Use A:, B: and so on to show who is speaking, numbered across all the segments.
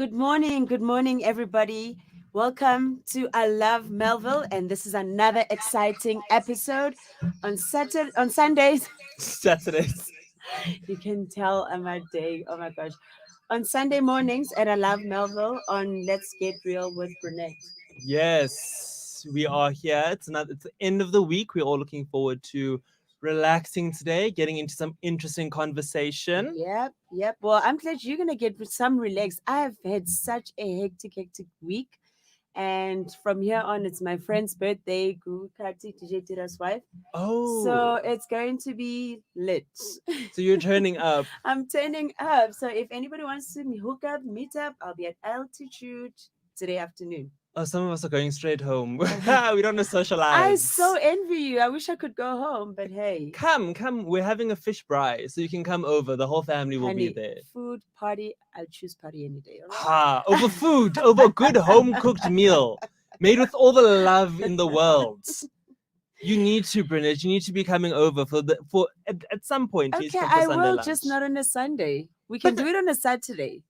A: Good morning, everybody. Welcome to I Love Melville, and this is another exciting episode on Sundays.
B: Saturdays.
A: You can tell on my day. Oh my gosh, on Sunday mornings at I Love Melville on Let's Get Real with Brinnette.
B: Yes, we are here. It's the end of the week. We're all looking forward to relaxing today, getting into some interesting conversation.
A: Yep. Well, I'm glad you're gonna get some relax. I have had such a hectic week. And from here on, it's my friend's birthday, Guru Kati, DJ Tira's wife. So
B: Oh,
A: it's going to be lit.
B: so you're turning up.
A: I'm turning up. So if anybody wants to hook up, meet up, I'll be at altitude today afternoon.
B: Oh, some of us are going straight home. We
A: Uh,
B: don't want to
A: I so
B: socialize.
A: envy you. I wish I could go home, but hey,
B: Come. We're having a fish braai, so you can come over. The whole family will be
A: honey,
B: there.
A: food party. I'll choose party any day. All right.
B: Ha! Over food, over a good home cooked meal made with all the love in the world. You need to, Brynette. You need to be coming over for at some point, at least
A: Okay,
B: for
A: I
B: Sunday
A: will,
B: lunch.
A: just not on a Sunday. We
B: But
A: can do it on a Saturday.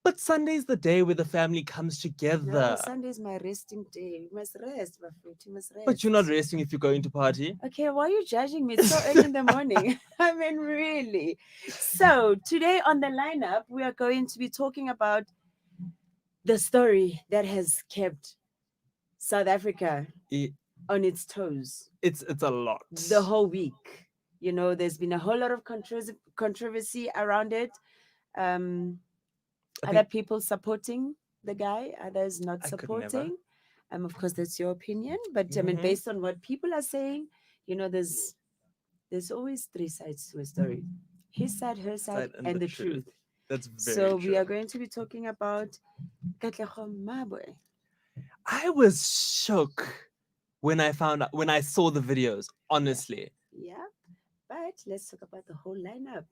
B: but Sunday's the day where the family comes
A: No,
B: together.
A: Sunday is my resting day. You must rest, my food. You must
B: But you're not
A: rest.
B: resting if you're going to party.
A: Okay, why are you judging me? It's so early in the morning. I mean, really. So, today on the lineup, we are going to be talking about the story that has kept South Africa
B: I-
A: on its toes
B: It's a lot.
A: the whole week. You know, there's been a whole lot of controversy around it. Um,
B: I
A: Other
B: think
A: people supporting the guy, others not
B: I could never.
A: supporting. Of course, that's your opinion, but I mean,
B: Hmm.
A: based on what people are saying, you know, there's always three sides to a story: his side, her side,
B: Side and the
A: and the
B: truth.
A: truth.
B: That's very
A: So we
B: true.
A: are going to be talking about Katlego Mabwe.
B: I was shook when I saw the videos.
A: Yeah,
B: Honestly.
A: yeah. But let's talk about the whole lineup.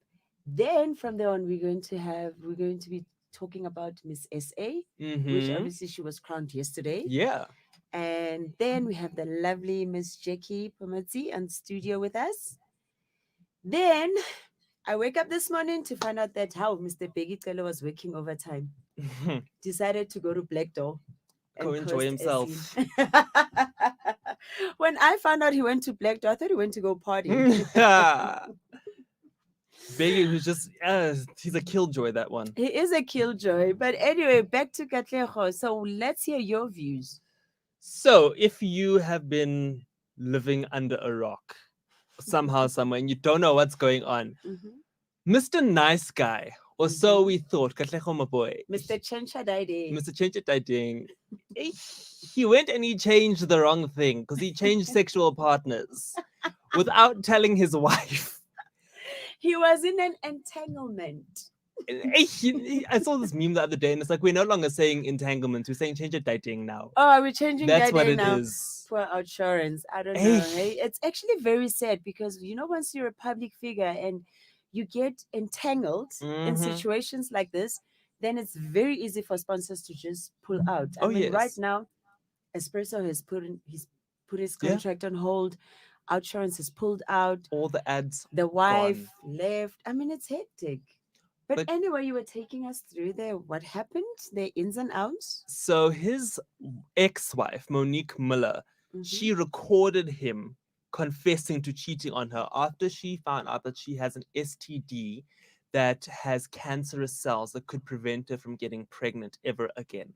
A: Then from there on, we're going to be talking about Miss SA, which
B: Mm-hmm.
A: obviously she was crowned yesterday.
B: Yeah.
A: And then we have the lovely Miss Jackie Pomazzi on studio with us. Then I wake up this morning to find out that how Mr. Peggy Taylor was working overtime. Decided to go to Black Door
B: Go
A: and
B: enjoy
A: post a scene.
B: himself.
A: When I found out he went to Black Door, I thought he went to go party.
B: Biggie, who's just he's a killjoy. That one.
A: He is a killjoy. But anyway, back to Katlego. So let's hear your views.
B: So, if you have been living under a rock somehow, somewhere, and you don't know what's going on,
A: Mhm,
B: Mr. Nice Guy, or so
A: mhm.
B: we thought, Katlego Maboy,
A: Mr. Chencha Daide.
B: Mr. Change It Ding, he went and he changed the wrong thing because he changed sexual partners without telling his wife.
A: He was in an entanglement.
B: I saw this meme the other day, and it's like we're no longer saying entanglement; we're saying change it dating now.
A: Oh, are we changing
B: That's
A: that
B: what
A: day
B: it
A: now?
B: is.
A: For insurance. I don't
B: Hey,
A: know. Hey, it's actually very sad because you know once you're a public figure and you get entangled in
B: mm-hmm.
A: situations like this, then it's very easy for sponsors to just pull out. I
B: Oh
A: mean, right
B: yes,
A: now, Espresso has he's put his
B: yeah.
A: contract on hold. Outsurance has pulled out.
B: All the ads
A: The
B: gone.
A: wife left. I mean, it's hectic. But
B: But
A: anyway, you were taking us through there. What happened? The ins and outs.
B: so his ex-wife, Monique Miller,
A: Mm-hmm.
B: she recorded him confessing to cheating on her after she found out that she has an STD that has cancerous cells that could prevent her from getting pregnant ever again.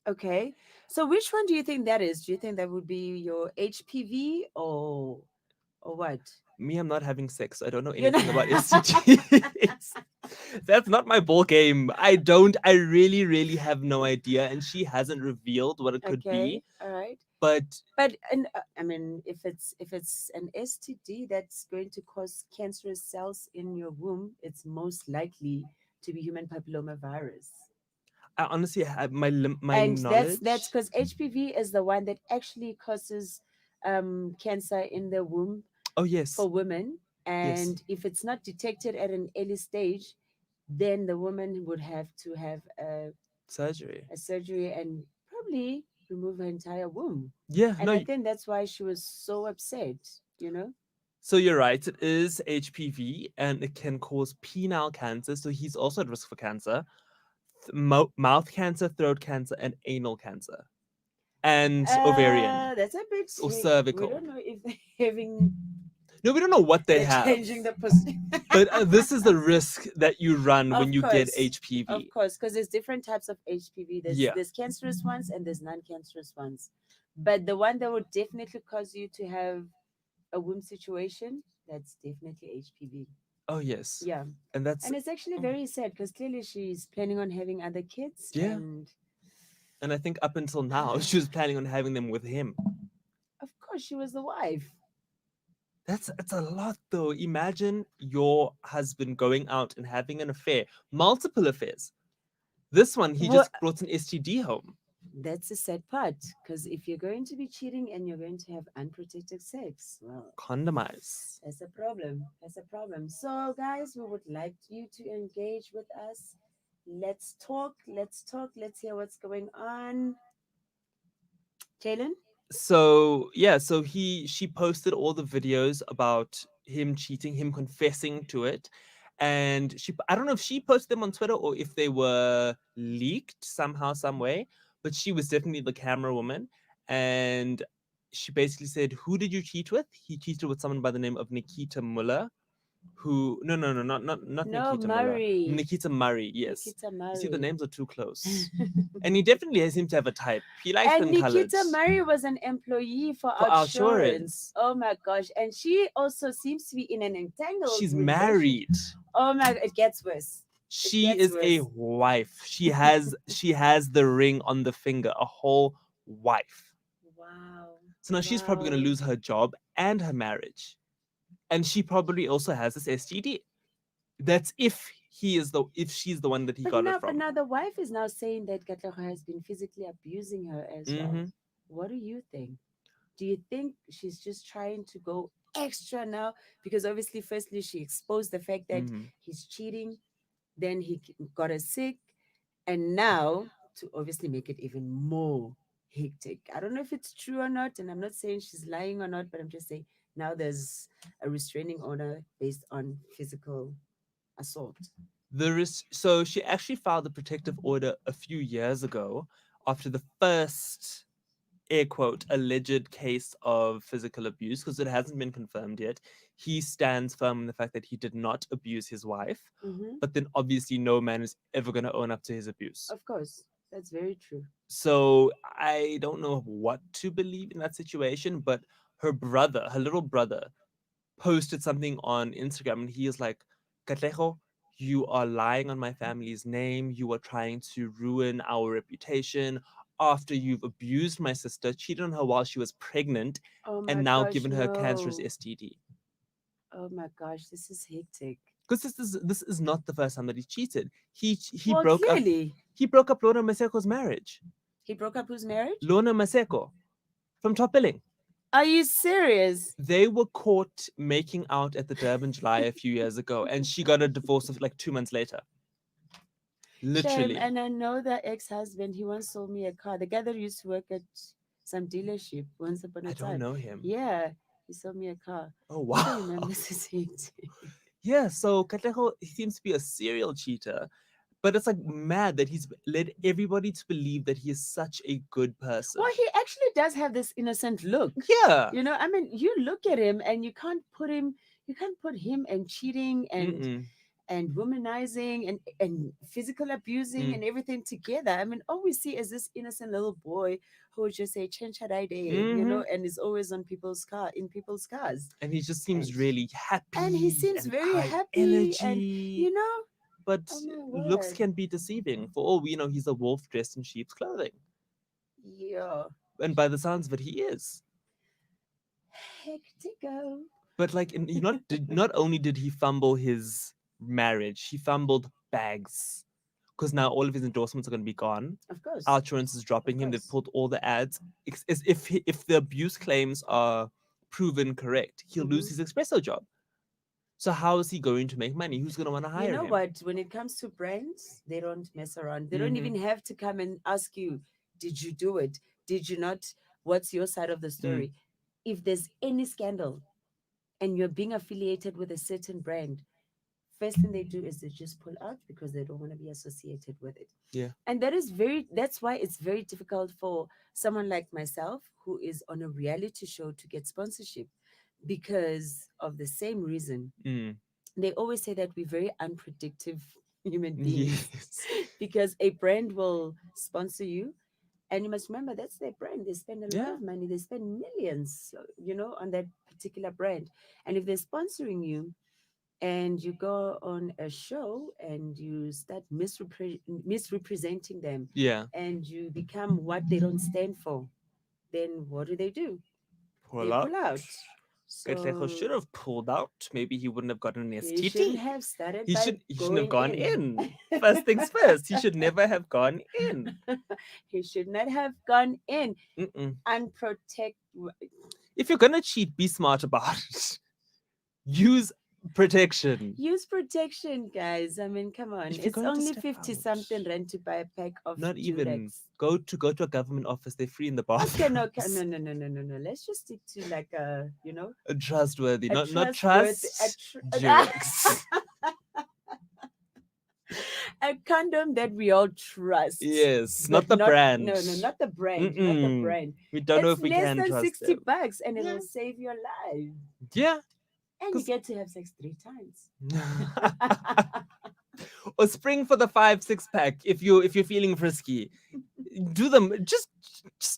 A: Okay. So which one do you think that is? Do you think that would be your HPV or what?
B: Me, I'm not having sex. So I don't know
A: You
B: anything
A: know.
B: about STDs. That's not my ball game. I don't. I really have no idea. And she hasn't revealed what it could be.
A: Okay. All right.
B: But
A: But and I mean, if it's an STD that's going to cause cancerous cells in your womb, it's most likely to be human papilloma virus.
B: I honestly have my
A: And that's
B: knowledge.
A: because HPV is the one that actually causes cancer in the womb
B: Oh yes,
A: for women.
B: yes.
A: And if it's not detected at an early stage, then the woman would have to have
B: Surgery.
A: a surgery and probably remove her entire womb.
B: Yeah,
A: And
B: no.
A: I think that's why she was so upset, you know?
B: So you're right. It is HPV, and it can cause penile cancer. So he's also at risk for cancer. mouth cancer, throat cancer, and anal cancer, and ovarian
A: That's a bit
B: or
A: we
B: cervical.
A: don't know if they're having
B: No, we don't know what they
A: they're
B: have,
A: changing the position.
B: but this is the risk that you run when
A: Of
B: you get
A: course. Of
B: HPV.
A: course, because there's different types of HPV.
B: Yeah.
A: There's cancerous ones and there's non-cancerous ones. But the one that would definitely cause you to have a womb situation, that's definitely HPV.
B: Oh yes,
A: Yeah.
B: and that's
A: And it's actually
B: oh,
A: very sad because clearly she's planning on having other kids
B: yeah.
A: and
B: And I think up until now, she was planning on having them with him.
A: of course she was the wife.
B: It's a lot though. Imagine your husband going out and having an affair, multiple affairs. This one, he
A: Well,
B: just brought an STD home.
A: that's the sad part because if you're going to be cheating and you're going to have unprotected sex, well,
B: Condomize.
A: that's a problem. That's a problem. So, guys, we would like you to engage with us. Let's talk. Let's talk. Let's hear what's going on. Jalen?
B: So yeah, so she posted all the videos about him cheating, him confessing to it, and I don't know if she posted them on Twitter or if they were leaked somehow some way, but she was definitely the camera woman, and she basically said, "Who did you cheat with?" He cheated with someone by the name of Nikita Muller, who no, not
A: No,
B: Nikita Muller,
A: Murray.
B: Nikita Murray. Yes,
A: Nikita
B: you see the
A: Murray.
B: names are too close, and he definitely seems to have a type. He likes
A: And
B: them colored
A: Nikita Murray was an employee for
B: for
A: Outsurance.
B: outsurance.
A: Oh my gosh. And she also seems to be in an entangled
B: She's
A: relationship.
B: married.
A: Oh my, it gets worse. It
B: She
A: gets
B: is a
A: worse.
B: wife. She has the ring on the finger, a whole wife.
A: Wow.
B: So now she's probably
A: Wow.
B: going to lose her job and her marriage, and she probably also has this STD. That's if she's the one that he got it
A: But
B: from.
A: now the wife is now saying that Katlego has been physically abusing her as well.
B: Hmm.
A: What do you think? Do you think she's just trying to go extra now? Because obviously, firstly, she exposed the fact that
B: Hmm.
A: he's cheating, then got her sick, and now to obviously make it even more hectic. I don't know if it's true or not, and I'm not saying she's lying or not, but I'm just saying now there's a restraining order based on physical assault.
B: So she actually filed a protective order a few years ago after the first air quote alleged case of physical abuse because it hasn't been confirmed yet. He stands firm in the fact that he did not abuse his wife,
A: Hmm.
B: but then obviously no man is ever going to own up to his abuse.
A: Of course, that's very true.
B: So I don't know what to believe in that situation, but her little brother, posted something on Instagram and he is like, Katlejo, you are lying on my family's name. You are trying to ruin our reputation after you've abused my sister, cheated on her while she was pregnant,
A: Oh
B: and
A: my
B: now
A: gosh,
B: given her cancerous
A: no.
B: STD.
A: Oh my gosh, this is hectic.
B: Because this is not the first time that he cheated. He
A: Well,
B: broke up
A: clearly,
B: he broke up Lorna Maseko's marriage.
A: he broke up whose marriage?
B: Lorna Maseko from Top Billing.
A: Are you serious?
B: They were caught making out at the Durban July a few years ago, and she got a divorce of like 2 months later.
A: Shame.
B: Literally.
A: And I know that ex-husband, he once sold me a car. The guy that used to work at some dealership once upon a
B: I don't
A: time.
B: know him.
A: Yeah, he sold me a car.
B: Oh
A: What do
B: wow.
A: you remember this is hectic?
B: Yeah, so Katlejo he seems to be a serial cheater, but it's like mad that he's led everybody to believe that he is such a good person.
A: Well, he actually does have this innocent look.
B: Yeah.
A: You know, I mean, you look at him and you can't put him and cheating
B: Mm-mm.
A: and womanizing and physical abusing
B: Mm.
A: and everything together. I mean, all we see is this innocent little boy who would just say "Chencha day," you
B: Mm-hmm.
A: know, and is always on people's cars,
B: And he just
A: and
B: seems really
A: he
B: happy
A: seems
B: and
A: very
B: high
A: happy, and
B: energy.
A: you know,
B: But
A: oh my
B: looks
A: word,
B: can be deceiving. For all we know, he's a wolf dressed in sheep's clothing.
A: yeah,
B: And by the sounds of it, he is.
A: hectico.
B: But like, not only did he fumble his marriage, he fumbled bags because now all of his endorsements are going to be gone.
A: Of course,
B: Outsurance is
A: of
B: dropping him. They've
A: course.
B: pulled all the ads. As if the abuse claims are proven correct, he'll lose
A: Hmm.
B: his espresso job. So how is he going to make money? Who's going to want to
A: You
B: hire
A: know
B: him?
A: what? When it comes to brands, they don't mess around. They don't
B: Mm-hmm.
A: even have to come and ask you, "Did you do it? Did you not? What's your side of the
B: Mm.
A: story?" If there's any scandal and you're being affiliated with a certain brand, first thing they do is they just pull out because they don't want to be associated with it.
B: Yeah.
A: And that's why it's very difficult for someone like myself who is on a reality show to get sponsorship because of the same reason.
B: Mm.
A: They always say that we're very unpredictable human beings
B: Yes.
A: because a brand will sponsor you, and you must remember that's their brand. They spend a lot
B: Yeah.
A: of money, they spend millions, on that particular brand. And if they're sponsoring you and you go on a show and you start misrepresenting them
B: Yeah.
A: and you become what they don't stand for, then what do? They
B: Pull out.
A: pull out.
B: Katlego
A: So
B: should have pulled out. Maybe he wouldn't have gotten an
A: he shouldn't
B: STD.
A: have started
B: He
A: by
B: should he shouldn't have
A: going
B: gone
A: in.
B: in. First things first, he should never have gone in.
A: He should not have gone in
B: Mm-mm.
A: unprotected.
B: If you're gonna cheat, be smart about it. Use protection.
A: Use protection, guys. I mean, come on.
B: If you're
A: It's
B: going to
A: only
B: step
A: 50
B: out,
A: something rand to buy a pack of
B: not even
A: Durex.
B: go to a government office. They're free in the
A: Okay, no, no,
B: bathrooms.
A: no, no, no, no, no. Let's just stick to like
B: Trustworthy,
A: a
B: not
A: trustworthy,
B: trust Durex.
A: a condom that we all trust,
B: Yes,
A: but
B: not the
A: not,
B: brand.
A: no, no, not the brand, not the
B: Mm-mm.
A: brand.
B: We don't know
A: It's
B: if we
A: less
B: can
A: than
B: trust
A: 60
B: them.
A: bucks and
B: Yeah,
A: it'll save your life.
B: yeah.
A: And you
B: 'Cause-
A: get to have sex 3 times.
B: or spring for the 5 6 pack if you're feeling frisky. Do them. Just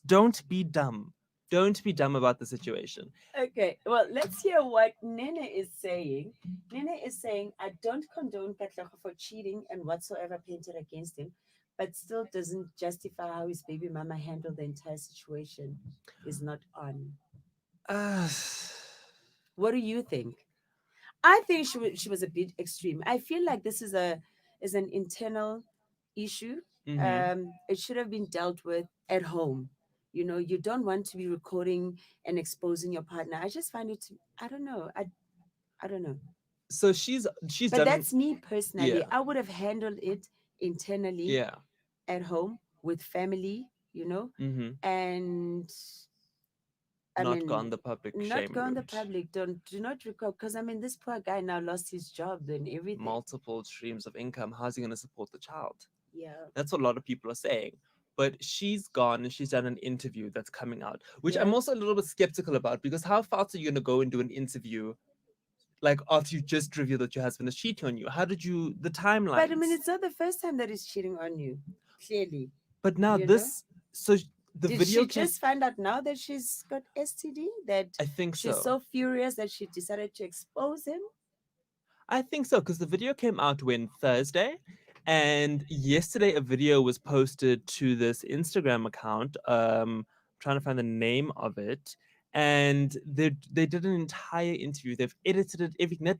B: don't be dumb. Don't be dumb about the situation.
A: Okay, well, let's hear what Nene is saying. Nene is saying, I don't condone Katlego for cheating and whatsoever painted against him, but still doesn't justify how his baby mama handled the entire situation. Is not on.
B: Uh,
A: What do you think? I think she was a bit extreme. I feel like this is an internal issue.
B: mm-hmm.
A: It should have been dealt with at home. You don't want to be recording and exposing your partner. I just find it. I don't know. I don't know.
B: So she's
A: But
B: done.
A: that's me personally.
B: Yeah,
A: I would have handled it internally
B: yeah.
A: at home with family.
B: Mm-hmm.
A: And I
B: Not
A: mean,
B: gone the public
A: not
B: shame
A: go on the
B: route.
A: public. Do not record because I mean, this poor guy now lost his job and everything.
B: Multiple streams of income. How's he going to support the child?
A: Yeah,
B: That's what a lot of people are saying. But she's gone and she's done an interview that's coming out, which I'm
A: yeah.
B: also a little bit skeptical about because how fast are you going to go and do an interview like after you just revealed that your husband is cheating on you? How did you, the
A: But I mean,
B: timelines?
A: it's not the first time that he's cheating on you. Clearly,
B: But now
A: you know.
B: this, so the
A: Did
B: video
A: she
B: came,
A: just find out now that she's got STD? That
B: I think
A: she's
B: so.
A: so furious that she decided to expose him?
B: I think so because the video came out when Thursday, and yesterday a video was posted to this Instagram account. Trying to find the name of it, and they did an entire interview. They've edited it, everything.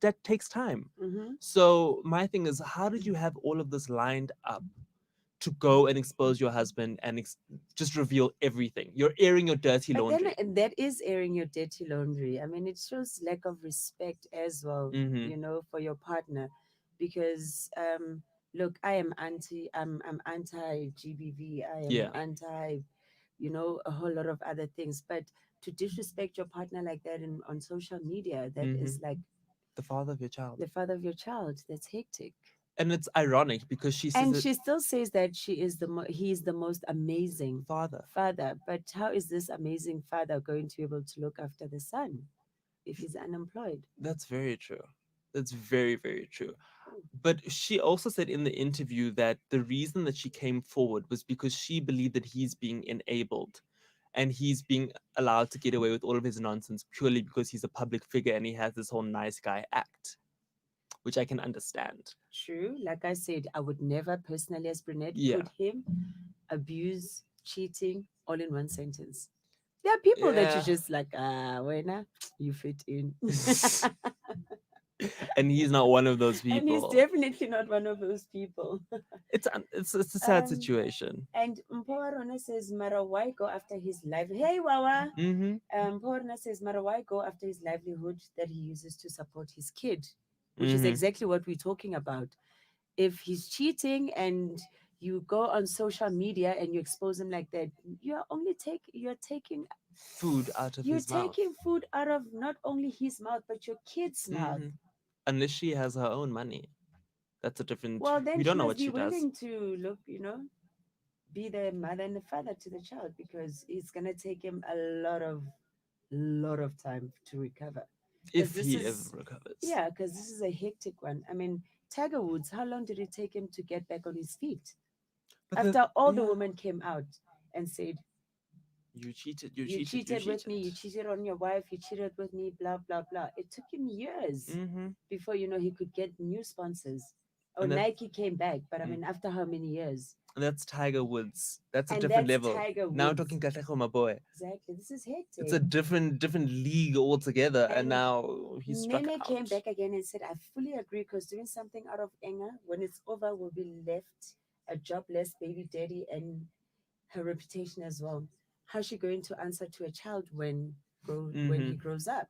B: That takes time.
A: Mm-hmm.
B: So my thing is, how did you have all of this lined up to go and expose your husband and just reveal everything? You're airing your dirty
A: But then
B: laundry.
A: that is airing your dirty laundry. I mean, it shows lack of respect as well,
B: Mm-hmm.
A: for your partner. Because look, I'm anti GBV, I am
B: Yeah.
A: anti, a whole lot of other things. But to disrespect your partner like that on social media, that
B: Mm-hmm.
A: is like
B: The father of your child.
A: the father of your child. That's hectic.
B: And it's ironic because she says
A: And
B: that
A: she still says that he is the most amazing
B: father.
A: father. But how is this amazing father going to be able to look after the son if he's unemployed?
B: That's very true. That's very, very true. But she also said in the interview that the reason that she came forward was because she believed that he's being enabled and he's being allowed to get away with all of his nonsense purely because he's a public figure and he has this whole nice guy act, which I can understand.
A: True. Like I said, I would never personally, as Brinnette,
B: Yeah.
A: put him, abuse, cheating, all in one sentence. There are people that you
B: Yeah.
A: just like, when you fit in.
B: And he's not one of those
A: And he's
B: people.
A: definitely not one of those people.
B: It's a sad
A: um,
B: situation.
A: and Mpowarona says, Mara, why go after his life? Hey, Wawa.
B: Mm-hmm.
A: Mpowarona says, Mara, why go after his livelihood that he uses to support his kid? Which is
B: Mm-hmm.
A: exactly what we're talking about. If he's cheating and you go on social media and you expose him like that,
B: Food out of
A: you're
B: his mouth.
A: taking food out of not only his mouth but your kid's mouth.
B: Mm-hmm. unless she has her own money. That's a different.
A: Well, then
B: We
A: she
B: don't know
A: must
B: what
A: be
B: she does.
A: willing to look, be the mother and the father to the child because it's gonna take him a lot of time to recover. Because
B: If
A: this
B: he ever
A: is
B: recovers.
A: Yeah, because this is a hectic one. I mean, Tiger Woods, how long did it take him to get back on his feet?
B: But the
A: After all the
B: yeah,
A: women came out and said,
B: you cheated, you
A: you
B: cheated, you
A: cheated with me,
B: cheated.
A: you cheated on your wife, you cheated with me, blah, blah, blah. It took him years
B: Mm-hmm.
A: before, he could get new sponsors. Oh,
B: And that
A: Nike came back, but I
B: mm,
A: mean, after how many years?
B: and that's Tiger Woods. That's a
A: And
B: different
A: that's
B: level.
A: Tiger
B: Now we're talking
A: Woods.
B: Katlego, my boy.
A: Exactly. This is
B: It's a
A: hectic.
B: different league altogether, and
A: And
B: now he's struck
A: Nene came
B: out.
A: back again and said, I fully agree because doing something out of anger, when it's over, will be left a jobless baby daddy and her reputation as well. How's she going to answer to a child when
B: Mm-hmm.
A: he grows up?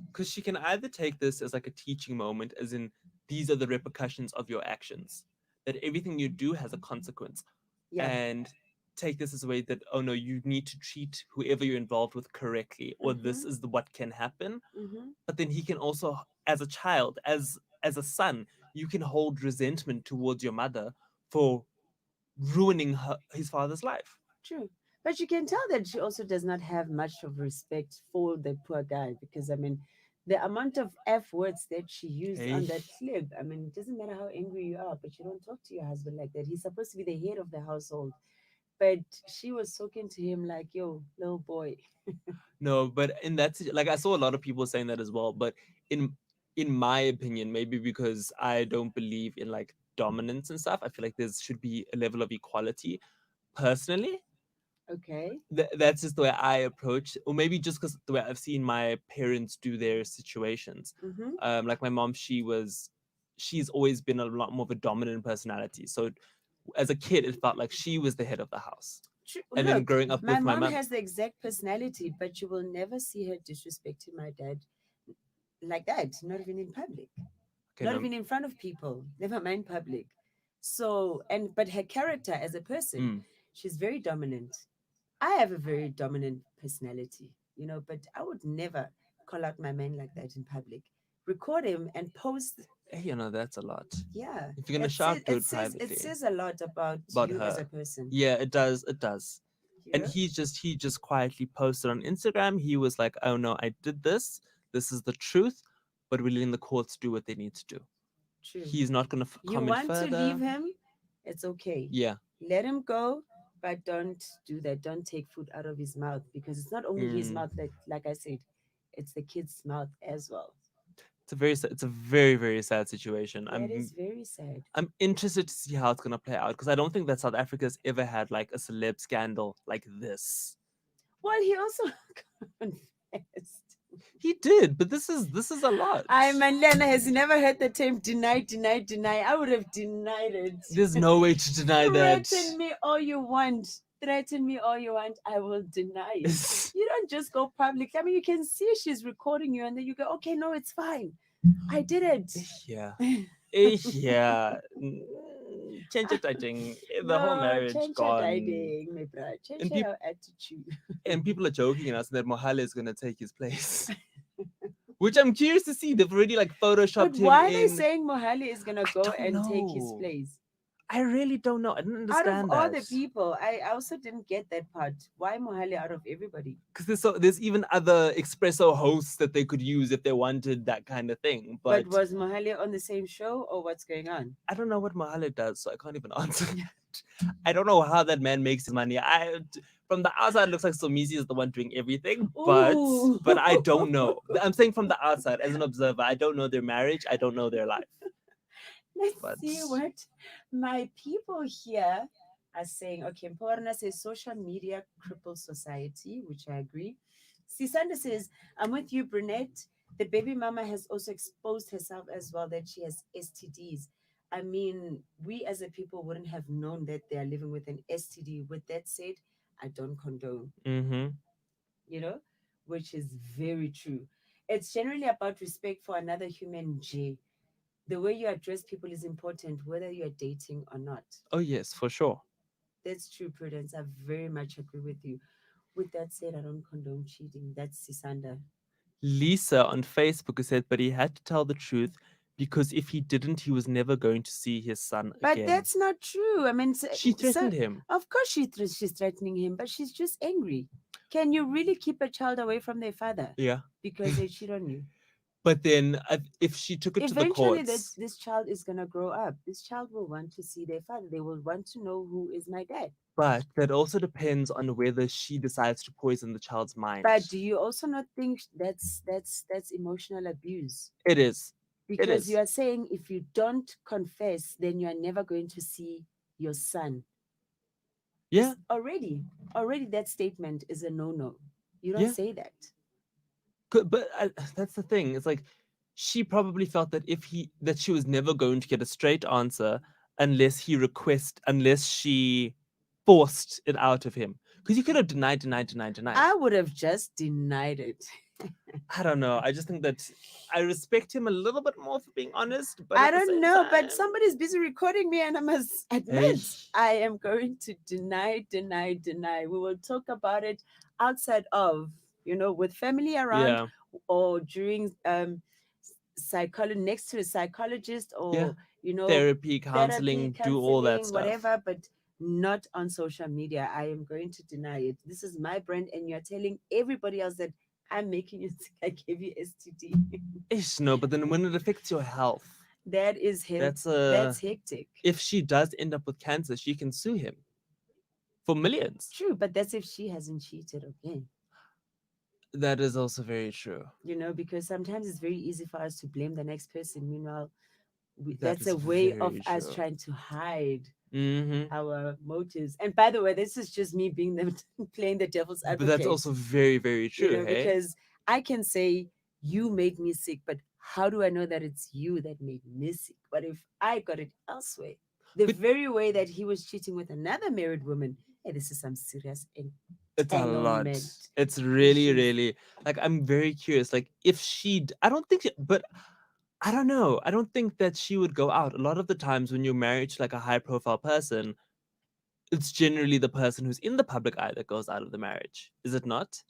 B: Because she can either take this as like a teaching moment, as in these are the repercussions of your actions, that everything you do has a consequence,
A: Yeah.
B: and take this as a way that, oh no, you need to treat whoever you're involved with correctly, or this
A: Mm-hmm.
B: is what can happen.
A: Mm-hmm.
B: But then he can also, as a child, as a son, you can hold resentment towards your mother for ruining his father's life.
A: True. But you can tell that she also does not have much of respect for the poor guy because, I mean, the amount of F words that she used
B: Hey,
A: on that clip, I mean, it doesn't matter how angry you are, but you don't talk to your husband like that. He's supposed to be the head of the household. But she was talking to him like, yo, little boy.
B: no, but in that like I saw a lot of people saying that as well, but in in my opinion, maybe because I don't believe in like dominance and stuff, I feel like there should be a level of equality. Personally,
A: Okay.
B: that's just the way I approach, or maybe just because the way I've seen my parents do their situations.
A: Mm-hmm.
B: Like my mom, she's always been a lot more of a dominant personality. So as a kid, it felt like she was the head of the house. And then
A: Look,
B: growing up
A: my
B: with my
A: mom
B: mom,
A: has the exact personality, but you will never see her disrespecting my dad like that, not even in public.
B: okay,
A: Not
B: my
A: even in front of people, never mind public. So, but her character as a person,
B: mm,
A: she's very dominant. I have a very dominant personality, but I would never call out my man like that in public. Record him and post.
B: that's a lot.
A: Yeah,
B: If you're gonna
A: it says
B: shout, do
A: it
B: it
A: says it
B: privately.
A: says a lot about
B: About
A: you as a
B: her.
A: person.
B: Yeah, it does. It does.
A: You
B: And
A: know,
B: he just quietly posted on Instagram. He was like, "Oh no, I did this. This is the truth, but we're letting the courts do what they need to do."
A: true.
B: He's not gonna
A: You
B: comment
A: want to leave
B: further.
A: him, it's okay.
B: Yeah.
A: Let him go, but don't do that. Don't take food out of his mouth because it's not only his
B: Mm.
A: mouth that, like I said, it's the kid's mouth as well.
B: It's a very very sad situation.
A: That is very sad.
B: I'm interested to see how it's gonna play out because I don't think that South Africa's ever had like a celeb scandal like this.
A: Well, he also confessed.
B: He did, but this is a lot.
A: I Manlena has never heard the term deny, deny, deny. I would have denied it.
B: There's no way to deny that.
A: Threaten me all you want. Threaten me all you want. I will deny it. You don't just go public. I mean, you can see she's recording you, and then you go, okay, no, it's fine. I did it.
B: Yeah. Yeah. Change it, I think. The whole
A: No,
B: marriage
A: change your
B: gone.
A: diding, my brother. Change
B: And
A: your
B: people
A: attitude.
B: and people are joking us that Mohale is gonna take his place. Which I'm curious to see. They've already like
A: But
B: photoshopped him
A: why are they
B: in.
A: saying Mohali is gonna
B: I
A: go
B: don't
A: and take his
B: know.
A: place?
B: I really don't know. I didn't
A: Out of
B: understand
A: all
B: that.
A: the people, I also didn't get that part. Why Mohali out of everybody?
B: Because there's even other espresso hosts that they could use if they wanted that kind of thing.
A: But
B: But
A: was Mohali on the same show or what's going on?
B: I don't know what Mahale does, so I can't even answer that. I don't know how that man makes his money. From the outside it looks like Somizi is the one doing everything, but
A: Ooh.
B: I don't know. I'm saying from the outside as an observer. I don't know their marriage. I don't know their life.
A: Let's
B: But
A: see what my people here are saying. Okay, Mporna says social media cripples society, which I agree. Sisanda says, I'm with you, Brunette. The baby mama has also exposed herself as well that she has STDs. I mean, we as a people wouldn't have known that they are living with an STD. With that said, I don't condone,
B: mm-hmm.
A: you know, which is very true. It's generally about respect for another human, J. The way you address people is important, whether you're dating or not.
B: Oh yes, for sure.
A: That's true, Prudence. I very much agree with you. With that said, I don't condone cheating. That's Sisanda.
B: Lisa on Facebook who said, but he had to tell the truth because if he didn't, he was never going to see his son
A: But
B: again.
A: that's not true. I mean,
B: She
A: so
B: threatened him.
A: of course she's threatening him, but she's just angry. Can you really keep a child away from their father
B: Yeah.
A: because they cheat on you?
B: But then if she took it to the
A: Eventually,
B: courts,
A: this child is gonna grow up. This child will want to see their father. They will want to know who is my dad.
B: but that also depends on whether she decides to poison the child's mind.
A: But do you also not think that's emotional abuse?
B: It is. It
A: Because you
B: is.
A: are saying if you don't confess, then you are never going to see your son.
B: Yeah.
A: This already that statement is a no-no. You don't
B: Yeah.
A: say that.
B: But that's the thing. It's like she probably felt that that she was never going to get a straight answer unless she forced it out of him. Because you could have denied.
A: I would have just denied it.
B: I don't know. I just think that I respect him a little bit more for being honest, but
A: I
B: at the
A: don't
B: same
A: know,
B: time,
A: but somebody's busy recording me, and I must
B: hey,
A: admit, I am going to deny. We will talk about it outside of, with family around
B: yeah,
A: or during psychology next to a psychologist
B: yeah,
A: or
B: therapy,
A: therapy,
B: counseling, do all that
A: counseling,
B: stuff.
A: whatever, but not on social media. I am going to deny it. This is my brand, and you're telling everybody else that I'm making you think I gave you STD.
B: Ish, no, but then when it affects your health,
A: That is
B: that's
A: that's hectic.
B: if she does end up with cancer, she can sue him for millions.
A: True, but that's if she hasn't cheated again.
B: That is also very true.
A: Because sometimes it's very easy for us to blame the next person. Meanwhile,
B: That
A: that's a
B: is
A: way of
B: very
A: us
B: true.
A: trying to hide
B: Mm-hmm.
A: our motives. And by the way, this is just me being the playing the devil's
B: But that's
A: advocate.
B: also very, very true, hey?
A: Because I can say you made me sick, but how do I know that it's you that made me sick? But if I got it elsewhere, the
B: But
A: very way that he was cheating with another married woman, hey, this is some serious
B: it's a lot.
A: entanglement
B: It's really,
A: issues.
B: really like I'm very curious. Like if I don't think, but I don't know. I don't think that she would go out. A lot of the times when you're married to like a high profile person, it's generally the person who's in the public eye that goes out of the marriage. Is it not?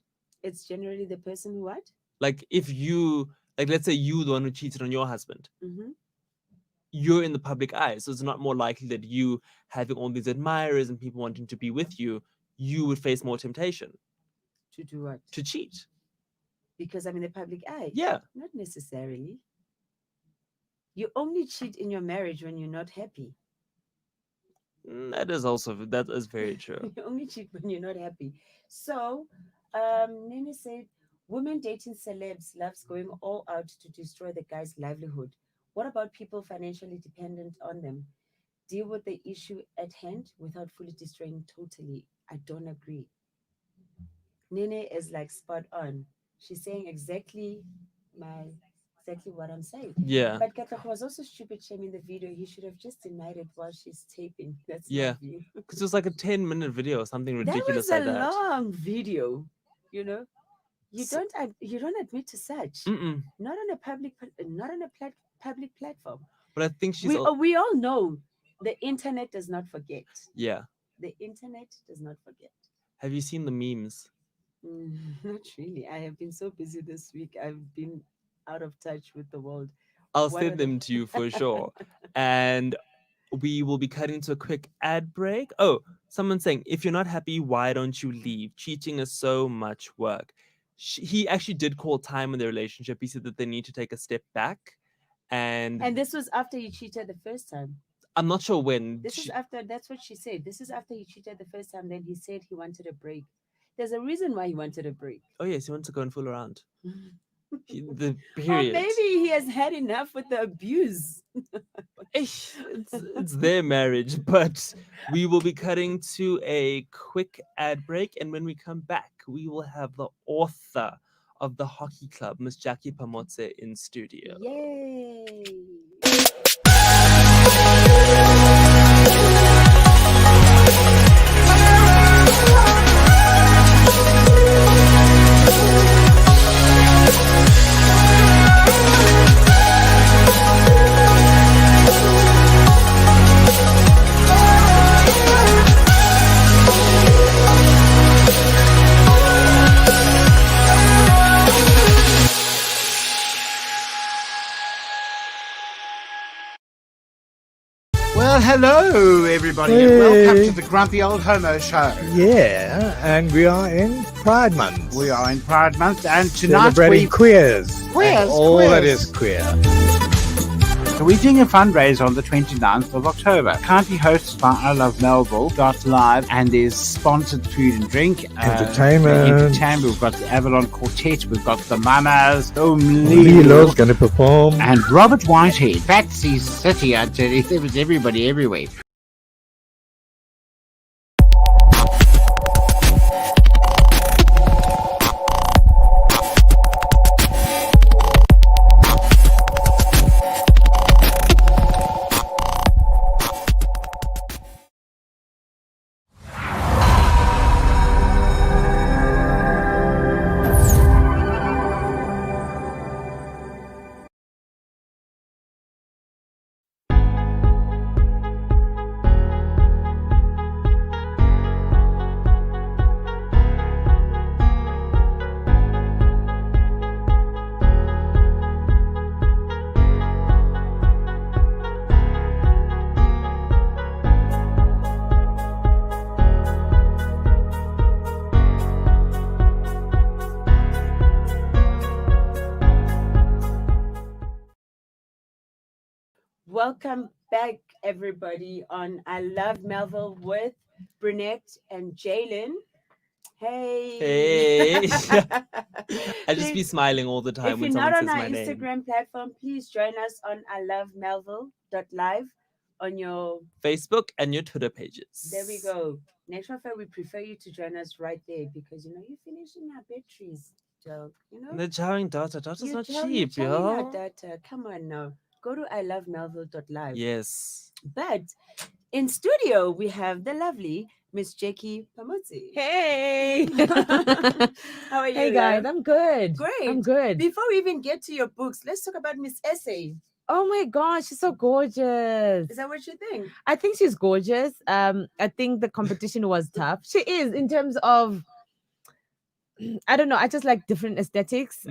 A: It's generally the person who what?
B: Like if you like let's say you the one who cheated on your husband,
A: Mm-hmm.
B: you're in the public eye. So it's not more likely that you having all these admirers and people wanting to be with you, you would face more temptation
A: To do what?
B: to cheat.
A: Because I'm in the public eye.
B: Yeah.
A: Not necessarily. You only cheat in your marriage when you're not happy.
B: That is very true.
A: You only cheat when you're not happy. So, Nene said, women dating celebs loves going all out to destroy the guy's livelihood. What about people financially dependent on them? Deal with the issue at hand without fully destroying totally. I don't agree. Nene is like spot on. She's saying my exactly what I'm saying.
B: Yeah.
A: But Katlego was also stupid shaming the video. He should have just denied it while she's taping. That's my
B: Yeah.
A: view.
B: Because it was like a 10-minute video or something
A: That
B: ridiculous
A: was a
B: like that.
A: long video. You know,
B: So-
A: you don't admit to such.
B: Mm-mm.
A: Not on a public platform.
B: But I think she's
A: We all know the internet does not forget.
B: yeah.
A: The internet does not forget.
B: Have you seen the memes?
A: Not really. I have been so busy this week. I've been out of touch with the world.
B: I'll
A: What are
B: send
A: the-
B: them to you for sure. And we will be cutting to a quick ad break. Oh, someone's saying, if you're not happy, why don't you leave? Cheating is so much work. He actually did call time in their relationship. He said that they need to take a step back. And
A: this was after he cheated the first time.
B: I'm not sure when.
A: This is after, that's what she said. This is after he cheated the first time. Then he said he wanted a break. There's a reason why he wanted a break.
B: Oh, yes, he wants to go and fool around. The
A: Or
B: period.
A: maybe he has had enough with the abuse.
B: It's their marriage, but we will be cutting to a quick ad break, and when we come back, we will have the author of the hockey club, Miss Jackie Pamotse, in studio.
A: Yay!
C: Well, hello, everybody, and welcome to the Grumpy Old Homo Show.
D: Yeah, and we are in Pride Month.
C: We are in Pride Month, and tonight
D: celebrating queers.
C: Queers,
D: and all that
C: queers.
D: is queer.
C: So we're doing a fundraiser on the 29th of October. Kindly hosted by ILoveMelville.live, and there's sponsored food and drink.
D: Entertainment.
C: We've got the Avalon Quartet. We've got the Mamas.
D: Lilo's going to perform.
C: And Robert Whitehead. Patsy City, I tell you. There was everybody everywhere.
A: Welcome back, everybody, on I Love Melville with Brinnette and Jalen. Hey.
B: Hey. I just be smiling all the time
A: If
B: when
A: you're
B: someone
A: not
B: says
A: on our
B: my name.
A: Instagram platform, please join us on ILoveMelville.live on your...
B: Facebook and your Twitter pages.
A: There we go. Next one, we prefer you to join us right there because, you're finishing our batteries, Joe.
B: They're chowing data. Data's
A: You're
B: not
A: telling-
B: cheap,
A: you're telling our
B: yo.
A: data. Come on now. Go to ILoveMelville.live.
B: Yes.
A: But in studio, we have the lovely Miss Jackie Pamuzzi.
E: Hey.
A: How are you?
E: Hey guys,
A: love?
E: I'm good.
A: Great.
E: I'm good.
A: Before we even get to your books, let's talk about Miss Essay.
E: Oh my gosh, she's so gorgeous.
A: Is that what you think?
E: I think she's gorgeous. I think the competition was tough. She is in terms of I don't know, I just like different aesthetics.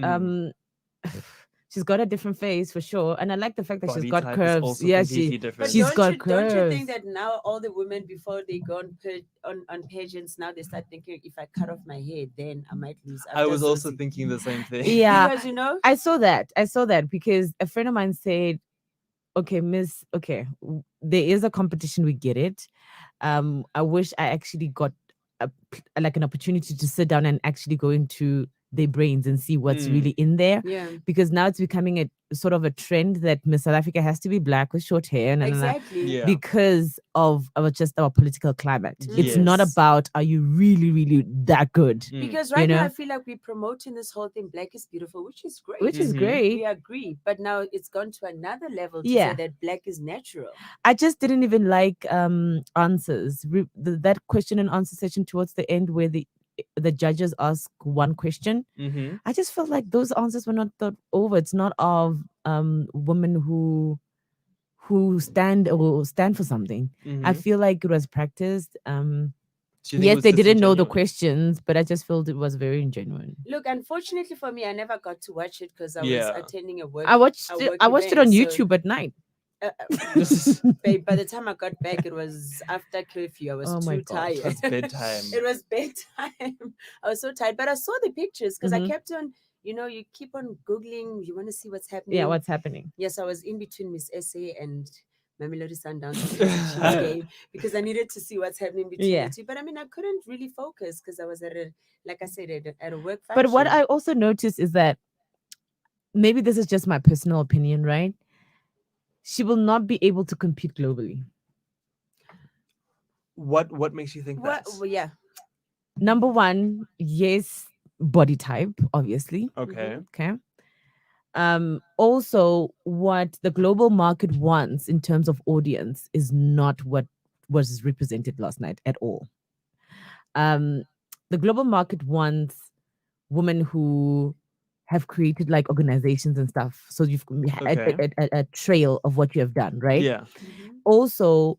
E: She's got a different face for sure, and I like the fact that
B: Body
E: she's got
B: type is
E: curves.
B: also
E: Yeah,
B: completely
A: But
B: different.
E: she's got
A: don't you think
E: curves.
A: that now all the women, before they go on pageants, now they start thinking, if I cut off my hair, then I might lose.
B: I
A: after
B: was also
A: Susie.
B: thinking the same thing.
E: Yeah,
A: Because
E: I saw that because a friend of mine said, okay, Miss, okay, there is a competition, we get it. I wish I actually got like an opportunity to sit down and actually go into their brains and see what's really in there,
A: Yeah,
E: because now it's becoming a sort of a trend that Miss South Africa has to be black with short hair and
A: exactly.
B: Yeah.
E: because of just our political climate. It's not
B: Yes.
E: about are you really that good,
A: Because right
E: You
A: now
E: know?
A: I feel like we're promoting this whole thing, black is beautiful, which is great.
E: which is
B: Mhm.
E: great.
A: we agree, but now it's gone to another level to
E: Yeah.
A: say that black is natural.
E: I just didn't even like answers. That question and answer session towards the end where the judges ask one question.
B: Mm-hmm.
E: I just felt like those answers were not thought over. It's not of women who stand for something. I feel like it was practiced. Yes, they didn't know the questions, but I just felt it was very ingenuine.
A: Look, unfortunately for me, I never got to watch it because I was
B: Yeah.
A: attending a work.
E: I watched
A: a
E: it.
A: work
E: I watched it on
A: event, so-
E: YouTube at night.
A: Babe, by the time I got back, it was after curfew. I was
E: Oh my
A: too
E: gosh.
A: tired.
B: It was bedtime.
A: It was bedtime. I was so tired, but I saw the pictures because I
E: Mhm.
A: kept on, you keep on Googling, you want to see what's happening.
E: Yeah, what's happening?
A: Yes, I was in between Miss Essay and Mamelodi Sundowns game because I needed to see what's happening between
E: Yeah.
A: the two. But I mean, I couldn't really focus because I was like I said, at a work function.
E: But what I also noticed is that maybe this is just my personal opinion, right? She will not be able to compete globally.
B: What makes you think that?
A: Well, yeah.
E: Number one, yes, body type, obviously.
B: Okay.
E: Okay. Also, what the global market wants in terms of audience is not what was represented last night at all. The global market wants women who have created like organizations and stuff. So you've
B: Okay.
E: a trail of what you have done, right?
B: Yeah.
A: Mhm.
E: Also,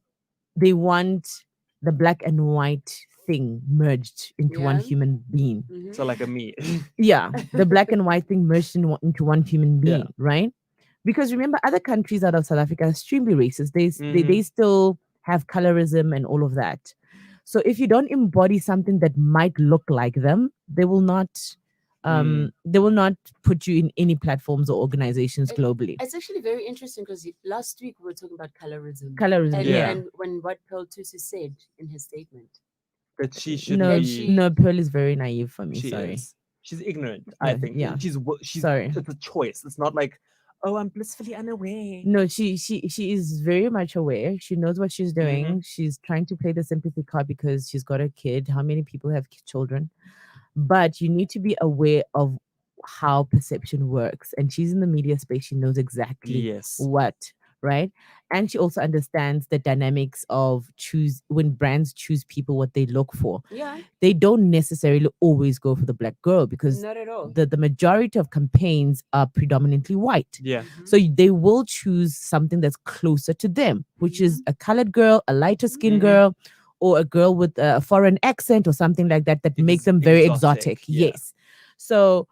E: they want the black and white thing merged into one
A: Yeah.
E: human being.
A: Mhm.
B: So like a me.
E: Yeah, the black and white thing merged into one human being,
B: Yeah.
E: right? Because remember, other countries out of South Africa are extremely racist. They still have colorism and all of that. So if you don't embody something that might look like them, they will not put you in any platforms or organizations globally.
A: It's actually very interesting because last week we were talking about colorism.
E: Colorism,
A: And,
E: yeah.
A: and when what Pearl Tusi said in his statement.
B: that she shouldn't
E: No,
B: be.
E: no, Pearl is very naive for me.
B: She
E: Sorry.
B: is. She's ignorant. I
E: No,
B: think.
E: yeah.
B: She's.
E: Sorry.
B: It's a choice. It's not like, oh, I'm blissfully unaware.
E: No, she is very much aware. She knows what she's doing. She's trying to play the sympathy card because she's got a kid. How many people have children? But you need to be aware of how perception works. And she's in the media space. She knows exactly
B: Yes.
E: what, right? And she also understands the dynamics of when brands choose people, what they look for.
A: Yeah,
E: They don't necessarily always go for the black girl because
A: not at all.
E: the majority of campaigns are predominantly white.
B: Yeah.
E: So they will choose something that's closer to them, which is a colored girl, a lighter skinned girl, or a girl with a foreign accent or something like that make them very exotic.
B: Yeah.
E: Yes. So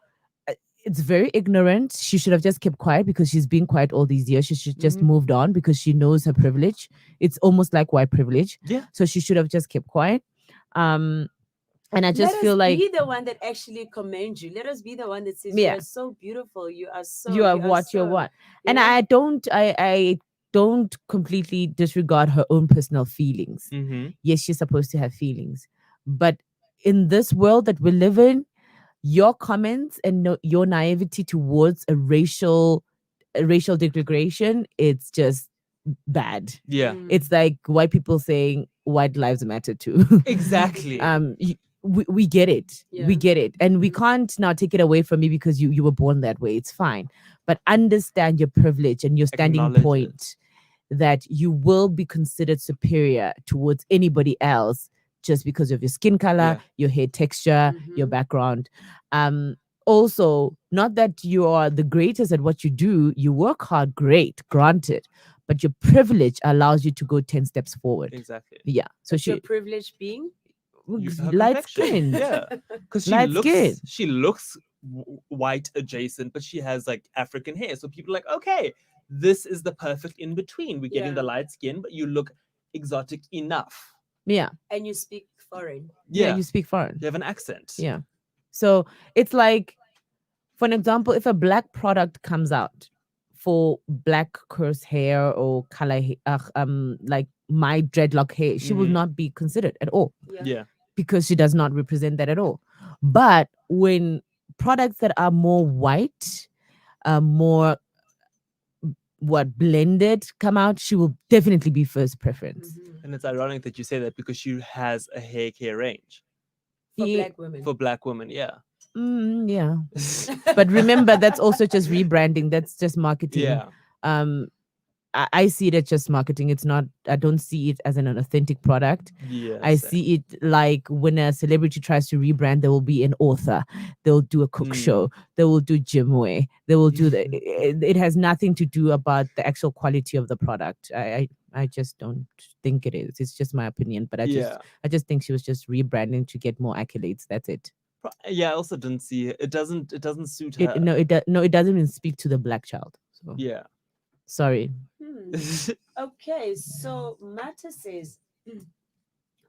E: it's very ignorant. She should have just kept quiet because she's been quiet all these years. She should just moved on because she knows her privilege. It's almost like white privilege.
B: Yeah.
E: So she should have just kept quiet. And I just feel like
A: be the one that actually commends you. Let us be the one that says you are so beautiful. You are so
E: you're what. And I don't completely disregard her own personal feelings. Yes, she's supposed to have feelings. But in this world that we live in, your comments and your naivety towards a racial degradation, it's just bad.
B: Yeah.
E: It's like white people saying white lives matter too.
B: Exactly.
E: We get it.
A: Yeah.
E: We get it. And we can't now take it away from you because you were born that way. It's fine. But understand your privilege and your standing
B: Acknowledge
E: point that you will be considered superior towards anybody else just because of your skin color, your hair texture, your background. Also, not that you are the greatest at what you do. You work hard, great, granted. But your privilege allows you to go 10 steps forward.
B: Exactly.
E: Yeah. So
A: your privilege being
B: her
E: light
B: complexion.
E: skin.
B: Yeah. Because she looks white adjacent, but she has like African hair. So people are like, okay, this is the perfect in between. We're getting the light skin, but you look exotic enough.
E: Yeah.
A: And you speak foreign.
E: Yeah, you speak foreign.
B: You have an accent.
E: Yeah. So it's like, for an example, if a black product comes out for black curls hair or color, like my dreadlock hair, she will not be considered at all.
B: Yeah.
E: Because she does not represent that at all. But when products that are more white, more blended come out, she will definitely be first preference.
B: And it's ironic that you say that because she has a hair care range
A: For black women.
B: for black women. Yeah.
E: Yeah. But remember, that's also just rebranding. That's just marketing.
B: Yeah.
E: I see it as just marketing. It's not, I don't see it as an authentic product.
B: Yeah.
E: I see it like when a celebrity tries to rebrand, there will be an author, they'll do a cook show, they will do gym wear, they will do it has nothing to do about the actual quality of the product. I just don't think it is. It's just my opinion. But I just think she was just rebranding to get more accolades. That's it.
B: Yeah, I also didn't see it. It doesn't suit her.
E: It doesn't even speak to the black child. So.
B: Yeah.
E: Sorry.
A: Okay, so Mata says,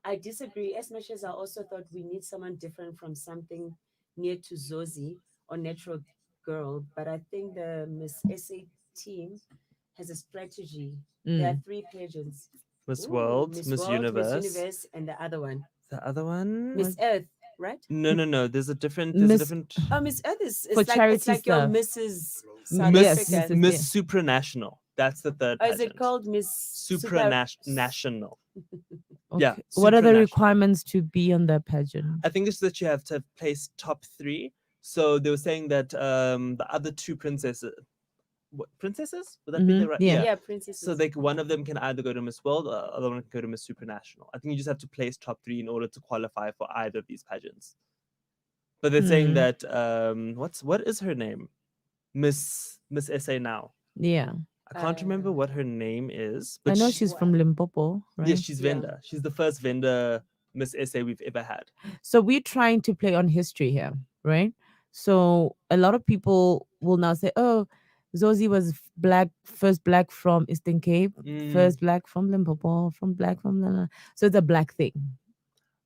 A: I disagree as much as I also thought we need someone different from something near to Zozi or Natural Girl, but I think the Miss SA team has a strategy. There are 3 pageants.
B: Miss World, Miss
A: Universe, and the other one.
B: The other one?
A: Miss Earth, right?
B: No. There's a different.
A: Oh, Miss Earth is
E: for charity
A: it's like your
E: stuff.
A: Mrs. South
B: Miss
A: Africa.
B: Miss Supranational. That's the third.
A: Or is it
B: pageant.
A: called Miss
B: Supranational?
E: Okay.
B: Yeah.
E: What are the
B: supranational.
E: requirements to be on that pageant?
B: I think it's that you have to place top 3. So they were saying that the other 2 princesses. What, princesses? Would that be the right?
A: Yeah, princesses.
B: So like one of them can either go to Miss World or the other one can go to Miss Supranational. I think you just have to place top 3 in order to qualify for either of these pageants. But they're saying that what is her name? Miss SA now.
E: Yeah.
B: I can't remember what her name is. But
E: I know she's from Limpopo, right?
B: Yes, she's vendor. She's the first vendor Miss SA we've ever had.
E: So we're trying to play on history here, right? So a lot of people will now say, oh, Zosie was black, first black from Eastern Cape, first black from Limpopo, from black from so it's a black thing.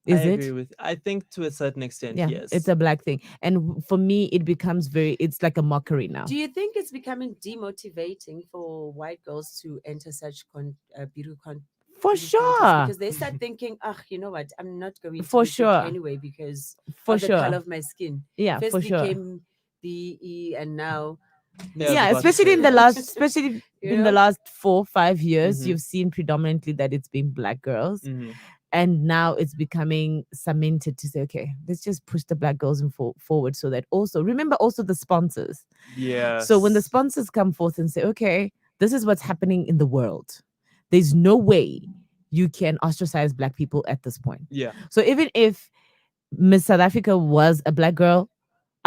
B: I
E: Is
B: agree
E: it?
B: with. I think to a certain extent,
E: Yeah, it's
B: yes.
E: a black thing. And for me, it becomes very, it's like a mockery now.
A: Do you think it's becoming demotivating for white girls to enter such
E: For
A: beauty contests
E: sure.
A: because they start thinking, "Ah, you know what? I'm not going to
E: For
A: be picked
E: sure.
A: anyway because
E: For
A: of the color
E: sure.
A: of my skin."
E: Yeah,
A: First
E: for sure.
A: became BE and now
B: Yeah, I was
E: Yeah,
B: about to
E: especially
B: say
E: in the
B: that.
E: last, especially
A: you
E: in the
A: know.
E: last 4 5 years,
B: Mhm.
E: you've seen predominantly that it's been black girls.
B: Mhm.
E: And now it's becoming cemented to say, okay, let's just push the black girls forward so that also, remember also the sponsors. So when the
B: Yes.
E: sponsors come forth and say, okay, this is what's happening in the world, there's no way you can ostracize black people at this point.
B: Yeah.
E: So even if Miss South Africa was a black girl,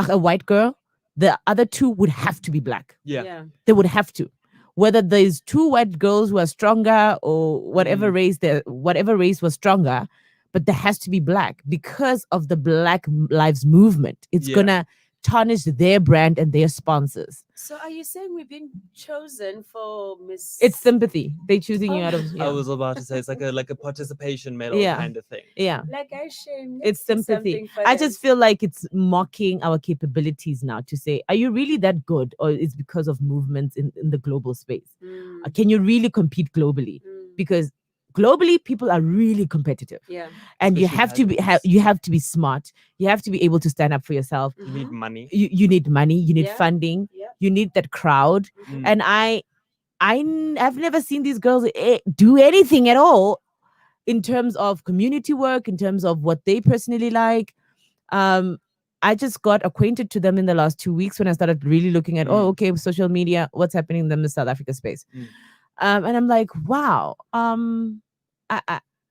E: a white girl, the other two would have to be black.
B: Yeah.
A: Yeah.
E: They would have to. Whether there's two white girls who are stronger or whatever race was stronger, but there has to be black because of the Black Lives Movement. It's
B: Yeah.
E: gonna tarnish their brand and their sponsors.
A: So are you saying we've been chosen for Miss?
E: It's sympathy. They're choosing
A: Oh
E: you out of
B: I
E: yeah.
B: was about to say it's like a participation medal
E: Yeah.
B: kind of thing.
E: Yeah.
A: like I shame.
E: It's sympathy. I just feel like it's mocking our capabilities now to say, are you really that good? Or it's because of movements in the global space? Can you really compete globally? Because globally, people are really competitive.
A: yeah.
E: And you
B: Especially
E: have to be
B: pageants.
E: you have to be smart. You have to be able to stand up for yourself.
B: You need money.
E: You need money. You need
A: Yeah.
E: funding.
A: Yeah.
E: You need that crowd.
B: Mm.
E: And I've never seen these girls do anything at all in terms of community work, in terms of what they personally like. I just got acquainted to them in the last 2 weeks when I started really looking at, okay, social media, what's happening in the South Africa space.
B: Mm.
E: And I'm like, wow, I'm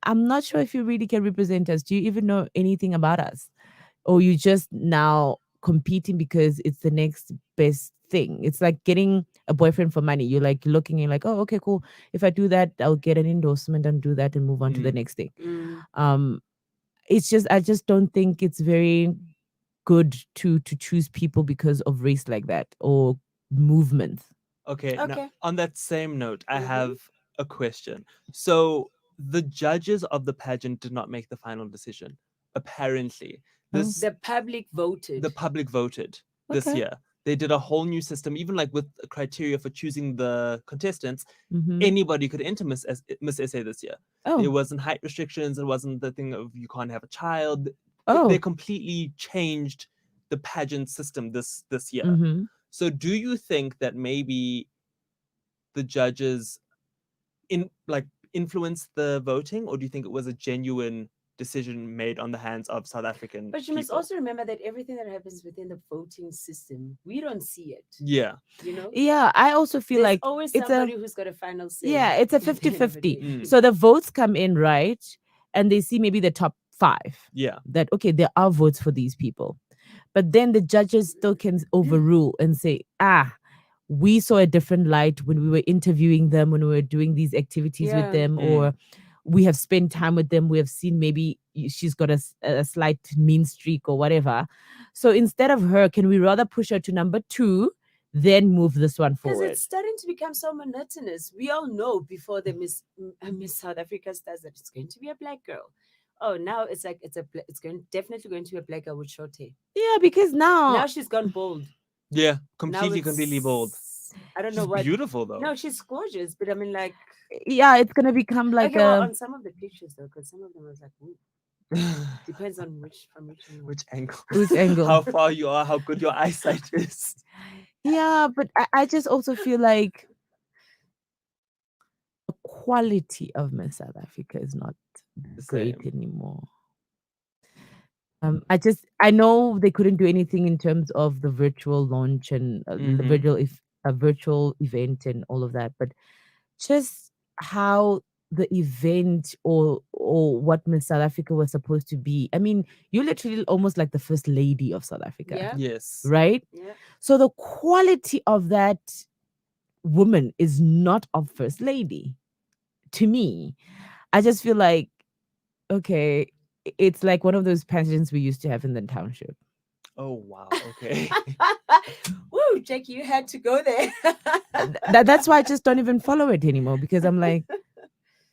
E: not sure if you really can represent us. Do you even know anything about us? Or you just now competing because it's the next best thing? It's like getting a boyfriend for money. You're like looking and like, oh, okay, cool. If I do that, I'll get an endorsement and do that and move on to the next thing. It's just, I just don't think it's very good to choose people because of race like that or movements.
B: Okay. Now,
A: Okay.
B: on that same note, I
A: Mhm.
B: have a question. So the judges of the pageant did not make the final decision. Apparently, this
A: The public voted.
B: the public voted this
E: Okay.
B: year. They did a whole new system, even like with a criteria for choosing the contestants.
E: Mhm.
B: Anybody could enter Miss SA this year.
E: Oh,
B: There wasn't height restrictions. It wasn't the thing of you can't have a child.
E: oh.
B: They completely changed the pageant system this year.
E: Mhm.
B: So do you think that maybe the judges influenced the voting, or do you think it was a genuine decision made on the hands of South African
A: But you
B: people?
A: must also remember that everything that happens within the voting system, we don't see it.
B: Yeah.
A: You know?
E: Yeah, I also feel
A: There's
E: like
A: always
E: it's
A: somebody
E: a
A: who's got a final say.
E: yeah, it's a
A: at the end of the
E: 50-50.
A: day.
B: Mm.
E: So the votes come in, right? And they see maybe the top 5.
B: Yeah.
E: That okay, there are votes for these people. But then the judges still can overrule and say, we saw a different light when we were interviewing them, when we were doing these activities with
A: Yeah.
E: them,
B: Mm.
E: or we have spent time with them. We have seen maybe she's got a slight mean streak or whatever. So instead of her, can we rather push her to number 2, then move this one
A: Because
E: forward?
A: it's starting to become so monotonous. We all know before the Miss South Africa starts that it's going to be a black girl. Oh, now it's like it's definitely going to be a black girl with short hair.
E: Yeah, because
A: Now she's gone bold.
B: Yeah.
A: Now
B: Completely bold.
A: I don't
B: She's
A: know what.
B: beautiful though.
A: No, she's gorgeous, but I mean, like,
E: yeah, it's gonna become like
A: okay, well, on some of the pictures though, because some of them I was like, ooh, depends on which angle.
B: Which angle?
E: Which angle?
B: How far you are, how good your eyesight is.
E: Yeah, but I just also feel like the quality of Miss South Africa is not
B: The
E: great
B: same.
E: anymore. I know they couldn't do anything in terms of the virtual launch and the
B: Mhm.
E: virtual event and all of that, but just how the event or what Miss South Africa was supposed to be. I mean, you're literally almost like the first lady of South Africa,
A: Yeah.
B: Yes.
E: right?
A: Yeah.
E: So the quality of that woman is not of first lady to me. I just feel like, okay, it's like one of those pageants we used to have in the township.
B: Oh wow. Okay.
A: Woo, Jackie, you had to go there.
E: That's why I just don't even follow it anymore, because I'm like,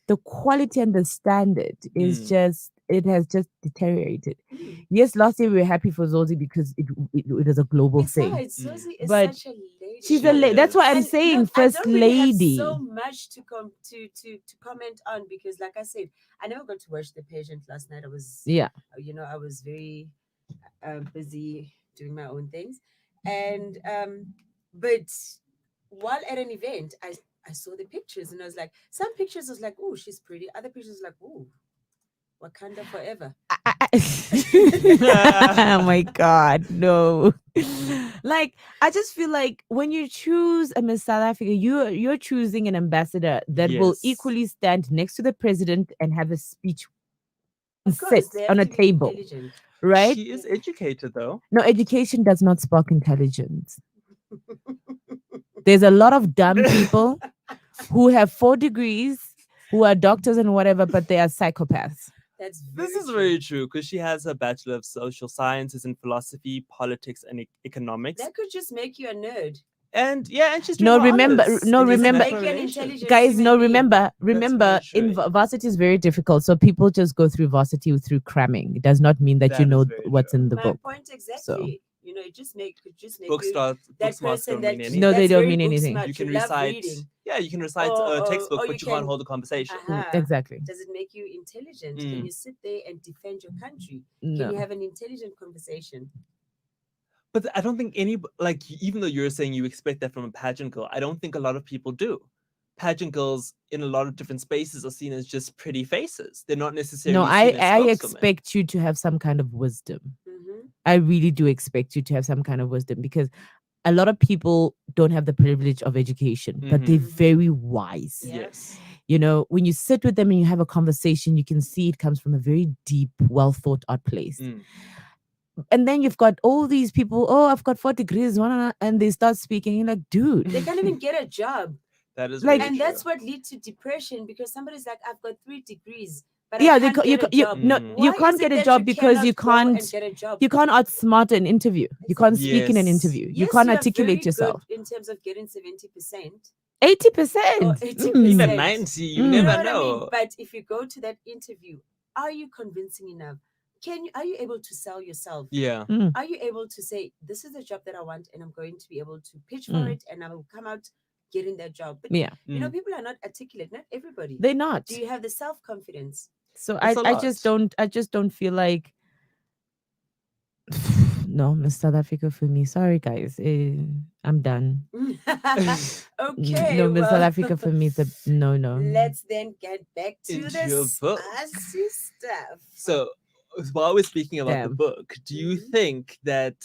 E: the quality and the standard is
B: Mm.
E: just, it has just deteriorated.
A: Mm.
E: Yes, last year we were happy for Zozi because it was a global thing.
A: Besides, Susie is
E: But
A: such a lady.
E: She's
B: She
E: a lady. That's why I'm
B: is.
E: saying
A: look,
E: first
A: I don't really have
E: lady.
A: so much to comment on, because, like I said, I never got to watch the pageant last night. I was,
E: Yeah.
A: I was very busy doing my own things, and but while at an event, I saw the pictures, and I was like, some pictures I was like, oh, she's pretty. Other pictures was like, oh, Wakanda forever.
E: Oh my God, no. Like, I just feel like when you choose a Miss South Africa, you're choosing an ambassador that will
B: Yes.
E: equally stand next to the president and have a speech
A: Of
E: sit
A: course, they have
E: on a
A: to be
E: table,
A: intelligent.
E: right?
B: She is educated though.
E: No, education does not spark intelligence. There's a lot of dumb people who have 4 degrees, who are doctors and whatever, but they are psychopaths.
A: That's very
B: This is
A: true.
B: very true because she has a Bachelor of Social Sciences in Philosophy, Politics, and Economics.
A: That could just make you a nerd.
B: And she's
E: No,
B: doing her
E: remember,
B: honours
E: no,
B: in
E: remember-
A: Make
B: international
A: you an
B: relations.
A: intelligent
E: Guys,
A: human
E: no,
A: being.
E: remember,
B: true.
E: in varsity is very difficult. So people just go through varsity through cramming. It does not mean that
B: That
E: you
B: is
E: know
B: very
E: what's
B: true.
E: in the
A: My
E: book.
A: point exactly. It could just make
B: Book
A: you
B: smarts
A: that person
B: don't
A: that
B: mean
E: No,
B: anything.
E: they
A: that's
E: don't
A: very
E: mean
A: book
E: anything.
A: smart.
B: You can
A: love
B: recite.
A: reading.
B: Yeah, you can recite
A: Or-
B: a textbook,
A: or
B: but
A: you
B: you can't
A: can-
B: hold a conversation.
E: Exactly.
A: Does it make you intelligent?
B: Mm.
A: Can you sit there and defend your country?
E: No.
A: Can you have an intelligent conversation?
B: But I don't think even though you're saying you expect that from a pageant girl, I don't think a lot of people do. Pageant girls in a lot of different spaces are seen as just pretty faces. They're not necessarily
E: No,
B: seen as
E: I
B: spokeswomen.
E: expect you to have some kind of wisdom.
A: Mm-hmm.
E: I really do expect you to have some kind of wisdom, because a lot of people don't have the privilege of education, but they're
A: Mhm.
E: very wise.
A: Yeah.
B: Yes.
E: When you sit with them and you have a conversation, you can see it comes from a very deep, well thought out place.
B: Mm.
E: And then you've got all these people, oh, I've got 4 degrees, and they start speaking. You're like, dude,
A: They can't even get a job.
B: That is
E: Like-
B: very
A: And
B: true.
A: that's what leads to depression, because somebody's like, I've got 3 degrees, but
E: yeah,
A: I
E: they
A: can't
E: you,
A: get a
E: you,
A: job.
E: no,
B: Mm.
E: you
A: Why
E: can't
A: is
E: get
A: it
E: a
A: that
E: job because you
A: cannot go and
E: can't
A: get a job?
E: you can't outsmart an interview. You can't speak in an
B: Yes.
E: interview. You
A: Yes,
E: can't
A: are
E: articulate
A: very
E: yourself.
A: good in terms of getting 70%.
E: 80%.
A: Or 80%.
B: Even
A: Mm.
B: 90, you
E: Mm.
A: You know
B: never
A: what I mean?
B: know.
A: But if you go to that interview, are you convincing enough? Are you able to sell yourself?
B: Yeah.
E: Mm.
A: Are you able to say, this is the job that I want, and I'm going to be able to pitch for
E: Mm.
A: it, and I will come out getting that job? But
E: Yeah,
B: Mm.
A: people are not articulate. Not everybody.
E: they're not.
A: Do you have the self-confidence?
E: So
B: It's a
E: I just
B: lot.
E: don't feel like no, Miss South Africa for me. Sorry guys. I'm done.
A: Okay.
E: No, Miss South
A: well,
E: Africa for me is a no.
A: Let's then get back to
B: Into
A: the
B: your book.
A: spicy stuff.
B: So, while we're speaking about the
E: Damn.
B: book, do you
A: Mhm.
B: think that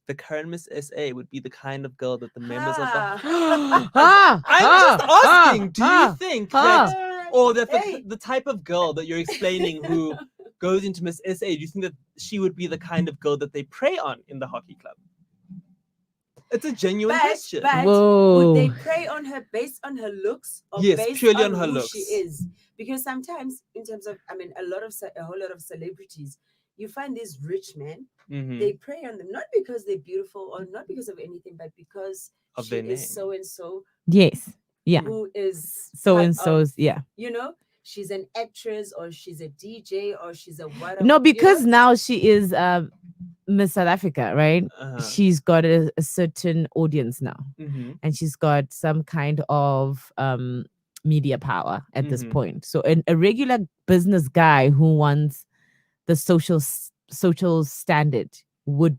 B: the current Miss SA would be the kind of girl that the members of the
E: Ah,
B: I'm just asking, do you
E: ah,
B: think
E: ah.
B: that, or that
A: Hey.
B: the type of girl that you're explaining who goes into Miss SA, do you think that she would be the kind of girl that they prey on in the hockey club? It's a genuine question.
A: But
E: Whoa.
A: would they prey on her based on her looks, or
B: Yes,
A: based
B: purely
A: on
B: on her
A: who
B: looks.
A: she is? Because sometimes, in terms of, a whole lot of celebrities, you find these rich men.
B: Mhm.
A: They prey on them not because they're beautiful or not because of anything, but because
B: Of
A: she
B: their
A: is
B: name.
A: so and so,
E: Yes. Yeah.
A: who is
E: So
A: part
E: and so's,
A: of,
E: yeah.
A: she's an actress, or she's a DJ, or she's a what?
E: No, because now she is Miss South Africa, right?
B: Uh-huh.
E: She's got a certain audience now,
B: Mhm.
E: and she's got some kind of media power at this
B: Mhm.
E: point. So a regular business guy who wants the social standard would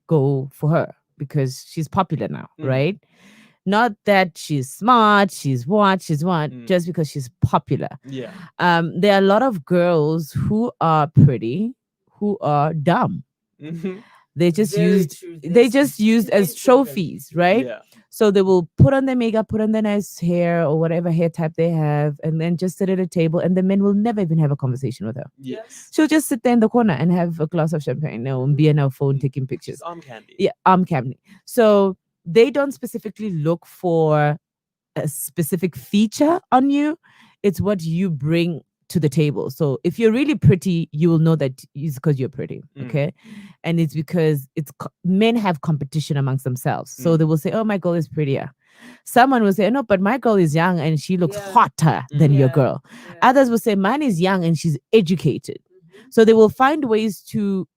E: go for her because she's popular now,
B: Mm.
E: right? Not that she's smart, she's what,
B: Mm.
E: just because she's popular.
B: Yeah.
E: There are a lot of girls who are pretty, who are dumb.
B: Mhm.
E: They just
A: Very
E: used
A: true.
E: they
A: There's
E: just used as
A: plenty of them.
E: trophies, right?
B: Yeah.
E: So they will put on their makeup, put on their nice hair or whatever hair type they have, and then just sit at a table, and the men will never even have a conversation with her.
B: Yes.
E: She'll just sit there in the corner and have a glass of champagne and be on her phone taking pictures.
B: She's arm candy.
E: Yeah, arm candy. So they don't specifically look for a specific feature on you. It's what you bring to the table. So if you're really pretty, you will know that it's because you're pretty, okay? And it's because men have competition amongst themselves. So they will say, "Oh, my girl is prettier." Someone will say, "No, but my girl is young and she looks hotter than your girl." Others will say, "Mine is young and she's educated." So they will find ways to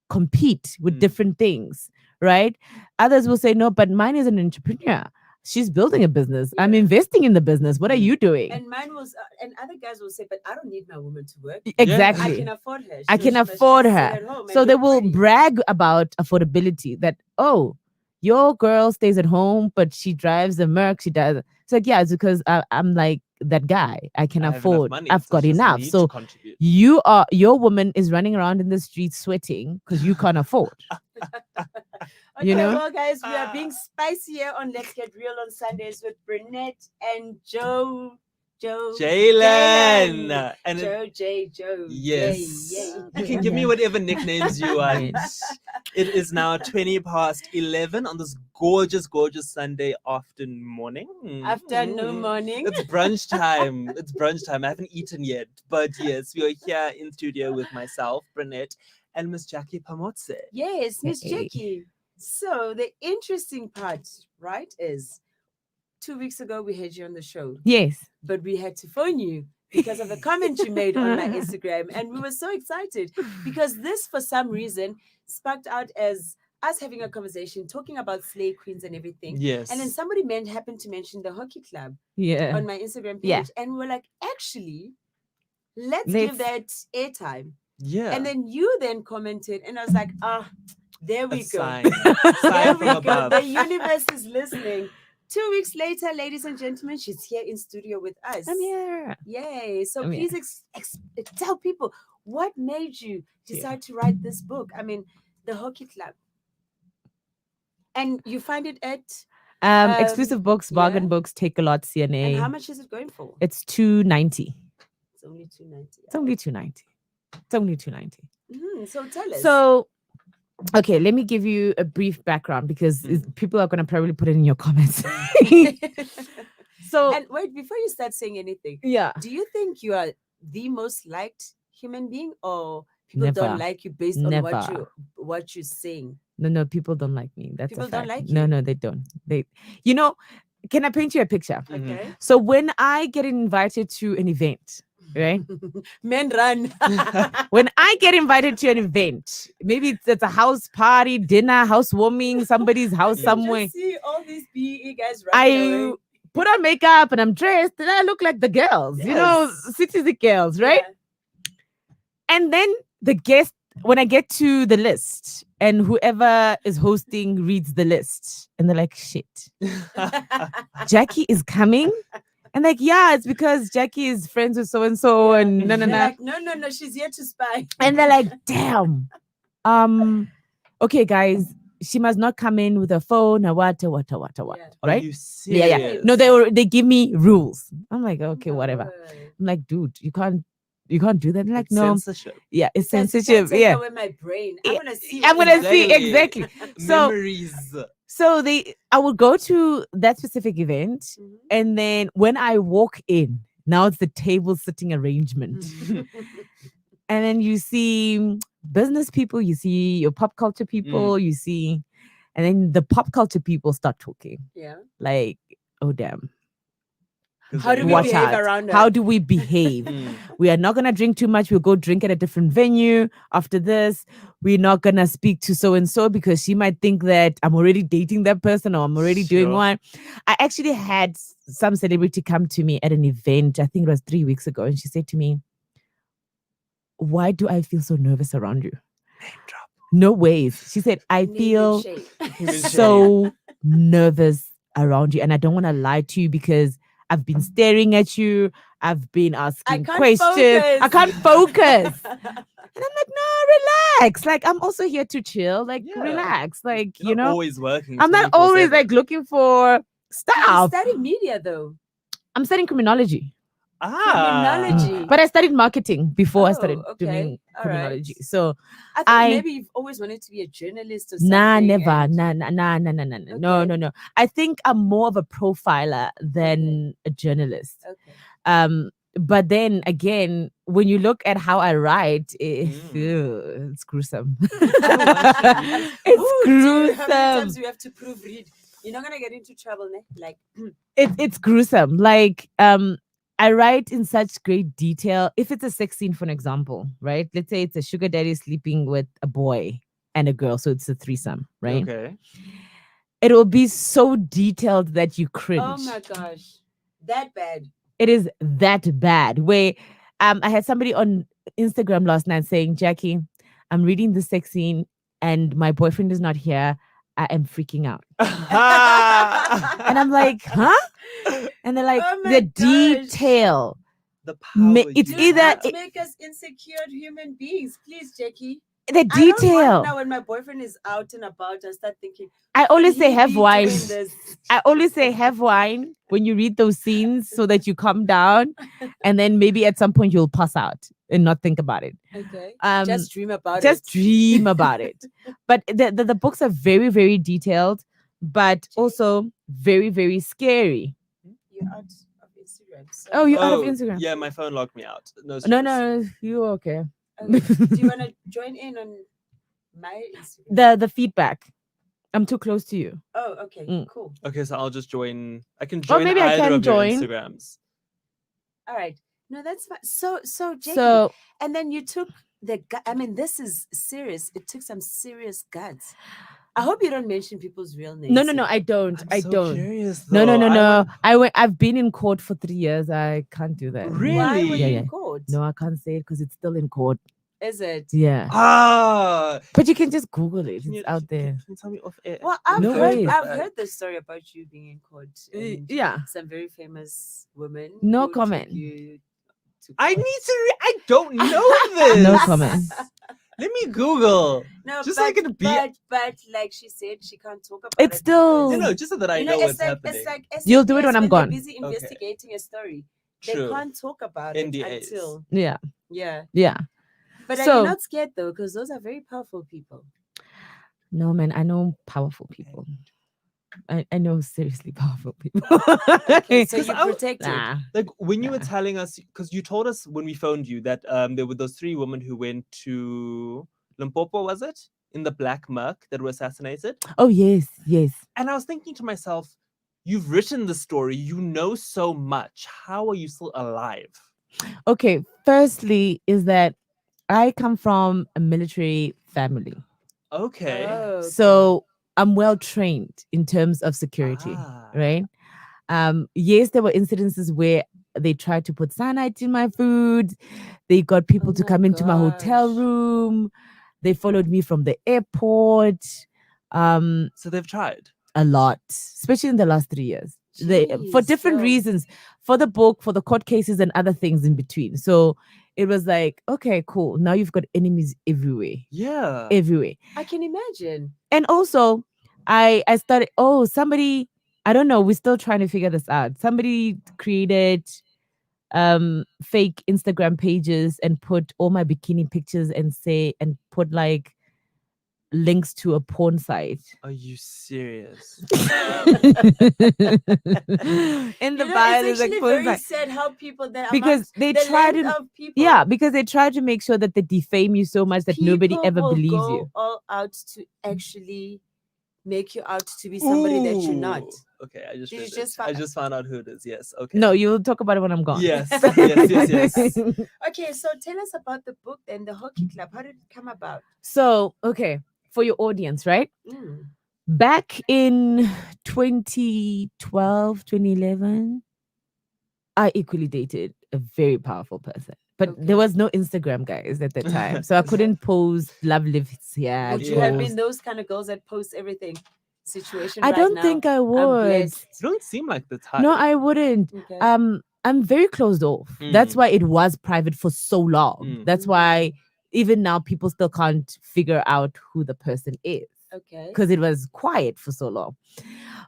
E: compete with different things, right? Others will say, "No, but mine is an entrepreneur. She's building a business. I'm investing in the business. What are you doing?"
A: And mine was, and other guys will say, "But I don't need my woman to work.
E: Exactly.
A: I can afford her.
E: I can
A: She must
E: afford
A: just sit
E: her."
A: at home
E: So
A: and
E: they
A: look
E: will
A: pretty."
E: brag about affordability that, "Oh, your girl stays at home, but she drives a Merc. She does." It's like, yeah, it's because I'm like that guy. I can
B: I have enough
E: afford.
B: money,
E: I've
B: so
E: got
B: she doesn't
E: enough.
B: need to
E: So
B: contribute.
E: your woman is running around in the streets sweating because you can't afford.
A: Okay,
E: You know?
A: well, guys, we are being spicy here on Let's Get Real on Sundays with Brinnette and Joe.
B: Jalen. And
A: Joe.
B: yes,
A: Yay.
B: you can give me whatever nicknames you want. It is now 20 past 11 on this gorgeous Sunday morning.
A: Afternoon, morning.
B: It's brunch time. It's brunch time. I haven't eaten yet, but yes, we are here in studio with myself, Brinnette, and Miss Jackie Pamotse.
A: Yes, Miss
E: Hey.
A: Jackie. So the interesting part, right, is 2 weeks ago we had you on the show,
E: Yes.
A: but we had to phone you because of the comment you made on my Instagram, and we were so excited because this, for some reason, sparked out as us having a conversation, talking about slay queens and everything.
B: Yes.
A: And then somebody happened to mention the hockey club
E: Yeah.
A: on my Instagram page,
E: Yeah.
A: and we were like, actually, let's give that airtime.
B: Yeah.
A: And then you then commented, and I was like, there we
B: A
A: go.
B: sign.
A: There
B: Sign
A: we
B: from
A: go.
B: above.
A: The universe is listening. 2 weeks later, ladies and gentlemen, she's here in studio with us.
E: I'm here.
A: Yay. So
E: I'm here.
A: please tell people what made you decide to write this book. I mean, the hockey club. And you find it at
E: Exclusive books, bargain books, Take a Lot, CNA.
A: and how much is it going for?
E: It's $2.90.
A: It's only $2.90.
E: It's only $2.90. It's only $2.90.
A: So tell us.
E: So, okay, let me give you a brief background because people are going to probably put it in your comments. So,
A: and wait, before you start saying anything,
E: yeah,
A: do you think you are the most liked human being, or people
E: Never.
A: don't like you based on
E: Never.
A: what you're saying?
E: No, people don't like me. That's
A: People
E: a fact.
A: don't like
E: No,
A: you?
E: no, they don't. You know, can I paint you a picture?
A: Okay.
E: So when I get invited to an event, right?
A: Men run.
E: When I get invited to an event, maybe it's a house party, dinner, housewarming, somebody's house somewhere.
A: Just see all these BE guys running away.
E: Put on makeup and I'm dressed and I look like the girls, you know, city girls, right?
A: Yeah.
E: And then when I get to the list and whoever is hosting reads the list and they're like, shit, Jackie is coming? And like, yeah, it's because Jackie is friends with so-and-so and no.
A: Like, no, she's here to spy.
E: And they're like, damn. Okay, guys, she must not come in with her phone or what,
A: Yeah.
E: right?
B: Are you
E: Yeah.
B: serious?
E: No, they give me rules. I'm like, okay, whatever. I'm like, dude, you can't do that. They're like,
B: It's
E: no.
B: censorship.
E: Yeah, it's
A: That's
E: censorship.
A: take
E: Yeah.
A: away my brain. I want to see.
E: I'm gonna see
B: Exactly.
E: exactly. So
B: Memories.
E: So I would go to that specific event, and then when I walk in, now it's the table sitting arrangement. And then you see business people, you see your pop culture people, you see, and then the pop culture people start talking.
A: Yeah.
E: Like, oh damn.
A: How do we
E: Watch
A: behave
E: out.
A: around her?
E: How do we behave? We are not going to drink too much. We'll go drink at a different venue. After this, we're not going to speak to so-and-so because she might think that I'm already dating that person or I'm already doing one. I actually had some celebrity come to me at an event, I think it was 3 weeks ago, and she said to me, why do I feel so nervous around you?
B: Name drop.
E: No ways. She said, I feel so nervous around you and I don't want to lie to you because I've been staring at you. I've been asking questions. I can't focus. And I'm like, no, relax. Like, I'm also here to chill. Like, relax. Like,
B: You're not always working.
E: I'm not always like looking for stuff.
A: You're studying media though.
E: I'm studying criminology.
A: Criminology.
E: But I studied marketing before I started doing criminology.
A: Right.
E: So
A: I thought maybe you've always wanted to be a journalist or something.
E: Never. No. I think I'm more of a profiler than a journalist.
A: Okay.
E: But then again, when you look at how I write, it's gruesome.
B: I want to read this.
E: It's
A: Ooh, dude, how many
E: gruesome.
A: times do we have to proofread? You're not gonna get into trouble, ne? Like,
E: It's gruesome. Like I write in such great detail. If it's a sex scene, for an example, right? Let's say it's a sugar daddy sleeping with a boy and a girl, so it's a threesome, right?
B: Okay.
E: It will be so detailed that you cringe.
A: oh my gosh, that bad.
E: It is that bad. Where I had somebody on Instagram last night saying, Jackie, I'm reading the sex scene and my boyfriend is not here. I am freaking out. And I'm like, huh? And they're like,
A: Oh my
E: the
A: gosh.
E: detail.
B: The power.
E: It's
B: you
A: Do
E: either
B: have.
A: not make us insecure human beings, please, Jackie.
E: The
A: I don't want
E: detail.
A: now when my boyfriend is out and about, I start thinking.
E: I
A: could
E: always say
A: he
E: have
A: be
E: wine.
A: doing this?
E: I always say have wine when you read those scenes so that you calm down and then maybe at some point you'll pass out and not think about it.
A: Okay.
E: Um
A: Just dream about
E: just
A: it.
E: dream about it. But the books are very, very detailed, but also very, very scary.
A: You're out of Instagram. So.
E: Oh, you're out of
B: Oh,
E: Instagram.
B: yeah, my phone locked me out. No,
E: No,
B: stress.
E: no, you're okay.
A: Okay. Do you want to join in on my Instagram?
E: The feedback. I'm too close to you.
A: Oh, okay.
E: Mm.
A: Cool.
B: Okay, so I'll just join. I can
E: Or
B: join
E: maybe I
B: either
E: can
B: of your
E: join.
B: Instagrams.
A: All right. No, that's fine. So, Jackie,
E: So
A: and then you took the. I mean, this is serious. It took some serious guts. I hope you don't mention people's real names.
E: no,
A: here.
E: I don't.
B: I'm
E: I
B: so
E: don't.
B: curious.
E: No,
B: Though.
E: no.
B: I would-
E: I've been in court for 3 years. I can't do that.
B: Really?
A: Why were you
E: Yeah.
A: in court?
E: No, I can't say it because it's still in court.
A: Is it?
E: Yeah.
B: Ah.
E: But you can just Google it.
B: Can you-
E: It's out there.
B: Can you tell me off air?
A: Well, I've
E: No
A: heard.
E: way.
A: I've heard the story about you being in court. And
E: Yeah.
A: some very famous women.
E: No
A: who took
E: comment.
A: you to
B: I
A: court.
B: need to. I don't know this.
E: No comment.
B: Let me Google.
A: No,
B: Just
A: but,
B: like it be-
A: but like she said, she can't talk about
E: It's
A: it.
E: still-
B: You
A: because,
B: know, just so that I
A: you
B: know
A: know,
B: what's
A: it's like
B: happening.
A: it's like
E: You'll do it
A: SBS
E: when I'm
A: they're
E: gone.
A: busy
B: Okay.
A: investigating a story.
B: True.
A: They can't talk about it
B: NDAs.
A: until
E: Yeah.
A: yeah. But are
E: So-
A: you not scared though? Because those are very powerful people.
E: No, man. I know powerful people. I know seriously powerful people.
A: Okay, so
B: 'Cause
A: you
B: I w-
A: protected.
E: Nah.
B: Like when you were
E: Nah.
B: telling us, because you told us when we phoned you that there were those 3 women who went to Limpopo, was it? In the Black Merc that were assassinated.
E: Oh yes, yes.
B: And I was thinking to myself, you've written the story, you know so much. How are you still alive?
E: Okay. Firstly, is that I come from a military family.
B: Okay.
A: Oh,
E: So I'm well trained in terms of security,
B: Ah.
E: right? Yes, there were incidences where they tried to put cyanide in my food. They got people
A: Oh
E: to
A: my
E: come into my hotel
A: gosh.
E: room. They followed me from the airport.
B: So they've tried.
E: A lot, especially in the last 3 years. They for
A: Jeez,
E: different
A: so-
E: reasons, for the book, for the court cases, and other things in between. So it was like, okay, cool. Now you've got enemies everywhere,
B: Yeah.
E: everywhere.
A: I can imagine.
E: And also, I started. Oh, somebody. I don't know. We're still trying to figure this out. Somebody created fake Instagram pages and put all my bikini pictures and put like links to a porn site.
B: Are you serious?
E: In the
A: You know,
E: bio,
A: it's
E: there's like
A: actually
E: porn
A: very
E: site.
A: sad how people that
E: Because they
A: the
E: try
A: length
E: to
A: of people,
E: Yeah, because they try to make sure that they defame you so much that nobody
A: people
E: ever
A: will
E: believes
A: go
E: you.
A: all out to actually make you out to be somebody that you're not.
B: Ooh. Okay, I just
A: Did you
B: read
A: just
B: it. I
A: fi-
B: just found out who it is. Yes. Okay.
E: No, you'll talk about it when I'm gone.
B: Yes. Yes.
A: Okay, so tell us about the book and the hockey club. How did it come about?
E: So, okay, for your audience, right?
A: Mm.
E: Back in 2012, 2011, I equally dated a very powerful person. But
A: Okay.
E: there was no Instagram, guys, at the time. So I couldn't post love lives here.
A: Would you have
B: Yeah.
A: been those kind of girls that post everything? Situation.
E: I
A: right
E: don't
A: now,
E: think I
A: I'm
E: would.
A: blessed.
B: You don't seem like the type.
E: No, I wouldn't.
A: Okay.
E: I'm very closed off. That's
B: Mm.
E: why it was private for so long.
B: Mm.
E: That's why even now people still can't figure out who the person is
A: Okay.
E: because it was quiet for so long.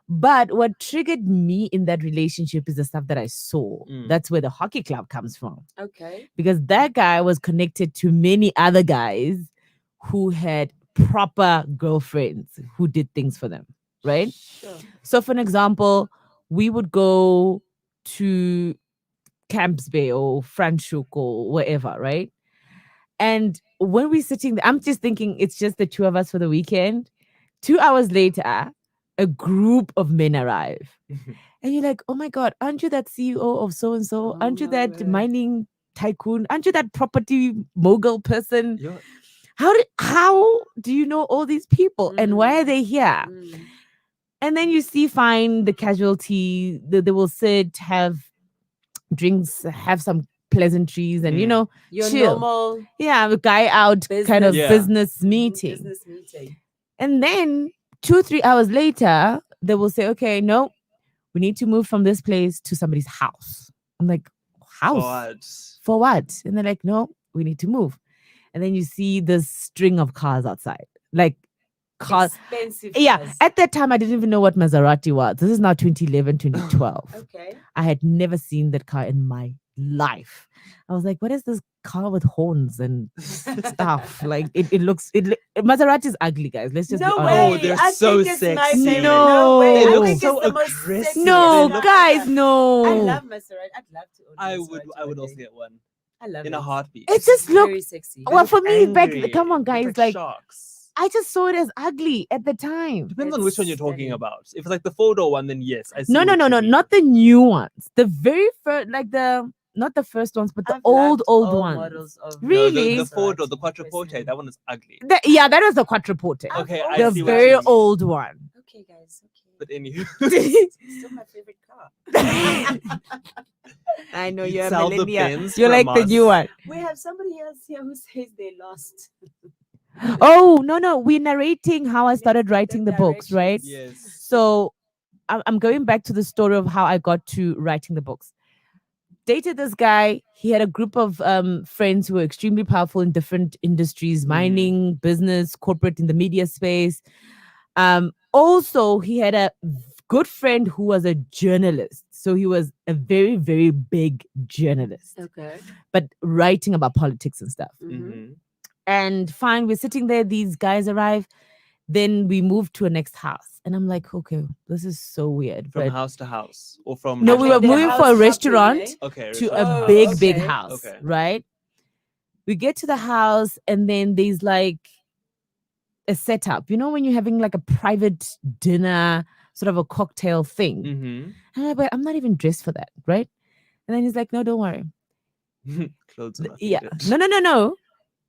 E: But what triggered me in that relationship is the stuff that I saw.
B: Mm.
E: That's where the hockey club comes from.
A: Okay.
E: Because that guy was connected to many other guys who had proper girlfriends who did things for them, right?
A: Sure.
E: So, for an example, we would go to Camps Bay or Franschhoek or wherever, right? And when we're sitting there, I'm just thinking it's just the two of us for the weekend. 2 hours later, a group of men arrive. And you're like, oh my God, aren't you that CEO of so and so?
A: Oh,
E: Aren't you
A: no
E: that
A: way.
E: mining tycoon? Aren't you that property mogul person?
B: Yeah.
E: How do you know all these people and why are
A: Mm.
E: they here?
A: Mm.
E: And then you see, fine, the casualty, they will sit, have drinks, have some pleasantries, and
A: Your
E: chill.
A: normal
E: Yeah, a guy out kind of
A: business
B: Yeah.
E: business meeting.
A: business meeting.
E: And then 2-3 hours later, they will say, okay, no, we need to move from this place to somebody's house. I'm like, house?
B: God.
E: For what? And they're like, no, we need to move. And then you see this string of cars outside. Like cars.
A: Expensive
E: Yeah.
A: cars.
E: At that time, I didn't even know what Maserati was. This is now 2011, 2012.
A: Okay.
E: I had never seen that car in my life. I was like, what is this car with horns and stuff? Like Maserati is ugly, guys. Let's just be
A: No
E: honest.
A: way.
B: Oh, they're
A: I
B: so
A: think it's my
B: sexy.
A: favorite.
E: No.
A: way.
E: They
A: I
E: look
A: think
B: so
A: it's the most
B: aggressive.
A: sexiest
E: No,
B: They look-
E: guys,
A: car.
E: no.
A: I love Maserati. I'd love to own a
B: I
A: Maserati
B: would
A: one
B: also
A: day.
B: get one
A: I love
B: in
A: it.
B: a heartbeat.
E: It just looked
A: very sexy.
B: They
E: well
B: look
E: for me back.
B: angry.
E: Come on,
B: They look
E: guys. Like
B: sharks.
E: I just saw it as ugly at the time.
B: Depends on which one you're
A: It's
B: talking
A: stunning.
B: about. If it's like the 4-door one, then yes, I see.
E: No,
B: what you mean.
E: not the new ones. The very first, like not the first ones, but the
A: I've
E: old
A: loved
E: old
A: all
E: ones.
A: models of
B: No,
E: Really?
B: the 4-door,
A: Maserati,
B: the quattroporte,
A: personally.
B: that one is ugly.
E: Yeah, that was the quattroporte.
A: I've
B: Okay, I
A: always
E: The
B: see what
E: very
B: you mean.
E: old one.
A: Okay, guys. Okay.
B: But anywho,
A: It's still my favorite car.
E: I know
B: You'd
E: you're a
B: sell the
E: millennial.
B: Benz
E: You're
B: for a
E: like the new
B: Mas.
E: one.
A: We have somebody else here who says they lost.
E: Oh no, we're narrating how I
A: Yes,
E: started
A: the
E: writing the books, right?
A: directions.
B: Yes.
E: So I'm going back to the story of how I got to writing the books. Dated this guy. He had a group of friends who were extremely powerful in different industries, mining, business, corporate, in the media space. Also, he had a good friend who was a journalist. So he was a very, very big journalist,
A: Okay.
E: but writing about politics and stuff.
A: Mm-hmm.
B: Mhm.
E: And fine, we're sitting there, these guys arrive. Then we move to a next house. And I'm like, okay, this is so weird.
B: From
E: But
B: house to house, or from
E: no,
A: I
E: we
A: think
E: were
A: the
E: moving
A: house
E: for a
A: hopping,
E: restaurant
A: eh?
B: okay
E: to
B: restaurant.
E: a
A: Oh,
E: big
A: okay.
E: house,
B: Okay.
E: right? We get to the house and then there's like a setup. You know, when you're having like a private dinner, sort of a cocktail thing.
B: Mhm.
E: And I'm like, I'm not even dressed for that, right? And then he's like, no, don't worry.
B: Clothes are not
E: Yeah.
B: needed.
E: No.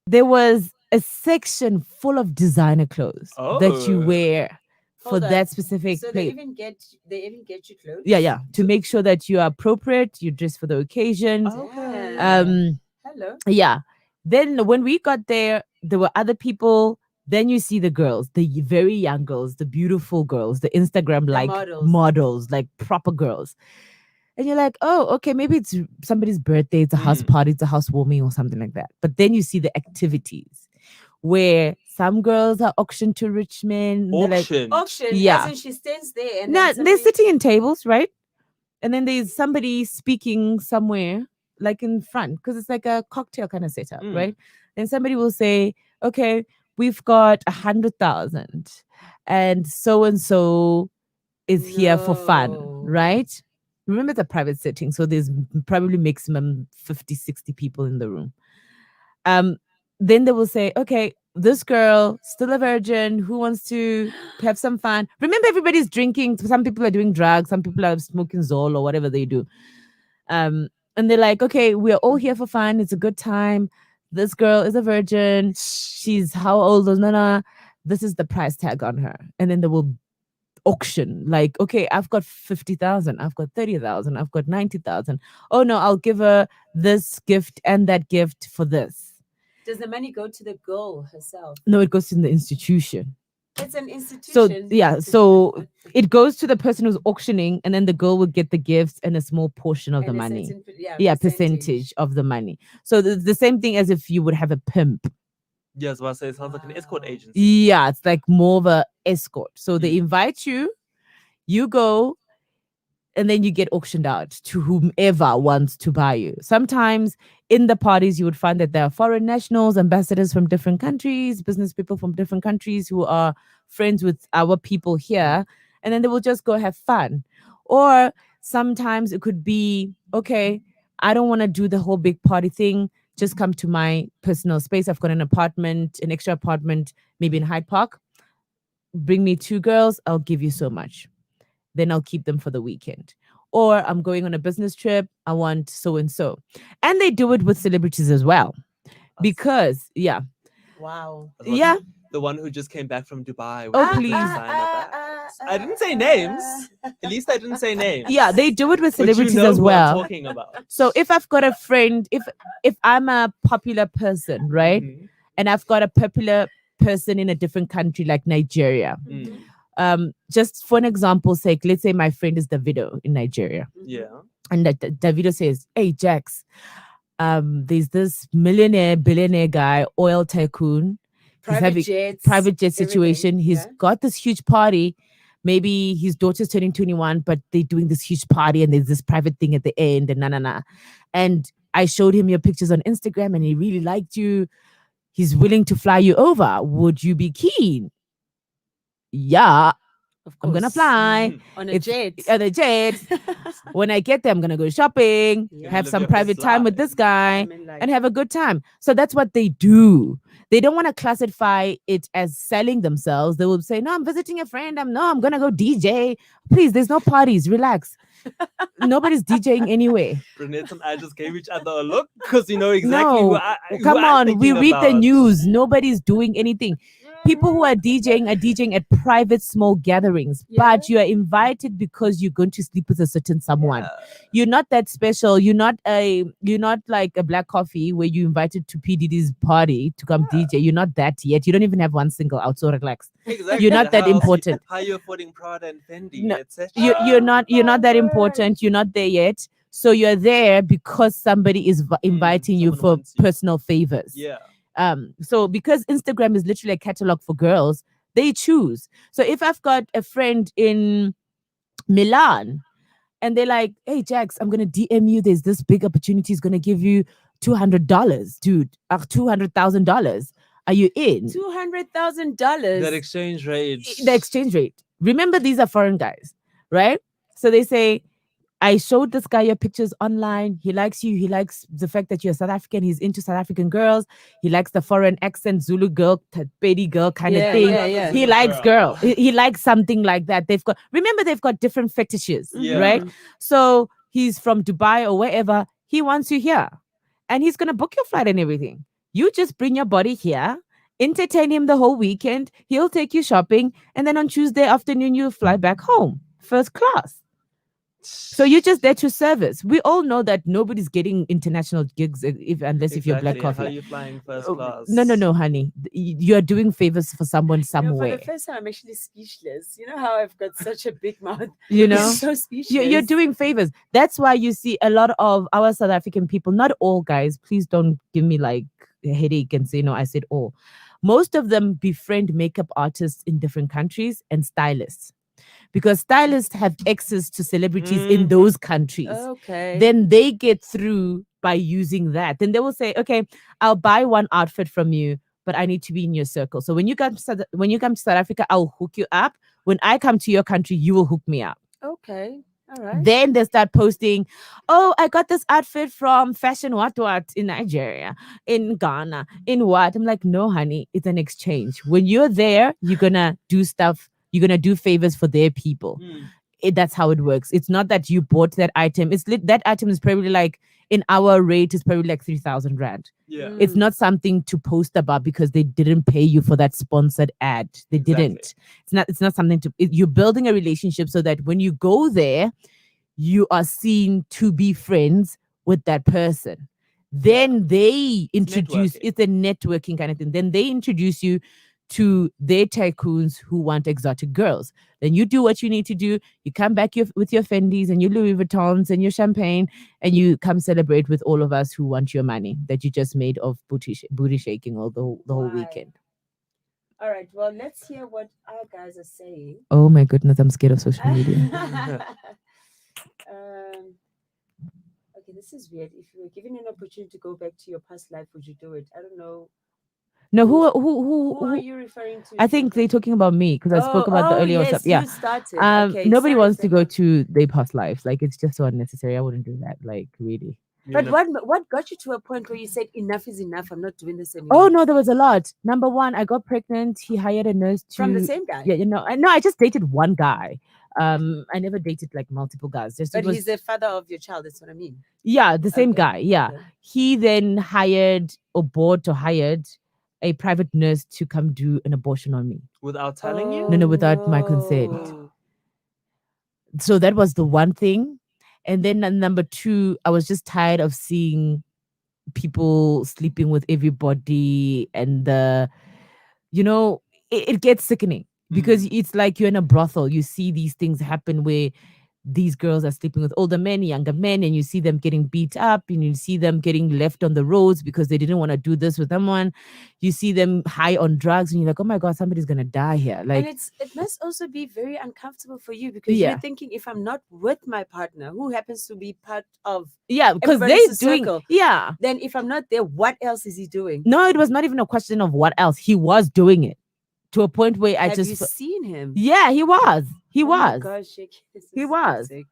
E: There was a section full of designer clothes that you
B: Oh.
E: wear for
A: Hold on.
E: that specific
A: So
E: place.
A: they even get you clothes.
E: Yeah. To make sure that you are appropriate, you dress for the occasion.
B: Okay.
A: Hello.
E: Yeah. Then when we got there, there were other people. Then you see the girls, the very young girls, the beautiful girls, the Instagram like models, like proper girls. And you're like, oh, okay, maybe it's somebody's birthday, it's a house party, it's a housewarming or something like that. But then you see the activities where some girls are auctioned to rich men. They're like,
B: Auction.
A: Auction.
E: Yeah.
A: As in she stands there and
E: no,
A: then somebody...
E: they're sitting in tables, right? And then there's somebody speaking somewhere, like in front, because it's like a cocktail kind of setup, right? Then somebody will say, okay, we've got 100,000 and so is here for fun,
A: No.
E: right? Remember, it's a private setting, so there's probably maximum 50, 60 people in the room. Then they will say, okay, this girl, still a virgin, who wants to have some fun? Remember, everybody's drinking. Some people are doing drugs. Some people are smoking Zol or whatever they do. And they're like, okay, we're all here for fun. It's a good time. This girl is a virgin. She's how old? No. This is the price tag on her. And then they will auction, like, okay, I've got 50,000, I've got 30,000, I've got 90,000. Oh no, I'll give her this gift and that gift for this.
A: Does the money go to the girl herself?
E: No, it goes to the institution.
A: It's an institution.
E: So yeah, so it goes to the person who's auctioning, and then the girl will get the gifts and a small portion of the
A: And a
E: money.
A: certain
E: Yeah, percentage of the money. So the same thing as if you would have a pimp.
B: Yes, what I say, it sounds like an escort
A: Wow.
B: agency.
E: Yeah, it's like more of a escort. So they invite you, you go, and then you get auctioned out to whomever wants to buy you. Sometimes in the parties, you would find that there are foreign nationals, ambassadors from different countries, business people from different countries who are friends with our people here. And then they will just go have fun. Or sometimes it could be, okay, I don't want to do the whole big party thing. Just come to my personal space. I've got an apartment, an extra apartment, maybe in Hyde Park. Bring me 2 girls. I'll give you so much. Then I'll keep them for the weekend. Or I'm going on a business trip. I want so and so. And they do it with celebrities as well. Because, yeah.
A: Wow.
E: Yeah.
B: The one who just came back from Dubai.
E: Oh,
B: with the
E: please.
B: designer bags. I didn't say names. At least I didn't say names.
E: Yeah, they do it with
B: But you
E: celebrities
B: know
E: as
B: who I'm
E: well.
B: talking about.
E: So if I've got a friend, if I'm a popular person, right?
B: Mhm.
E: And I've got a popular person in a different country like Nigeria.
B: Mm.
E: Just for an example's sake, let's say my friend is Davido in Nigeria.
B: Yeah.
E: And that Davido says, "Hey Jax, there's this millionaire, billionaire guy, oil tycoon. He's
A: Private
E: having
A: jets.
E: private jet
A: everything,
E: situation. He's
A: yeah.
E: got this huge party. Maybe his daughter's turning 21, but they're doing this huge party and there's this private thing at the end and na. And I showed him your pictures on Instagram and he really liked you. He's willing to fly you over. Would you be keen?" Yeah,
A: Of
E: I'm gonna
A: course.
E: fly.
A: On a
E: It's
A: jet.
E: on a jet. When I get there, I'm gonna go shopping,
A: Yeah.
E: have
B: Live
E: some
B: your best
E: private time with
B: life.
E: this guy,
A: I mean, like,
E: and have a good time. So that's what they do. They don't want to classify it as selling themselves. They will say, "No, I'm visiting a friend. I'm gonna go DJ." Please, there's no parties. Relax. Nobody's DJing anyway.
B: Brinnette and I just gave each other a look because you know exactly
E: No,
B: who
E: come
B: I'm
E: on. We
B: thinking
E: read the
B: about.
E: news. Nobody's doing anything. People who are DJing at private small gatherings, but you are invited because you're going to sleep with a certain someone.
B: Yeah.
E: You're not that special. You're not like a black coffee where you invited to P Diddy's party to come DJ. You're not that yet. You don't even have one single out. So relax.
B: Exactly.
E: You're not that
B: How else
E: important.
B: how you affording Prada and Fendi,
E: No,
B: etc.
E: You're not that important. You're not there yet. So you're there because somebody is inviting you
B: someone
E: for
B: wants you.
E: personal favors.
B: Yeah.
E: So because Instagram is literally a catalog for girls, they choose. So if I've got a friend in Milan and they're like, "Hey Jax, I'm gonna DM you. There's this big opportunity. Is gonna give you $200, dude. $200,000. Are you in?"
A: $200,000.
B: That exchange rate.
E: The exchange rate. Remember, these are foreign guys, right? So they say, "I showed this guy your pictures online. He likes you. He likes the fact that you're South African. He's into South African girls. He likes the foreign accent, Zulu girl, Pedi girl kind of thing.
A: Yeah.
E: He likes girl. He likes something like that. They've got different fetishes,
B: Yeah.
E: right? So he's from Dubai or wherever. He wants you here, and he's gonna book your flight and everything. You just bring your body here, entertain him the whole weekend. He'll take you shopping, and then on Tuesday afternoon you fly back home, first class. So you're just there to service. We all know that nobody's getting international gigs unless if you're black
B: Exactly. How
E: coffee.
B: are you flying first
E: Oh,
B: class?
E: No, honey. You're doing favors for someone
A: For
E: somewhere.
A: the first time, I'm actually speechless. You know how I've got such a big mouth?
E: You know?
A: I'm so speechless.
E: You're doing favors. That's why you see a lot of our South African people, not all guys, please don't give me like a headache and say, no, I said all. Most of them befriend makeup artists in different countries and stylists. Because stylists have access to celebrities in those countries.
A: Okay.
E: Then they get through by using that. Then they will say, "Okay, I'll buy one outfit from you, but I need to be in your circle. So when you come to South Africa, I'll hook you up. When I come to your country, you will hook me up."
A: Okay. All right.
E: Then they start posting, "Oh, I got this outfit from Fashion What in Nigeria, in Ghana, in what?" I'm like, "No, honey, it's an exchange. When you're there, you're gonna do stuff. You're gonna do favors for their people. That's how it works. It's not that you bought that item. That item is probably like in our rate is probably like 3,000 rand.
B: Yeah.
E: It's not something to post about because they didn't pay you for that sponsored ad. They didn't. It's not something you're building a relationship so that when you go there, you are seen to be friends with that person. Then they introduce it's a networking kind of thing. Then they introduce you to their tycoons who want exotic girls. Then you do what you need to do. You come back with your Fendis and your Louis Vuittons and your champagne, and you come celebrate with all of us who want your money that you just made of booty shaking all the whole weekend.
A: All right. Well, let's hear what our guys are saying.
E: Oh my goodness, I'm scared of social media.
A: Okay, this is weird. If you were given an opportunity to go back to your past life, would you do it? I don't know.
E: No,
A: Who are you referring to?
E: I think they're talking about me because I spoke about the earlier
A: yes,
E: stuff. Yeah.
A: You started. Okay,
E: Nobody
A: sorry,
E: wants to go
A: Stefan.
E: to their past lives. Like, it's just so unnecessary. I wouldn't do that. Like, really.
A: But
B: know,
A: what got you to a point where you said enough is enough? I'm not doing this anymore.
E: Oh no, there was a lot. Number one, I got pregnant. He hired a nurse to
A: From the same guy.
E: Yeah, no, I just dated one guy. I never dated like multiple guys. Just
A: But
E: it was
A: he's the father of your child. That's what I mean.
E: yeah, the same
A: Okay,
E: guy. Yeah.
A: okay.
E: He then hired or bought or hired a private nurse to come do an abortion on me.
B: without telling you.
E: No, without my consent.
A: no.
E: So that was the one thing. And then number two, I was just tired of seeing people sleeping with everybody and it gets sickening because it's like you're in a brothel. You see these things happen where these girls are sleeping with older men, younger men, and you see them getting beat up and you see them getting left on the roads because they didn't want to do this with someone. You see them high on drugs and you're like, oh my God, somebody's going to die here. Like,
A: And it must also be very uncomfortable for you because
E: Yeah.
A: you're thinking, if I'm not with my partner, who happens to be part of,
E: yeah, because they're
A: everybody's a
E: doing,
A: circle.
E: yeah.
A: then if I'm not there, what else is he doing?
E: No, it was not even a question of what else. He was doing it to a point where I
A: Have
E: just,
A: you seen him?
E: yeah, he was. He
A: Oh my
E: was.
A: gosh, Shaki, this
E: He
A: is
E: was.
A: sick.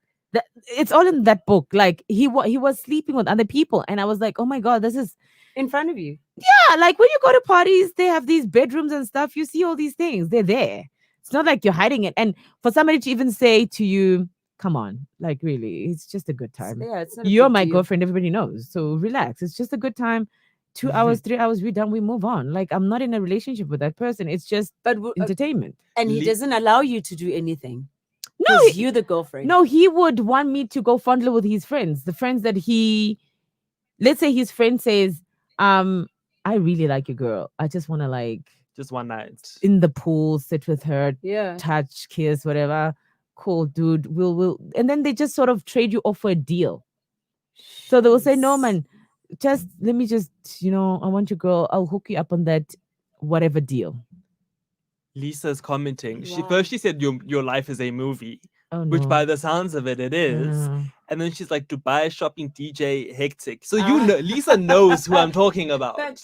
E: It's all in that book. Like he was sleeping with other people, and I was like, oh my God, this is
A: In front of you.
E: yeah. Like when you go to parties, they have these bedrooms and stuff. You see all these things. They're there. It's not like you're hiding it. And for somebody to even say to you, "Come on, like really, it's just a good time.
A: Yeah, it's not a
E: You're
A: big
E: my
A: deal.
E: girlfriend. Everybody knows. So relax. It's just a good time. 2 hours, 3 hours, we're done. We move on. Like I'm not in a relationship with that person. It's just
A: But
E: entertainment.
A: and he
B: Le-
A: doesn't allow you to do anything.
E: No,
A: Because you're the girlfriend.
E: No, he would want me to go fondle with his friends. The friends that let's say his friend says, I really like your girl. I just want to like
B: Just one night.
E: in the pool, sit with her,
A: Yeah.
E: touch, kiss, whatever. Cool, dude. We'll and then they just sort of trade you off for a deal. So they will say, no,
A: Jeez.
E: man, just let me just, I want your girl. I'll hook you up on that whatever deal.
B: Lisa's commenting. She
A: Wow.
B: first she said your life is a movie,
E: Oh no.
B: which by the sounds of it is.
E: No.
B: And then she's like, Dubai shopping DJ hectic. So
A: Ah.
B: Lisa knows who I'm talking about.
A: Guys,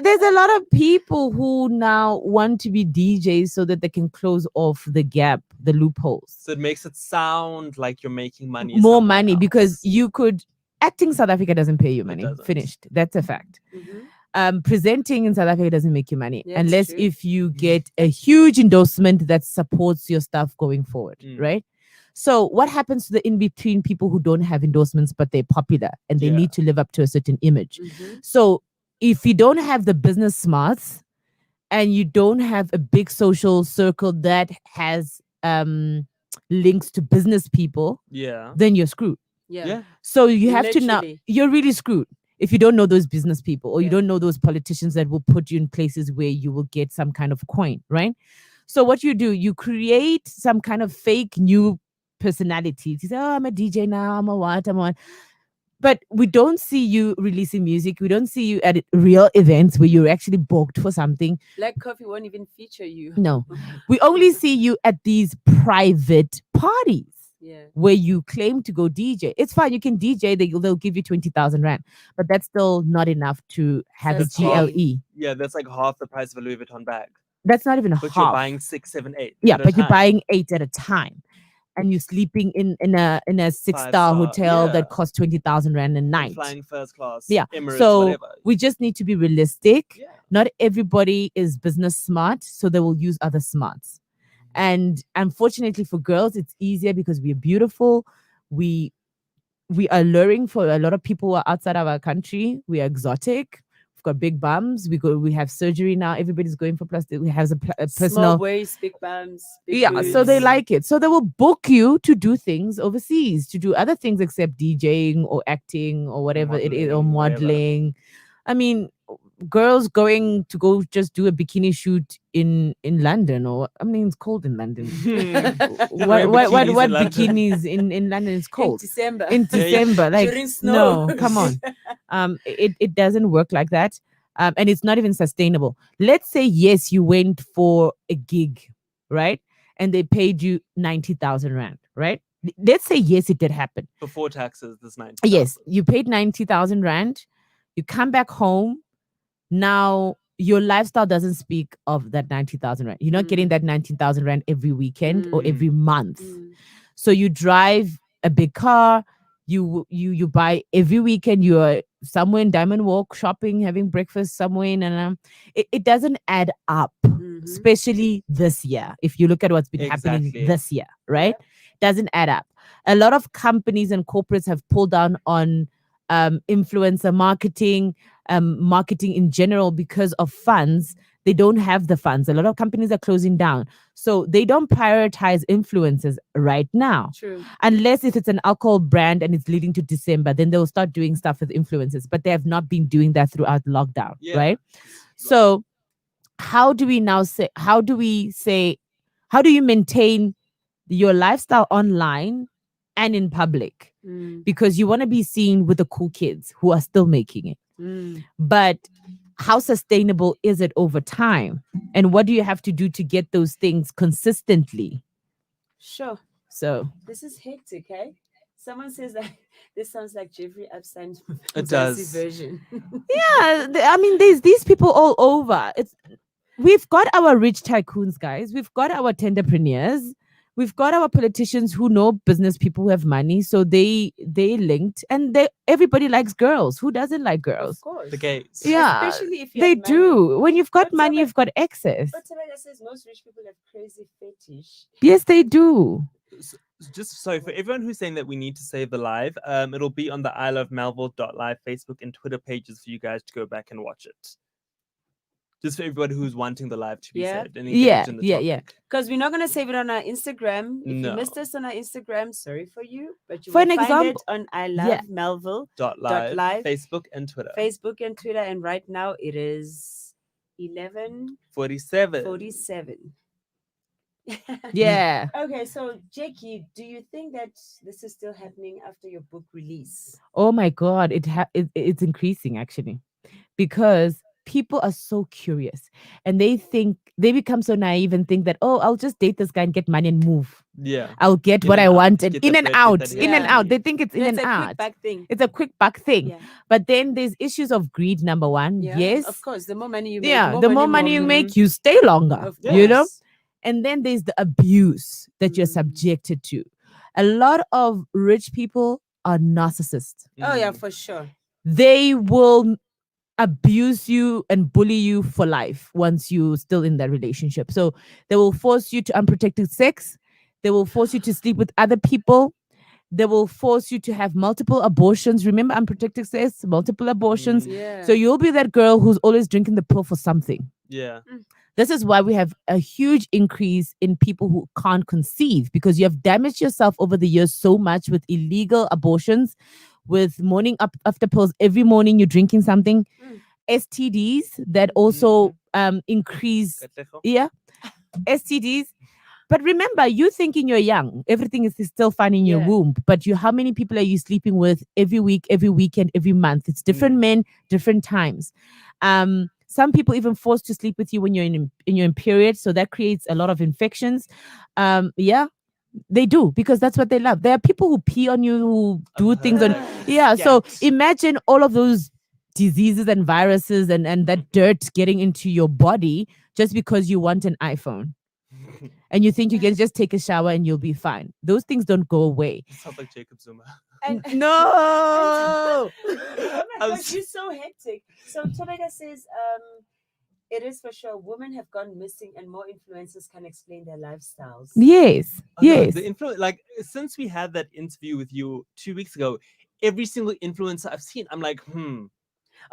E: There's a lot of people who now want to be DJs so that they can close off the gap, the loopholes.
B: So it makes it sound like you're making money.
E: More
B: somewhere
E: money because
B: else.
E: you could acting South Africa doesn't pay you money.
B: doesn't.
E: Finished. That's a fact.
A: Mhm.
E: Presenting in South Africa doesn't make you money
A: Yeah, it's
E: unless
A: true.
E: if you get a huge endorsement that supports your stuff going forward, right? So what happens to the in-between people who don't have endorsements but they're popular and they
B: Yeah.
E: need to live up to a certain image?
A: Mhm.
E: So if you don't have the business smarts and you don't have a big social circle that has links to business people,
B: Yeah.
E: then you're screwed.
A: Yeah.
B: Yeah.
E: So you have to now,
A: Literally.
E: you're really screwed if you don't know those business people or you
A: Yeah.
E: don't know those politicians that will put you in places where you will get some kind of coin, right? So what you do, you create some kind of fake new personality. You say, oh, I'm a DJ now, I'm a what, I'm a what. But we don't see you releasing music. We don't see you at real events where you're actually booked for something.
A: Black Coffee won't even feature you.
E: No. We only see you at these private parties
A: Yeah.
E: where you claim to go DJ. It's fine. You can DJ. They'll give you 20,000 rand, but that's still not enough to have a
A: Sustain.
E: GLE.
B: Yeah, that's like half the price of a Louis Vuitton bag.
E: That's not even
B: But you're
E: half.
B: buying 6, 7, 8.
E: Yeah,
B: at a
E: but you're
B: time.
E: buying 8 at a time, and you're sleeping in a 6-star
B: Five-star,
E: hotel
B: yeah.
E: that costs 20,000 rand a
B: And
E: night.
B: flying first class.
E: Yeah.
B: Emirates,
E: So
B: whatever.
E: we just need to be realistic.
B: Yeah.
E: Not everybody is business smart, so they will use other smarts. And unfortunately for girls, it's easier because we're beautiful. We are alluring for a lot of people who are outside of our country. We are exotic. We've got big bums. We have surgery now. Everybody's going for plastic. We have a
A: Small
E: personal.
A: waist, big bums. Big
E: Yeah, so they
A: boobs.
E: like it. So they will book you to do things overseas, to do other things except DJing or acting or whatever it is, or
B: Modeling, whatever.
E: modeling. I mean, girls going to go just do a bikini shoot in London, or I mean, it's cold in London. what
B: Wearing bikinis in London.
E: bikinis in London is
A: In
E: cold
A: December.
E: in
B: Yeah, yeah.
E: December? Like,
A: During snow.
E: no, come on. It doesn't work like that. And it's not even sustainable. Let's say, yes, you went for a gig, right? And they paid you 90,000 rand, right? Let's say, yes, it did happen.
B: Before taxes, this 90.
E: Yes, you paid 90,000 rand. You come back home. Now, your lifestyle doesn't speak of that 90,000 rand. You're not getting that 19,000 rand every weekend or every month.
A: Mm.
E: So you drive a big car, you buy every weekend. You're somewhere in Diamond Walk shopping, having breakfast somewhere in, and it doesn't add up.
A: Mhm.
E: Especially this year, if you look at what's been happening
B: Exactly.
E: this year, right? Doesn't add up. A lot of companies and corporates have pulled down on influencer marketing, marketing in general because of funds. They don't have the funds. A lot of companies are closing down. So they don't prioritize influencers right now.
A: True.
E: Unless if it's an alcohol brand and it's leading to December, then they'll start doing stuff with influencers. But they have not been doing that throughout lockdown,
B: Yeah.
E: right? So how do we now say, how do you maintain your lifestyle online and in public?
A: Mm.
E: Because you want to be seen with the cool kids who are still making it.
A: Mm.
E: But how sustainable is it over time? And what do you have to do to get those things consistently?
A: Sure.
E: So
A: This is hectic, eh? Someone says that this sounds like Jeffrey Epstein's
B: It
A: Mzansi
B: does.
A: version.
E: yeah, I mean, there's these people all over. We've got our rich tycoons, guys. We've got our tenderpreneurs. We've got our politicians who know business people who have money, so they linked, and everybody likes girls. Who doesn't like
A: Of
E: girls?
A: course.
B: The gays.
E: Yeah,
A: Especially if you
E: they
A: have money.
E: do. When you've got
A: But
E: money,
A: Tabitha-
E: you've got access.
A: But Tabitha says most rich people have crazy fetish.
E: Yes, they do.
B: Just so for everyone who's saying that we need to save the live, it'll be on the ilovemelville.live Facebook and Twitter pages for you guys to go back and watch it. Just for everybody who's wanting the live to be
A: Yeah.
B: saved and engage
E: Yeah,
B: in the
E: yeah,
B: topic.
E: yeah.
A: Because we're not going to save it on our Instagram. If
B: No.
A: you missed us on our Instagram, sorry for you. But you
E: For
A: will
E: an
A: find
E: example-
A: it on I Love
E: Yeah.
A: Melville,
B: .live,
A: live,
B: Facebook and Twitter.
A: Facebook and Twitter. And right now it is 11:47.
B: 47.
E: Yeah.
A: Okay, so Jackie, do you think that this is still happening after your book release?
E: Oh my God, it's increasing actually, because people are so curious and they become so naive and think that, oh, I'll just date this guy and get money and move.
B: Yeah.
E: I'll get
B: In
E: what
B: and
E: I
B: out,
E: want,
B: get
E: and
B: that
E: in and
B: bread, get
E: out,
B: that
E: in and
A: Yeah.
E: out. They think it's in
A: It's
E: and
A: a
E: out.
A: quick back thing.
E: It's a quick buck thing.
A: Yeah.
E: But then there's issues of greed, number one.
A: Yeah,
E: Yes.
A: of course. The more money you make,
E: Yeah. The more money you make, you stay longer.
A: Of
E: You know?
A: course.
E: And then there's the abuse that you're
A: Mm.
E: subjected to. A lot of rich people are narcissists.
A: Oh yeah,
B: Mm.
A: for sure.
E: They will abuse you and bully you for life once you're still in that relationship. So they will force you to unprotected sex. They will force you to sleep with other people. They will force you to have multiple abortions. Remember unprotected sex, multiple abortions.
A: Yeah.
E: So you'll be that girl who's always drinking the pill for something.
B: Yeah.
E: This is why we have a huge increase in people who can't conceive, because you have damaged yourself over the years so much with illegal abortions, with morning after pills. Every morning you're drinking something.
A: Mm.
E: STDs that also increase.
B: Katlego.
E: Yeah. STDs. But remember, you thinking you're young, everything is still fine in your
A: Yeah.
E: womb. But how many people are you sleeping with every week, every weekend, every month? It's different men, different times. Some people even forced to sleep with you when you're in your period, so that creates a lot of infections. Yeah, they do, because that's what they love. There are people who pee on you, who do things on. Yeah, so
B: Scat.
E: imagine all of those diseases and viruses and that dirt getting into your body just because you want an iPhone. And you think you can just take a shower and you'll be fine. Those things don't go away.
B: Sounds like Jacob Zuma.
A: And
E: No.
A: oh my
B: I'm
A: gosh,
B: s-
A: you're so hectic. So Tobeka says, it is for sure women have gone missing and more influencers can explain their lifestyles.
E: Yes.
B: Oh, no,
E: Yes.
B: the influence, like since we had that interview with you 2 weeks ago, every single influencer I've seen, I'm like,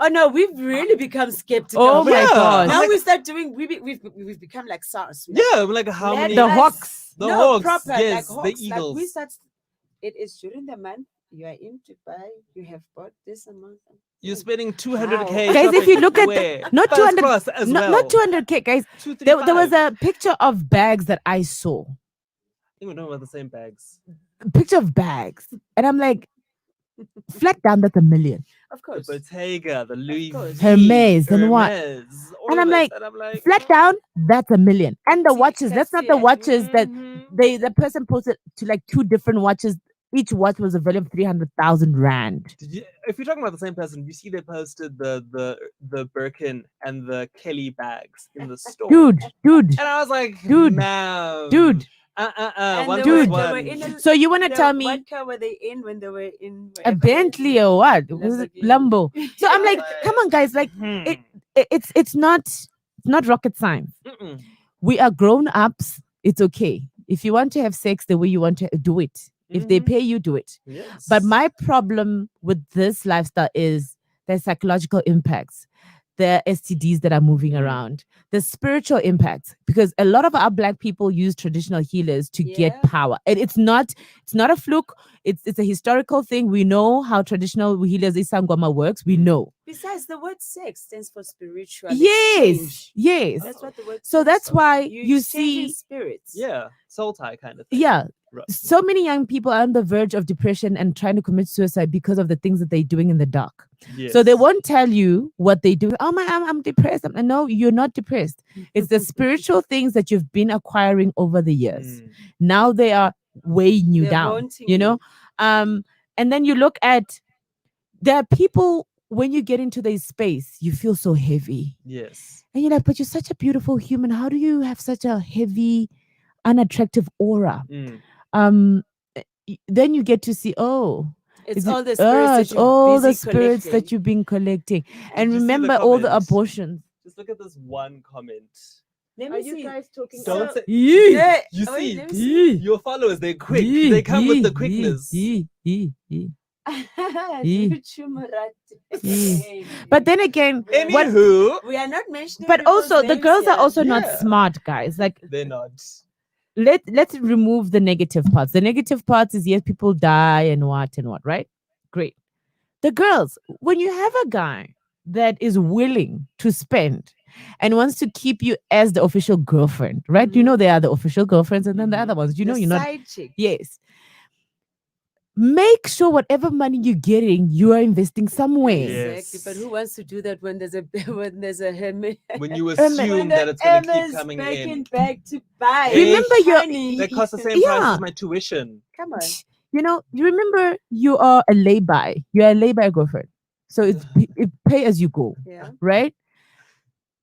A: Oh no, we've really become skeptical.
E: Oh my
B: Yeah.
E: gosh.
A: Now
B: Like-
A: we start doing we've become like SARS. We're like,
B: yeah, I'm like how
A: let
B: many
E: The
A: us-
E: hawks.
B: The
A: no,
B: hawks,
A: proper,
B: yes,
A: like
B: the
A: hawks. Like we
B: eagles.
A: start. It is during the month. You are in Dubai. You have bought this amount.
B: You're
A: Oh,
B: spending
A: how?
B: 200k.
E: Guys, if you look at
B: where?
E: not
B: First
E: 200
B: class as well.
E: Not 200K, guys.
B: 235.
E: There was a picture of bags that I saw.
B: I think we're talking about the same bags.
E: A picture of bags. And I'm like, flat down, that's $1 million.
A: Of
B: The
A: course.
B: Bottega, the Louis
A: course.
B: V,
E: Hermes and what?
B: Hermes, all
E: And
B: of
E: I'm
B: it.
E: like,
B: And I'm like,
E: Flat down, that's $1 million. And the
A: Boutique,
E: watches, that's not the
A: Cartier.
E: watches that
B: mhm.
E: the person posted to like 2 different watches. Each watch was a value of 300,000 rand.
B: Did you, if you're talking about the same person, you see they posted the Birkin and the Kelly bags in the store.
E: Dude.
B: And I was like,
E: Dude,
B: ma'am,
E: dude.
A: And
B: One
A: they
B: plus
E: Dude.
A: were
B: one.
A: in a,
E: So you want to tell me
A: what car were they in when they were in
E: a
A: wherever they were?
E: Bentley or what? Was it
A: Lamborghini.
E: Lambo? So I'm like, come on, guys, like
B: Hmm.
E: it's not rocket science.
B: Mm-mm.
E: We are grown ups. It's okay. If you want to have sex the way you want to do it, if they
B: Mhm.
E: pay you, do it.
B: Yes.
E: But my problem with this lifestyle is the psychological impacts, the STDs that are moving
B: Mm.
E: around, the spiritual impacts, because a lot of our black people use traditional healers to
A: Yeah.
E: get power. And it's not a fluke. It's a historical thing. We know how traditional healers Isangoma works. We know.
A: Besides, the word sex stands for spiritual
E: Yes.
A: exchange.
E: Yes.
A: That's what the word
E: So
A: stands
E: that's
A: for.
E: why
A: you
E: you
A: exchanging
E: see
A: spirits.
B: Yeah, soul tie kind of thing.
E: yeah,
B: Ru-
E: so many young people are on the verge of depression and trying to commit suicide because of the things that they're doing in the dark.
B: Yes.
E: So they won't tell you what they do. Oh my, I'm depressed. No, you're not depressed. It's the spiritual things that you've been acquiring over the years.
B: Mm.
E: Now they are weighing you
A: They're
E: down.
A: haunting
E: You know, and then you look at there are people when you get into their space, you feel so heavy,
B: Yes.
E: and you're like, but you're such a beautiful human. How do you have such a heavy, unattractive aura?
B: Mm.
E: Then you get to see, oh,
A: It's
E: is it-
A: all the spirits that
E: it's
A: you've
E: all the
A: busy
E: spirits that
A: collecting.
E: you've been collecting. And
B: Did you see the
E: remember all the
B: comment?
E: abortions.
B: Just look at this one comment.
A: Let
E: Are
A: me
E: you
A: see.
E: guys talking
B: Don't
E: about?
B: say.
E: Yee!
A: Yeah.
B: You
A: Oh, wait,
B: see,
A: let me see.
B: your followers, they're quick.
E: Yee,
B: They come with the
E: yee,
B: quickness.
E: yee, yee, yee.
A: Hey.
E: But then again, what?
B: Anywho,
A: We are not mentioning
E: But
A: people's
E: also, the
A: names
E: girls are
A: here.
E: also not
B: Yeah.
E: smart, guys. Like,
B: they're not.
E: let's remove the negative parts. The negative parts is yes, people die and what, right? Great. The girls, when you have a guy that is willing to spend and wants to keep you as the official girlfriend, right? You know they are the official girlfriends, and then the
B: Mhm.
E: other ones, you know,
A: The
E: you're not.
A: side chick.
E: Yes. Make sure whatever money you're getting, you are investing somewhere.
A: Exactly. But
B: Yes.
A: who wants to do that when there's a when there's a hermit?
B: When you
E: When
B: assume
A: the
B: that it's going to keep
A: Emma's
B: coming
A: back
B: in.
A: back to buy.
E: Remember your-
A: honey.
B: They cost the same price
E: Yeah.
B: as my tuition.
A: Come on.
E: You know, you remember you are a lay-by. You're a lay-by girlfriend. So it's it pay as you go,
A: Yeah.
E: right?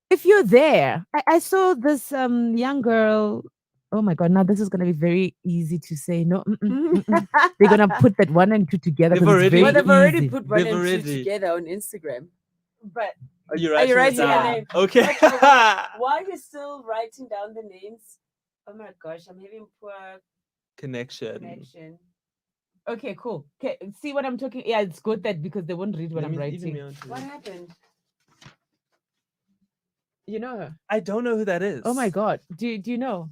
E: If you're there, I saw this young girl. Oh my god! Now this is gonna be very easy to say. No, they're gonna put that one and two together
B: They've
E: because it's
B: already-
E: very
A: Well, they've already
E: easy.
A: put one
B: They've
A: and two
B: already-
A: together on Instagram. But
B: Are you
A: Are
B: writing,
A: you
B: it
A: writing her
B: down?
A: name?
B: Okay.
A: while you're still writing down the names, oh my gosh, I'm having poor
B: Connection.
A: connection.
E: Okay, cool. Okay, see what I'm talking. Yeah, it's good that because they won't read what
B: Let
E: I'm
B: me- even me
E: writing.
B: on to
A: What
B: it.
A: happened?
E: You know her.
B: I don't know who that is.
E: Oh my god. Do you know?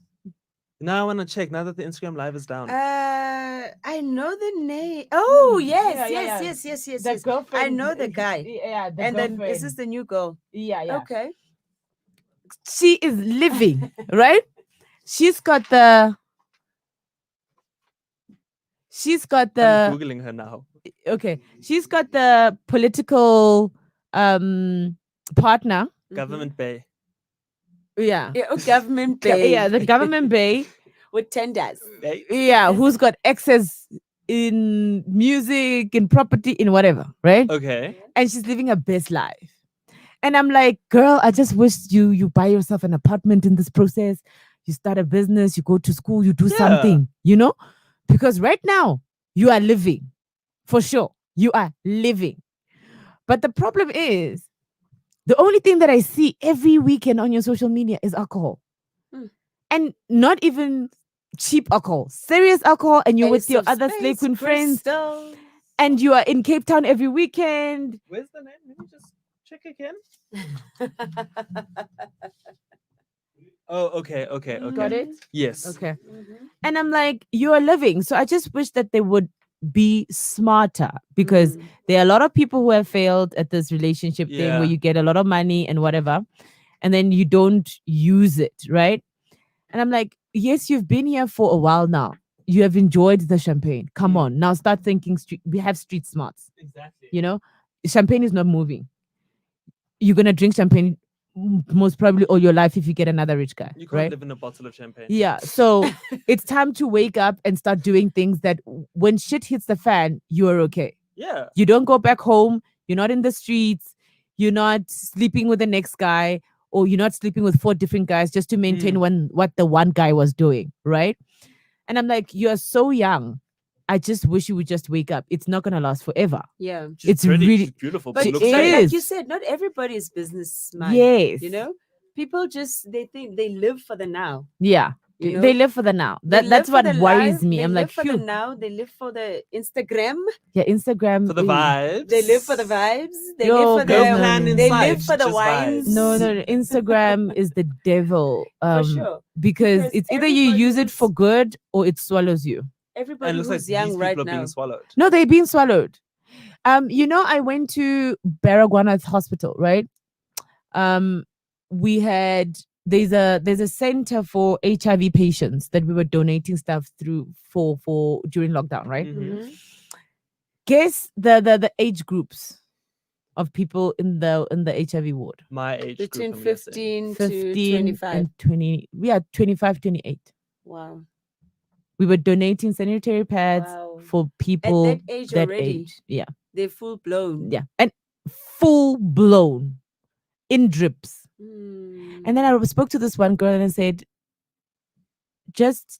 B: Now I want to check. Now that the Instagram live is down.
A: I know the name. Oh yes,
E: Yeah, yeah,
A: yes,
E: yeah.
A: yes, yes, yes,
E: The
A: yes.
E: girlfriend.
A: I know the guy.
E: Yeah, the
A: And then
E: girlfriend.
A: is this the new girl?
E: Yeah.
A: Okay.
E: She is living, right? She's got the. She's got
B: I'm
E: the
B: googling her now.
E: okay. She's got the political partner.
B: Government Bay.
E: Yeah.
A: Yeah, oh, government pay.
E: Yeah, the government bay.
A: with tenders.
B: Bay.
E: Yeah, who's got access in music, in property, in whatever, right?
B: Okay.
E: And she's living her best life. And I'm like, girl, I just wish you buy yourself an apartment in this process. You start a business, you go to school, you do
B: Yeah.
E: something, you know? Because right now you are living. For sure. You are living. But the problem is the only thing that I see every weekend on your social media is alcohol.
A: Hmm.
E: And not even cheap alcohol, serious alcohol, and you're with
A: Ace
E: your
A: of
E: other slave
A: Spades,
E: queen friends,
A: crystal.
E: and you are in Cape Town every weekend.
B: Where's the name? Let me just check again. Oh, okay.
E: Got it?
B: Yes.
E: Okay.
A: Mhm.
E: And I'm like, you are living. So I just wish that they would be smarter because
A: Mm.
E: there are a lot of people who have failed at this relationship thing
B: Yeah.
E: where you get a lot of money and whatever, and then you don't use it, right? And I'm like, yes, you've been here for a while now. You have enjoyed the champagne. Come
B: Mm.
E: on. Now start thinking street. We have street smarts.
B: Exactly.
E: You know, champagne is not moving. You're gonna drink champagne most probably all your life if you get another rich guy,
B: You can't
E: right?
B: live in a bottle of champagne.
E: Yeah. So it's time to wake up and start doing things that when shit hits the fan, you are okay.
B: Yeah.
E: You don't go back home. You're not in the streets. You're not sleeping with the next guy, or you're not sleeping with 4 different guys just to maintain what the one guy was doing, right? And I'm like, you're so young. I just wish you would just wake up. It's not gonna last forever.
A: Yeah.
B: She's
E: It's
B: pretty.
E: really-
B: She's beautiful.
A: But
B: She
E: She
B: looks
A: but
B: great.
A: like you
E: is.
A: said, not everybody is business minded.
E: Yes.
A: You know, people just they think they live for the now.
E: Yeah.
A: You
E: They
A: know?
E: live for the now.
A: They
E: That's
A: live for
E: what
A: the
E: worries
A: life,
E: me.
A: They
E: I'm
A: live
E: like,
A: for the
E: phew.
A: now. They live for the Instagram.
E: Yeah, Instagram.
B: For the vibes.
A: They live for the vibes. They
E: Yo,
A: live for
E: girl,
A: the.
B: No plan in
A: They
B: sight.
A: live for the
B: just
A: wines.
B: vibes.
E: No. Instagram is the devil.
A: For sure.
E: Because it's either you
A: everybody
E: use it for
A: who's-
E: good or it swallows you.
A: everybody
B: And it looks like
A: who's young
B: these
A: right
B: people are
A: now.
B: being swallowed.
E: No, they've been swallowed. I went to Baragwanath Hospital, right? We had there's a center for HIV patients that we were donating stuff through for during lockdown, right?
B: Mhm.
A: Mhm.
E: Guess the age groups of people in the HIV ward.
B: My age
A: Between
B: group. I'm guessing.
A: 15 to
E: 15
A: 25.
E: and 20. Yeah, 25, 28.
A: Wow.
E: We were donating sanitary pads
A: Wow.
E: for people
A: At that age already.
E: age. Yeah.
A: They're full blown.
E: Yeah. And full blown in drips.
A: Mm.
E: And then I spoke to this one girl and I said, just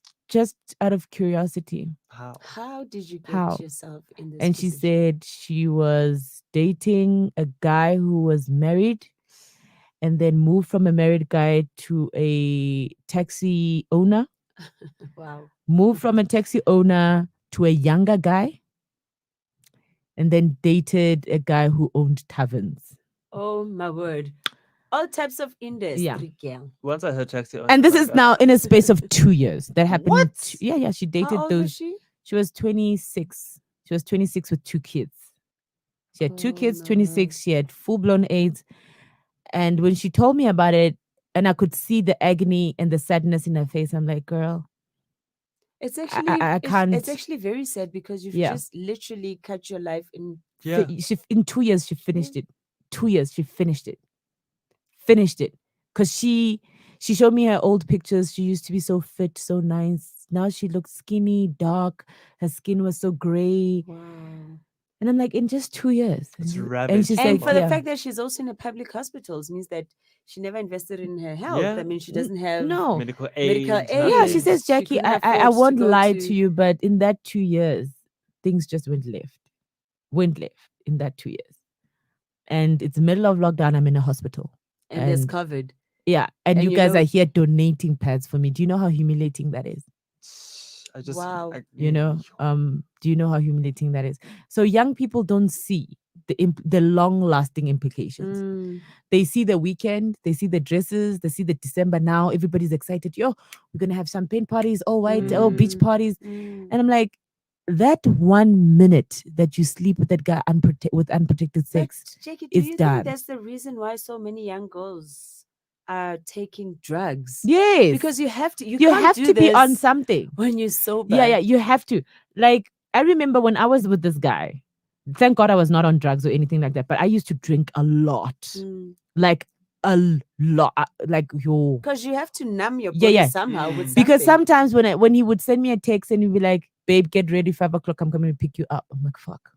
E: out of curiosity.
A: How did you get
E: How?
A: yourself in this
E: And she
A: position?
E: said she was dating a guy who was married and then moved from a married guy to a taxi owner,
A: Wow.
E: moved from a taxi owner to a younger guy, and then dated a guy who owned taverns.
A: Oh my word. All types of industry, girl.
B: Once I heard taxi.
E: And this is now in a space of 2 years. That happened.
A: What?
E: Yeah. She dated
A: How old was
E: those.
A: she?
E: She was 26. She was 26 with 2 kids. She had 2
A: Oh,
E: kids,
A: my
E: 26. She had full blown AIDS. And when she told me about it, and I could see the agony and the sadness in her face, I'm like, girl,
A: It's actually
E: I can't.
A: It's actually very sad because you've
E: Yeah.
A: just literally cut your life in.
B: Yeah.
E: In 2 years, she finished it. 2 years, she finished it. Finished it. Because she showed me her old pictures. She used to be so fit, so nice. Now she looks skinny, dark. Her skin was so gray.
A: Wow.
E: And I'm like, in just 2 years.
B: It's
E: And
B: ravaged
E: she's
B: her
A: And
E: like,
A: for the
E: yeah.
A: fact that she's also in a public hospitals means that she never invested in her health.
B: Yeah.
A: I mean, she doesn't have
E: No.
B: Medical aid.
A: Medical aid.
E: Yeah, she
A: Yes,
E: says,
A: she
E: Jackie,
A: couldn't
E: I
A: afford to
E: won't
A: go
E: lie
A: to-
E: to you, but in that 2 years, things just went left. Went left in that 2 years. And it's middle of lockdown. I'm in a hospital.
A: and there's
E: and-
A: COVID.
E: Yeah. And
A: And
E: you
A: you
E: guys
A: know-
E: are here donating pads for me. Do you know how humiliating that is?
B: I just.
A: Wow.
E: You know, do you know how humiliating that is? So young people don't see the long lasting implications.
A: Mm.
E: They see the weekend, they see the dresses, they see the December now. Everybody's excited. Yo, we're gonna have champagne parties, all white, beach
A: Mm.
E: parties.
A: Mm.
E: And I'm like, that 1 minute that you sleep with that guy with unprotected
A: But
E: sex,
A: Jackie, do
E: it's
A: you
E: done.
A: think that's the reason why so many young girls are taking drugs?
E: yes,
A: Because you have to. You
E: you
A: can't
E: have
A: do
E: to be on
A: this
E: something.
A: when you're sober.
E: Yeah, you have to. Like, I remember when I was with this guy. Thank God I was not on drugs or anything like that. But I used to drink a lot, like a lot, like yo.
A: Because you have to numb your
E: Yeah,
A: body
E: yeah.
A: somehow with something.
E: Because sometimes when he would send me a text and he'd be like, "Babe, get ready, 5 o'clock. I'm coming to pick you up." I'm like, "Fuck."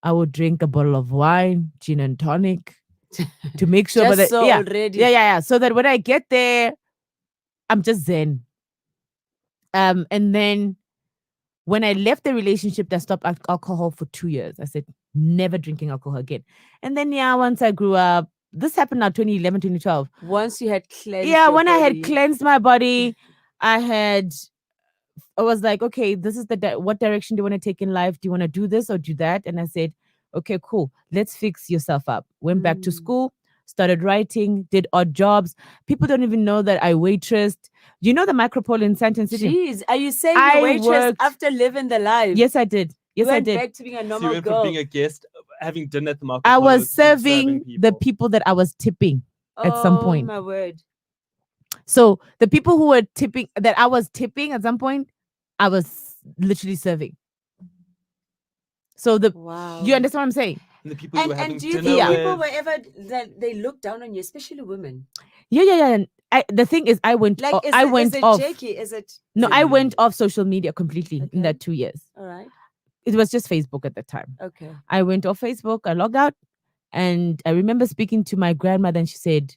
E: I would drink a bottle of wine, gin and tonic, to make sure.
A: just
E: But
A: so
E: yeah,
A: already.
E: yeah. So that when I get there, I'm just zen. And then when I left the relationship, I stopped alcohol for 2 years. I said, never drinking alcohol again. And then, once I grew up, this happened now 2011, 2012.
A: Once you had cleansed.
E: Yeah,
A: your
E: when I had
A: body.
E: cleansed my body, I was like, okay, this is what direction do you want to take in life? Do you want to do this or do that? And I said, okay, cool. Let's fix yourself up. Went back to
A: Mm.
E: school, started writing, did odd jobs. People don't even know that I waitressed. You know the micropole in Sandton City?
A: Jeez, are you saying
E: I
A: you waitress
E: worked-
A: after living the life?
E: Yes, I did. Yes,
A: you
E: I
A: went
E: did.
A: back to being a
B: So you
A: normal
B: went from
A: girl.
B: being a guest, having dinner at the market.
E: I was serving the people that I was tipping at some point.
A: Oh my word.
E: So the people who were tipping, that I was tipping at some point, I was literally serving. So
A: Wow.
E: you understand what I'm saying?
B: And the people you were having
A: And do you
B: dinner
A: think
B: with.
A: people were ever that they look down on you, especially women?
E: Yeah. And the thing is, I went
A: Like,
E: off.
A: is
E: I
A: it,
E: went
A: is it
E: off.
A: Jakey? Is it?
E: No,
A: is it-
E: I went off social media completely in
A: Okay.
E: that 2 years.
A: All right.
E: It was just Facebook at the time.
A: Okay.
E: I went off Facebook. I logged out, and I remember speaking to my grandmother, and she said,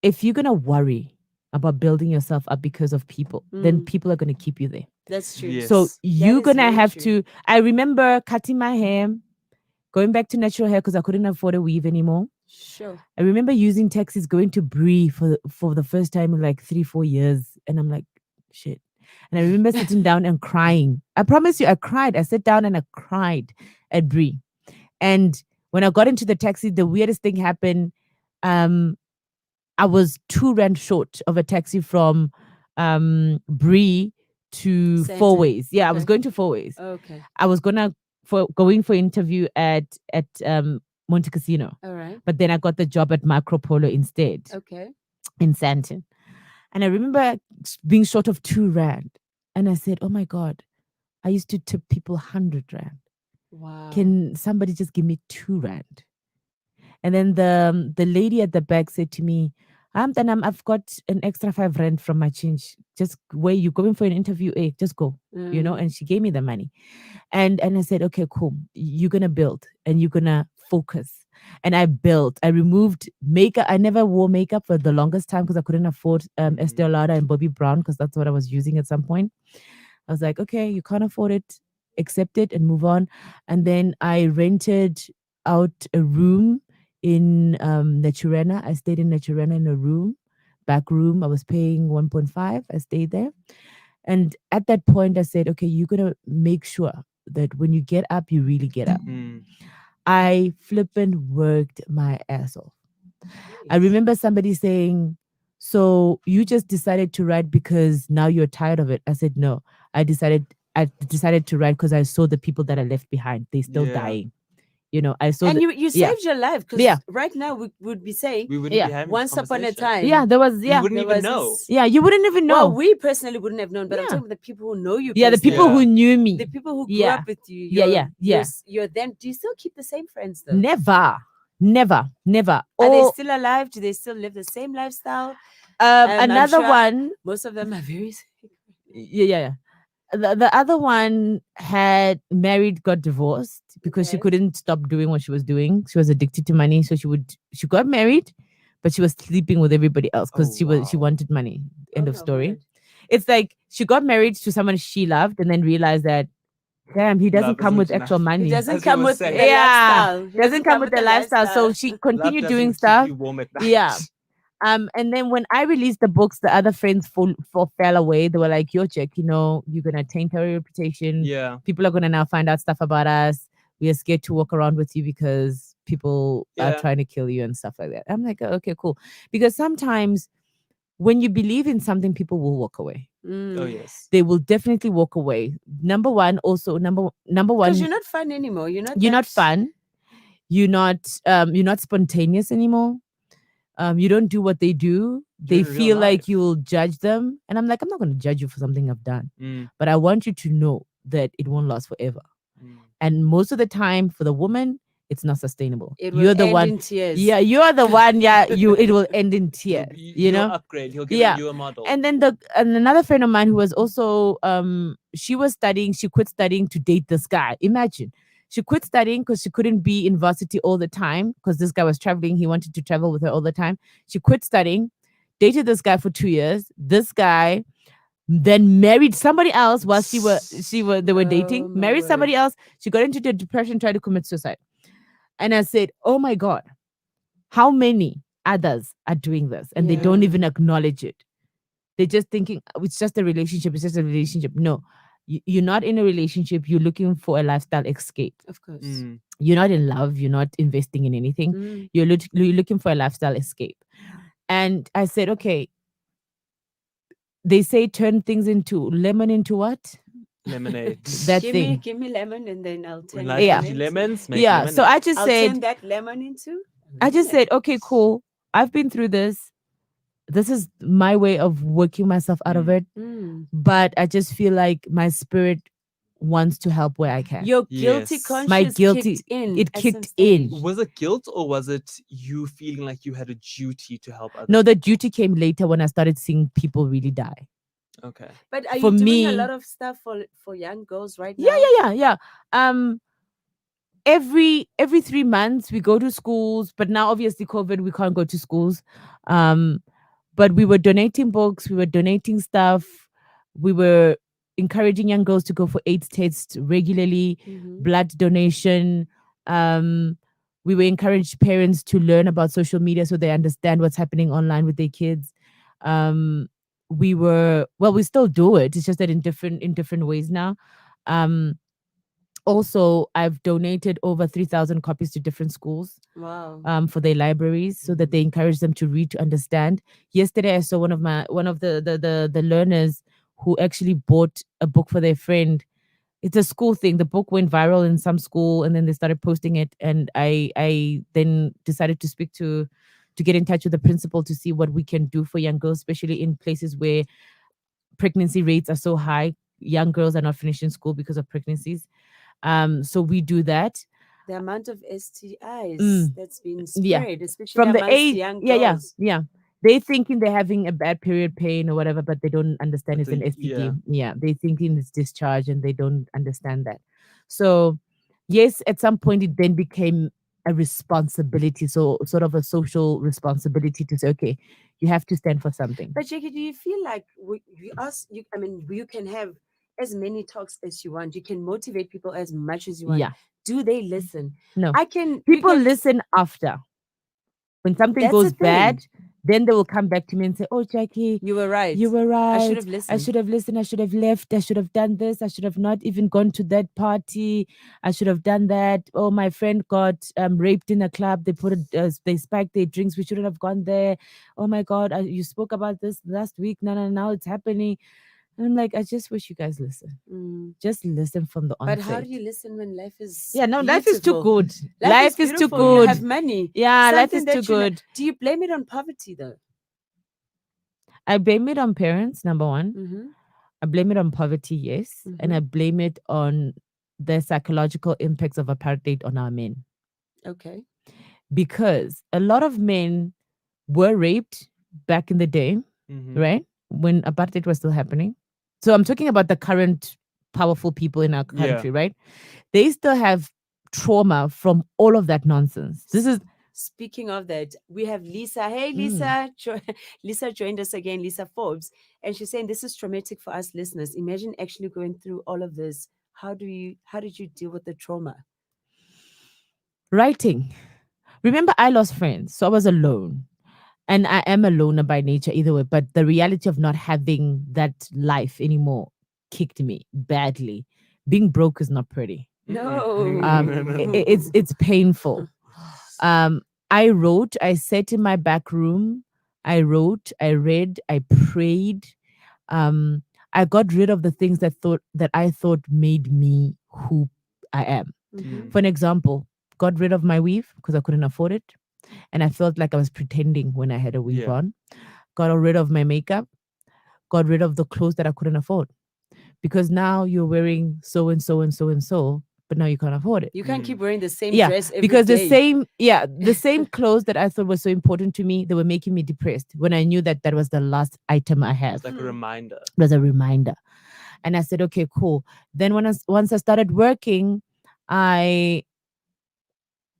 E: "If you're gonna worry about building yourself up because of people, then
A: Mm.
E: people are going to keep you there.
A: That's true.
E: So
B: Yes.
E: you're
A: is
E: gonna
A: very
E: have
A: true.
E: to. I remember cutting my hair, going back to natural hair because I couldn't afford a weave anymore.
A: Sure.
E: I remember using taxis, going to Bree for the first time in like 3-4 years, and I'm like, shit. And I remember sitting down and crying. I promise you, I cried. I sat down and I cried at Bree. And when I got into the taxi, the weirdest thing happened. Um, I was 2 rand short of a taxi from Bree to Four
A: Santa.
E: Ways. Yeah, I was
A: Okay.
E: going to Four Ways.
A: Okay.
E: I was going for interview at Monte Casino,
A: All right.
E: but then I got the job at Macro Polo instead
A: Okay.
E: in Santon. And I remember being short of 2 rand, and I said, "Oh my god, I used to tip people 100 rand.
A: Wow.
E: Can somebody just give me 2 rand?" And then the lady at the back said to me, then I've got an extra 5 rand from my change. Just where you going for an interview? Just go,
A: Mm.
E: And she gave me the money. And I said, okay, cool. You're gonna build and you're gonna focus. And I built. I removed makeup. I never wore makeup for the longest time because I couldn't afford Estee Lauder and Bobbi Brown because that's what I was using at some point. I was like, okay, you can't afford it, accept it and move on. And then I rented out a room in Naturena. I stayed in Naturena in a room, back room. I was paying 1.5. I stayed there. And at that point, I said, okay, you're going to make sure that when you get up, you really get up.
B: Mm.
E: I flippin' worked my ass off. I remember somebody saying, so you just decided to write because now you're tired of it. I said, no, I decided to write because I saw the people that I left behind. They're still
B: Yeah.
E: dying. I saw
A: And
E: the,
A: you
E: yeah,
A: saved your life because
E: Yeah.
A: right now we would be saying
B: We wouldn't
E: Yeah.
B: be having
A: once
B: this
A: upon a
B: conversation.
A: time.
E: yeah, there was,
B: We
E: yeah,
B: wouldn't
A: there
B: even
A: was
B: know.
A: this-
E: yeah, you wouldn't even know.
A: Well, we personally wouldn't have known, but I'm
E: Yeah.
A: talking about the people who know you.
E: Yeah, the
A: personally.
E: people
B: Yeah.
E: who knew me.
A: the people who grew
E: Yeah.
A: up with you.
E: Yeah, yeah.
A: You're then. Do you still keep the same friends though?
E: Never, never, never.
A: Are they
E: Or
A: still alive? Do they still live the same lifestyle? I'm
E: another
A: sure
E: one.
A: Most of them are very.
E: Yeah. The other one had married, got divorced because she
A: Okay.
E: couldn't stop doing what she was doing. She was addicted to money, so she got married, but she was sleeping with everybody else because
B: Oh,
E: she
B: wow.
E: wanted money. End
A: Oh,
E: of
A: my
E: story.
A: word.
E: It's like she got married to someone she loved and then realized that, damn, he doesn't
B: Love
E: come with
B: isn't
E: actual
B: enough.
A: It
E: money.
A: doesn't
B: As you
A: come
B: were
A: with the
B: saying.
E: Yeah,
A: lifestyle. It
E: doesn't come with the lifestyle. So she
B: Love
E: continued
B: doesn't
E: doing
B: keep
E: stuff.
B: you warm at night.
E: Yeah. And then when I released the books, the other friends fell away. They were like, "Yo, Jack, you're gonna taint our reputation.
B: Yeah.
E: People are gonna now find out stuff about us. We are scared to walk around with you because people are
B: Yeah.
E: trying to kill you and stuff like that." I'm like, okay, cool. Because sometimes when you believe in something, people will walk away.
B: Oh, yes.
E: They will definitely walk away. Number one, number one,
A: Because you're not fun anymore. You're not.
E: you're not fun. You're not spontaneous anymore. You don't do what they do. They
B: You're in real
E: feel like
B: life.
E: you'll judge them. And I'm like, I'm not going to judge you for something I've done.
B: Mm.
E: But I want you to know that it won't last forever.
B: Mm.
E: And most of the time for the woman, it's not sustainable.
A: It will
E: You're the
A: end
E: one.
A: in tears.
E: Yeah, you're the one. Yeah, it will end in tears.
B: He'll upgrade. He'll get
E: Yeah.
B: you a model.
E: And then another friend of mine who was also she quit studying to date this guy. Imagine. She quit studying because she couldn't be in varsity all the time because this guy was traveling. He wanted to travel with her all the time. She quit studying, dated this guy for 2 years. This guy then married somebody else while they were dating.
A: Oh, my
E: Married somebody
A: word.
E: else. She got into the depression, tried to commit suicide. And I said, "Oh my God, how many others are doing this and they don't
A: Yeah.
E: even acknowledge it? They're just thinking, "Oh, it's just a relationship. It's just a relationship." No, you're not in a relationship. You're looking for a lifestyle escape.
A: Of course.
B: Mm.
E: You're not in love. You're not investing in anything.
A: Mm.
E: You're looking for a lifestyle escape. And I said, okay, they say turn things into lemon into what?
B: Lemonade.
E: That
A: give
E: thing.
A: give me lemon and then I'll turn
B: When
A: that
B: life
E: Yeah.
B: gives you
A: into-
B: lemons, make
E: Yeah.
B: lemonade.
E: So I just
A: I'll
E: said,
A: turn that lemon into.
E: okay, cool. I've been through this. This is my way of working myself out of
B: Mm.
E: it.
A: Mm.
E: But I just feel like my spirit wants to help where I can.
A: Your guilty
B: Yes.
A: conscience
E: My guilty-
A: kicked in.
E: it
A: at some
E: kicked in.
A: stage.
B: Was it guilt or was it you feeling like you had a duty to help others?
E: No, the duty came later when I started seeing people really die.
B: Okay.
A: But are
E: For
A: you doing a
E: me-
A: lot of stuff for young girls right
E: Yeah,
A: now?
E: yeah. Every 3 months we go to schools, but now obviously COVID, we can't go to schools. But But we were donating books, we were donating stuff, we were encouraging young girls to go for AIDS tests regularly,
A: Mhm.
E: blood donation. We were encouraged parents to learn about social media so they understand what's happening online with their kids. We were well, we still do it. It's just that in different ways now. Um, Also, I've donated over 3,000 copies to different schools
A: Wow.
E: for their libraries so that they encourage them to read to understand. Yesterday, I saw one of the learners who actually bought a book for their friend. It's a school thing. The book went viral in some school, and then they started posting it. And I then decided to speak to get in touch with the principal to see what we can do for young girls, especially in places where pregnancy rates are so high. Young girls are not finishing school because of pregnancies. So we do that.
A: The amount of STIs
E: Mm,
A: that's been
E: yeah.
A: spread, especially
E: From the
A: amongst
E: age,
A: young
E: yeah, yeah,
A: girls.
E: yeah. They thinking they're having a bad period pain or whatever, but they don't understand
B: But
E: it's an
B: yeah.
E: STD. Yeah, they thinking it's discharge and they don't understand that. So, yes, at some point it then became a responsibility, so sort of a social responsibility to say, okay, you have to stand for something.
A: But Jackie, do you feel like we ask you? I mean, you can have as many talks as you want. You can motivate people as much as you want.
E: Yeah,
A: Do they listen?
E: no,
A: I can. We
E: people
A: can.
E: listen after. When something
A: That's the
E: goes bad,
A: thing.
E: then they will come back to me and say, "Oh, Jackie,
A: You were right.
E: you were
A: I should
E: right.
A: have
E: I
A: listened.
E: should have listened. I should have left. I should have done this. I should have not even gone to that party. I should have done that. Oh, my friend got raped in a club. They spiked their drinks. We shouldn't have gone there. Oh my God, you spoke about this last week. No, no, now it's happening." And I'm like, I just wish you guys listen.
A: Mm.
E: Just listen from the
A: But how
E: onset.
A: do you listen when life is
E: Yeah, no, life is too
A: beautiful?
E: good.
A: Life is
E: Life is too
A: beautiful. You
E: good.
A: have money.
E: Yeah, life
A: Something
E: is too
A: that you like.
E: good.
A: Do you blame it on poverty though?
E: I blame it on parents, number one.
A: Mm-hmm.
E: I blame it on poverty, yes. And
A: Mm-hmm.
E: I blame it on the psychological impacts of apartheid on our men.
A: Okay.
E: Because a lot of men were raped back in the day, right? When apartheid was still happening. So I'm talking about the current powerful people in our
B: Yeah.
E: country, right? They still have trauma from all of that nonsense. This is
A: Speaking of that, we have Lisa. Hey,
E: Mm.
A: Lisa. Lisa joined us again, Lisa Forbes. And she's saying this is traumatic for us listeners. Imagine actually going through all of this. How did you deal with the trauma?
E: writing. Remember, I lost friends, so I was alone. And I am a loner by nature either way, but the reality of not having that life anymore kicked me badly. Being broke is not pretty.
A: No.
E: It's painful. I wrote, I sat in my back room, I wrote, I read, I prayed. Um, I got rid of the things that I thought made me who I am.
A: Mhm.
E: For an example, got rid of my weave because I couldn't afford it. And I felt like I was pretending when I had a weave
B: Yeah.
E: on. Got rid of my makeup, got rid of the clothes that I couldn't afford. Because now you're wearing so and so and so and so, but now you can't afford it.
A: You can't keep wearing the same
E: Yeah,
A: dress every
E: because
A: day.
E: the same clothes that I thought were so important to me, they were making me depressed when I knew that that was the last item I have.
B: It's like a reminder.
E: It was a reminder. And I said, okay, cool. Then once I started working,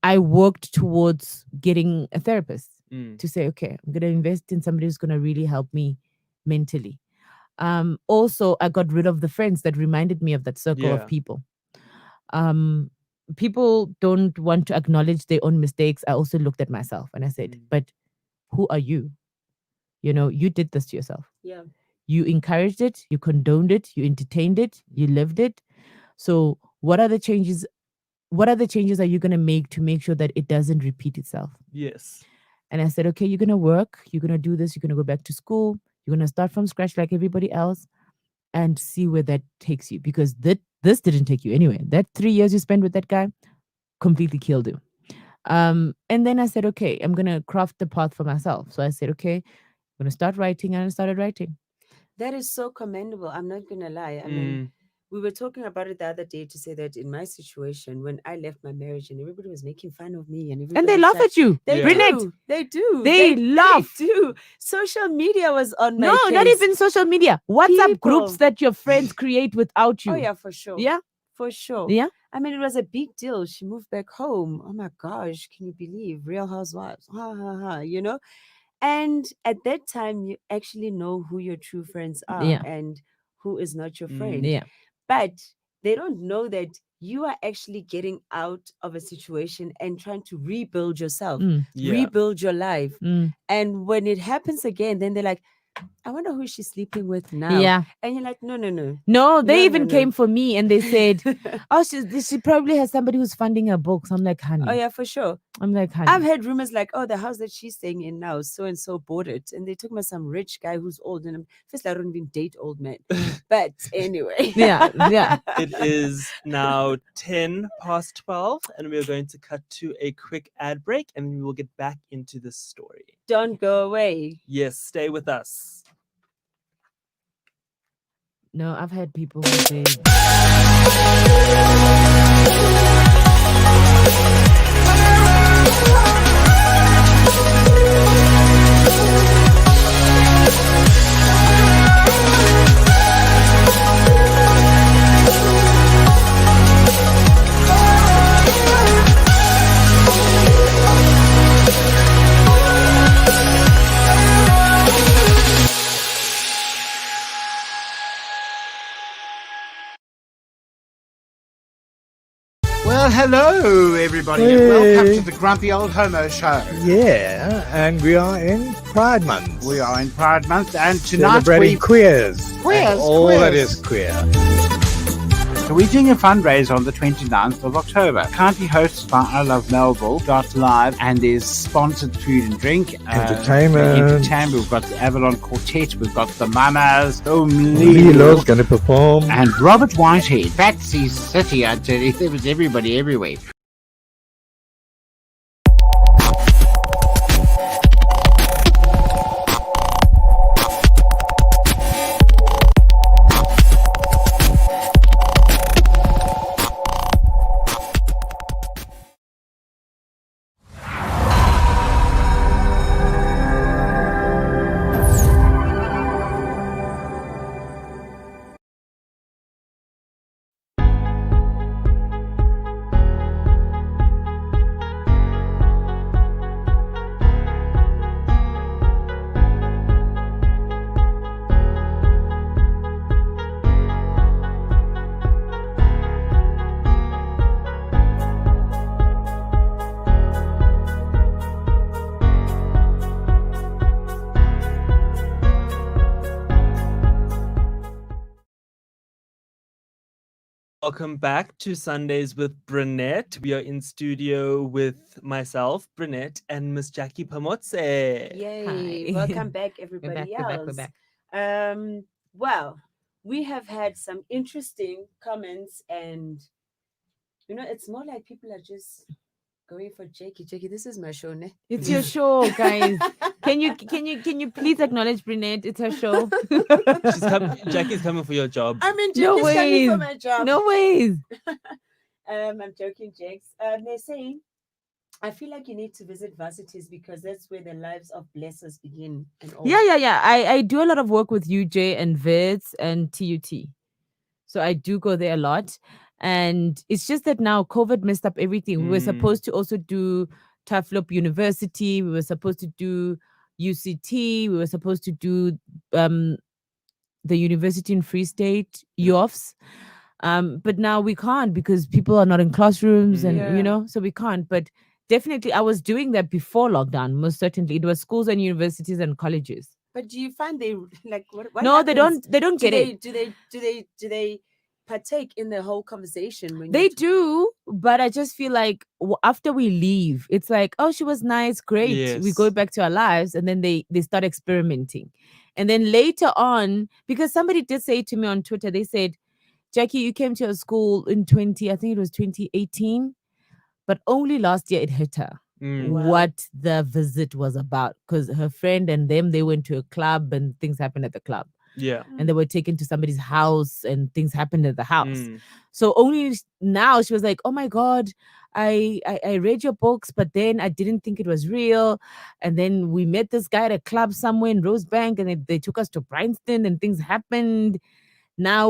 E: I worked towards getting a therapist to say, okay, I'm gonna invest in somebody who's gonna really help me mentally. Also, I got rid of the friends that reminded me of that circle of
B: Yeah.
E: people. People don't want to acknowledge their own mistakes. I also looked at myself and I said, but who are you? You know, you did this to yourself.
A: Yeah.
E: You encouraged it, you condoned it, you entertained it, you lived it. So what are the changes? What are the changes are you going to make to make sure that it doesn't repeat itself?
B: Yes.
E: And I said, okay, you're going to work, you're going to do this, you're going to go back to school, you're going to start from scratch like everybody else and see where that takes you. Because this didn't take you anywhere. That 3 years you spent with that guy completely killed you. And then I said, okay, I'm going to craft the path for myself. So I said, okay, I'm going to start writing. And I started writing.
A: That is so commendable. I'm not gonna lie. I mean, we were talking about it the other day to say that in my situation, when I left my marriage and everybody was making fun of me and
E: And
A: everybody
E: they
A: was
E: laugh
A: trying,
E: at you.
A: they
B: Yeah.
E: Brinnette,
A: do, they do,
E: They laugh.
A: they do. Social media was on my
E: no,
A: case.
E: not even social media. WhatsApp groups
A: People.
E: that your friends create without you.
A: Oh yeah, for sure.
E: Yeah.
A: For sure.
E: Yeah.
A: I mean, it was a big deal. She moved back home. Oh my gosh, can you believe Real Housewives? Ha ha ha. You know, And at that time, you actually know who your true friends are
E: Yeah.
A: and who is not your friend.
E: Yeah.
A: But they don't know that you are actually getting out of a situation and trying to rebuild yourself,
B: Yeah.
A: rebuild your life.
E: Mm.
A: And when it happens again, then they're like, I wonder who she's sleeping with now.
E: Yeah.
A: And you're like, no, no, no.
E: No, they
A: No,
E: even
A: no, no.
E: came for me and they said, "Oh, she probably has somebody who's funding her books." I'm like, honey.
A: Oh, yeah, for sure.
E: I'm like, honey.
A: I've heard rumors like, oh, the house that she's staying in now, so and so bought it, and they took me some rich guy who's old, and first I don't even date old men, but anyway,
E: Yeah, yeah.
B: It is now 12:10, and we are going to cut to a quick ad break, and we will get back into this story.
A: Don't go away.
B: Yes, stay with us.
E: No, I've had people who say,
C: Well, hello, everybody, and welcome
D: Hey.
C: to the Grumpy Old Homo Show.
D: Yeah, and we are in Pride Month.
C: We are in Pride Month, and tonight
D: celebrating queers.
C: Queers,
D: And all that
C: queers.
D: is queer.
C: we're doing a fundraiser on the 29th of October. Currently hosted by ilovemelville.live, and there's sponsored food and drink.
D: Entertainment.
C: We've got the Avalon Quartet, we've got the Mamas,
D: Lilo's going to perform.
C: and Robert Whitehead. Fatsy City, I tell you, there was everybody everywhere.
B: Welcome back to Sundays with Brinnette. We are in studio with myself, Brinnette, and Miss Jackie Pamotse.
A: Yay!
E: Hi.
A: Welcome back,
E: we're
A: everybody
E: back,
A: else.
E: we're back, we're back.
A: Well, we have had some interesting comments, and it's more like people are just going for Jackie. Jackie, this is my show, ne?
E: It's your show, guys. Can you please acknowledge Brinnette? It's her show.
B: Jackie's coming for your job.
A: I mean,
E: No
A: Jackie's coming for
E: ways.
A: my job.
E: No ways.
A: I'm joking, Jakes. They're saying, I feel like you need to visit varsities because that's where the lives of blessers begin and all.
E: Yeah. I do a lot of work with UJ and VITS and TUT. So I do go there a lot. And it's just that now COVID messed up everything. We were supposed to also do Tuflop University. We were supposed to do UCT. We were supposed to do the University in Free State, UOFs. But now we can't because people are not in classrooms and,
A: Yeah.
E: so we can't. But definitely I was doing that before lockdown, most certainly. It was schools and universities and colleges.
A: But do you find they like what?
E: No, they
A: happens?
E: don't
A: Do
E: get it.
A: do they partake in the whole conversation when
E: They
A: you
E: do, but I just feel like after we leave, it's like, oh, she was nice, great. We go
B: Yes.
E: back to our lives, and then they start experimenting, and then later on, because somebody did say to me on Twitter, they said, Jackie, you came to a school in I think it was 2018, but only last year it hit her
A: Wow.
E: what the visit was about, because her friend and them, they went to a club and things happened at the club.
B: Yeah.
E: And they were taken to somebody's house and things happened at the house.
B: Mm.
E: So only now she was like, oh my God, I read your books, but then I didn't think it was real. And then we met this guy at a club somewhere in Rosebank and they took us to Bryanston and things happened. Now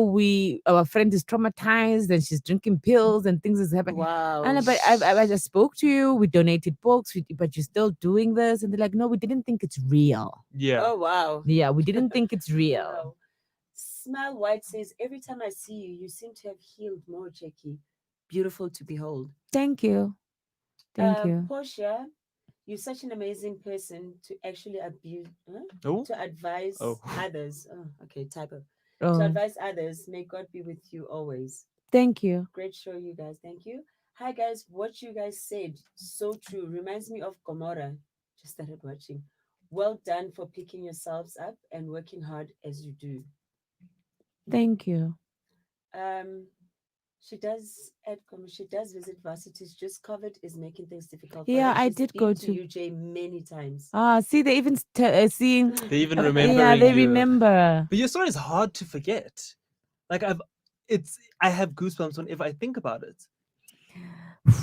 E: our friend is traumatized and she's drinking pills and things is happening.
A: Wow.
E: And but I just spoke to you. We donated books, but you're still doing this. And they're like, no, we didn't think it's real.
B: Yeah.
A: Oh, wow.
E: Yeah, we didn't think it's real.
A: Wow. Smile White says, every time I see you, you seem to have healed more, Jackie. Beautiful to behold.
E: Thank you. Thank you.
A: Portia, you're such an amazing person to actually
B: Oh.
A: to advise
B: Oh.
A: others. Oh, okay, typo. To
E: Oh,
A: advise others. May God be with you always.
E: thank you.
A: Great show, you guys. Thank you. Hi, guys. What you guys said, so true. Reminds me of Gomorrah. Just started watching. Well done for picking yourselves up and working hard as you do.
E: Thank you.
A: She does add comments. She does visit varsities. Just COVID is making things difficult.
E: Yeah,
A: for her.
E: I
A: She's
E: did
A: been
E: go
A: to
E: to.
A: UJ many times.
E: See, they even see.
B: They even
E: Yeah,
B: remembering
E: they
B: you.
E: remember.
B: But your story is hard to forget. Like I have goosebumps whenever I think about it.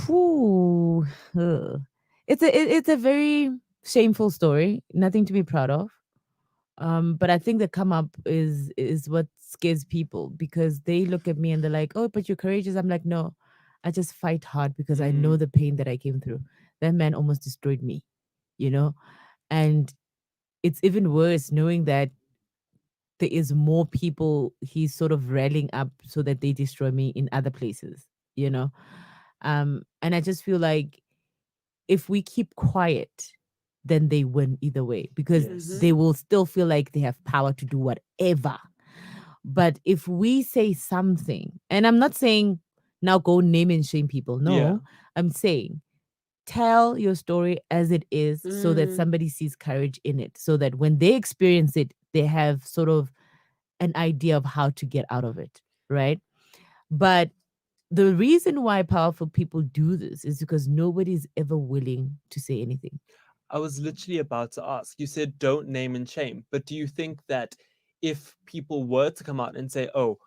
E: Whew. Ugh. It's a very shameful story. Nothing to be proud of. But I think the come up is what scares people because they look at me and they're like, "Oh, but you're courageous." I'm like, "No, I just fight hard because I know the pain that I came through. That man almost destroyed me, you know." And it's even worse knowing that there is more people he's sort of rallying up so that they destroy me in other places, you know. And I just feel like if we keep quiet, then they win either way because
B: Yes.
E: they will still feel like they have power to do whatever. But if we say something, and I'm not saying now go name and shame people, no,
B: Yeah.
E: I'm saying tell your story as it is so that
A: Mm.
E: somebody sees courage in it, so that when they experience it, they have sort of an idea of how to get out of it, right? But the reason why powerful people do this is because nobody's ever willing to say anything.
B: I was literally about to ask. You said don't name and shame, but do you think that if people were to come out and say, "Oh,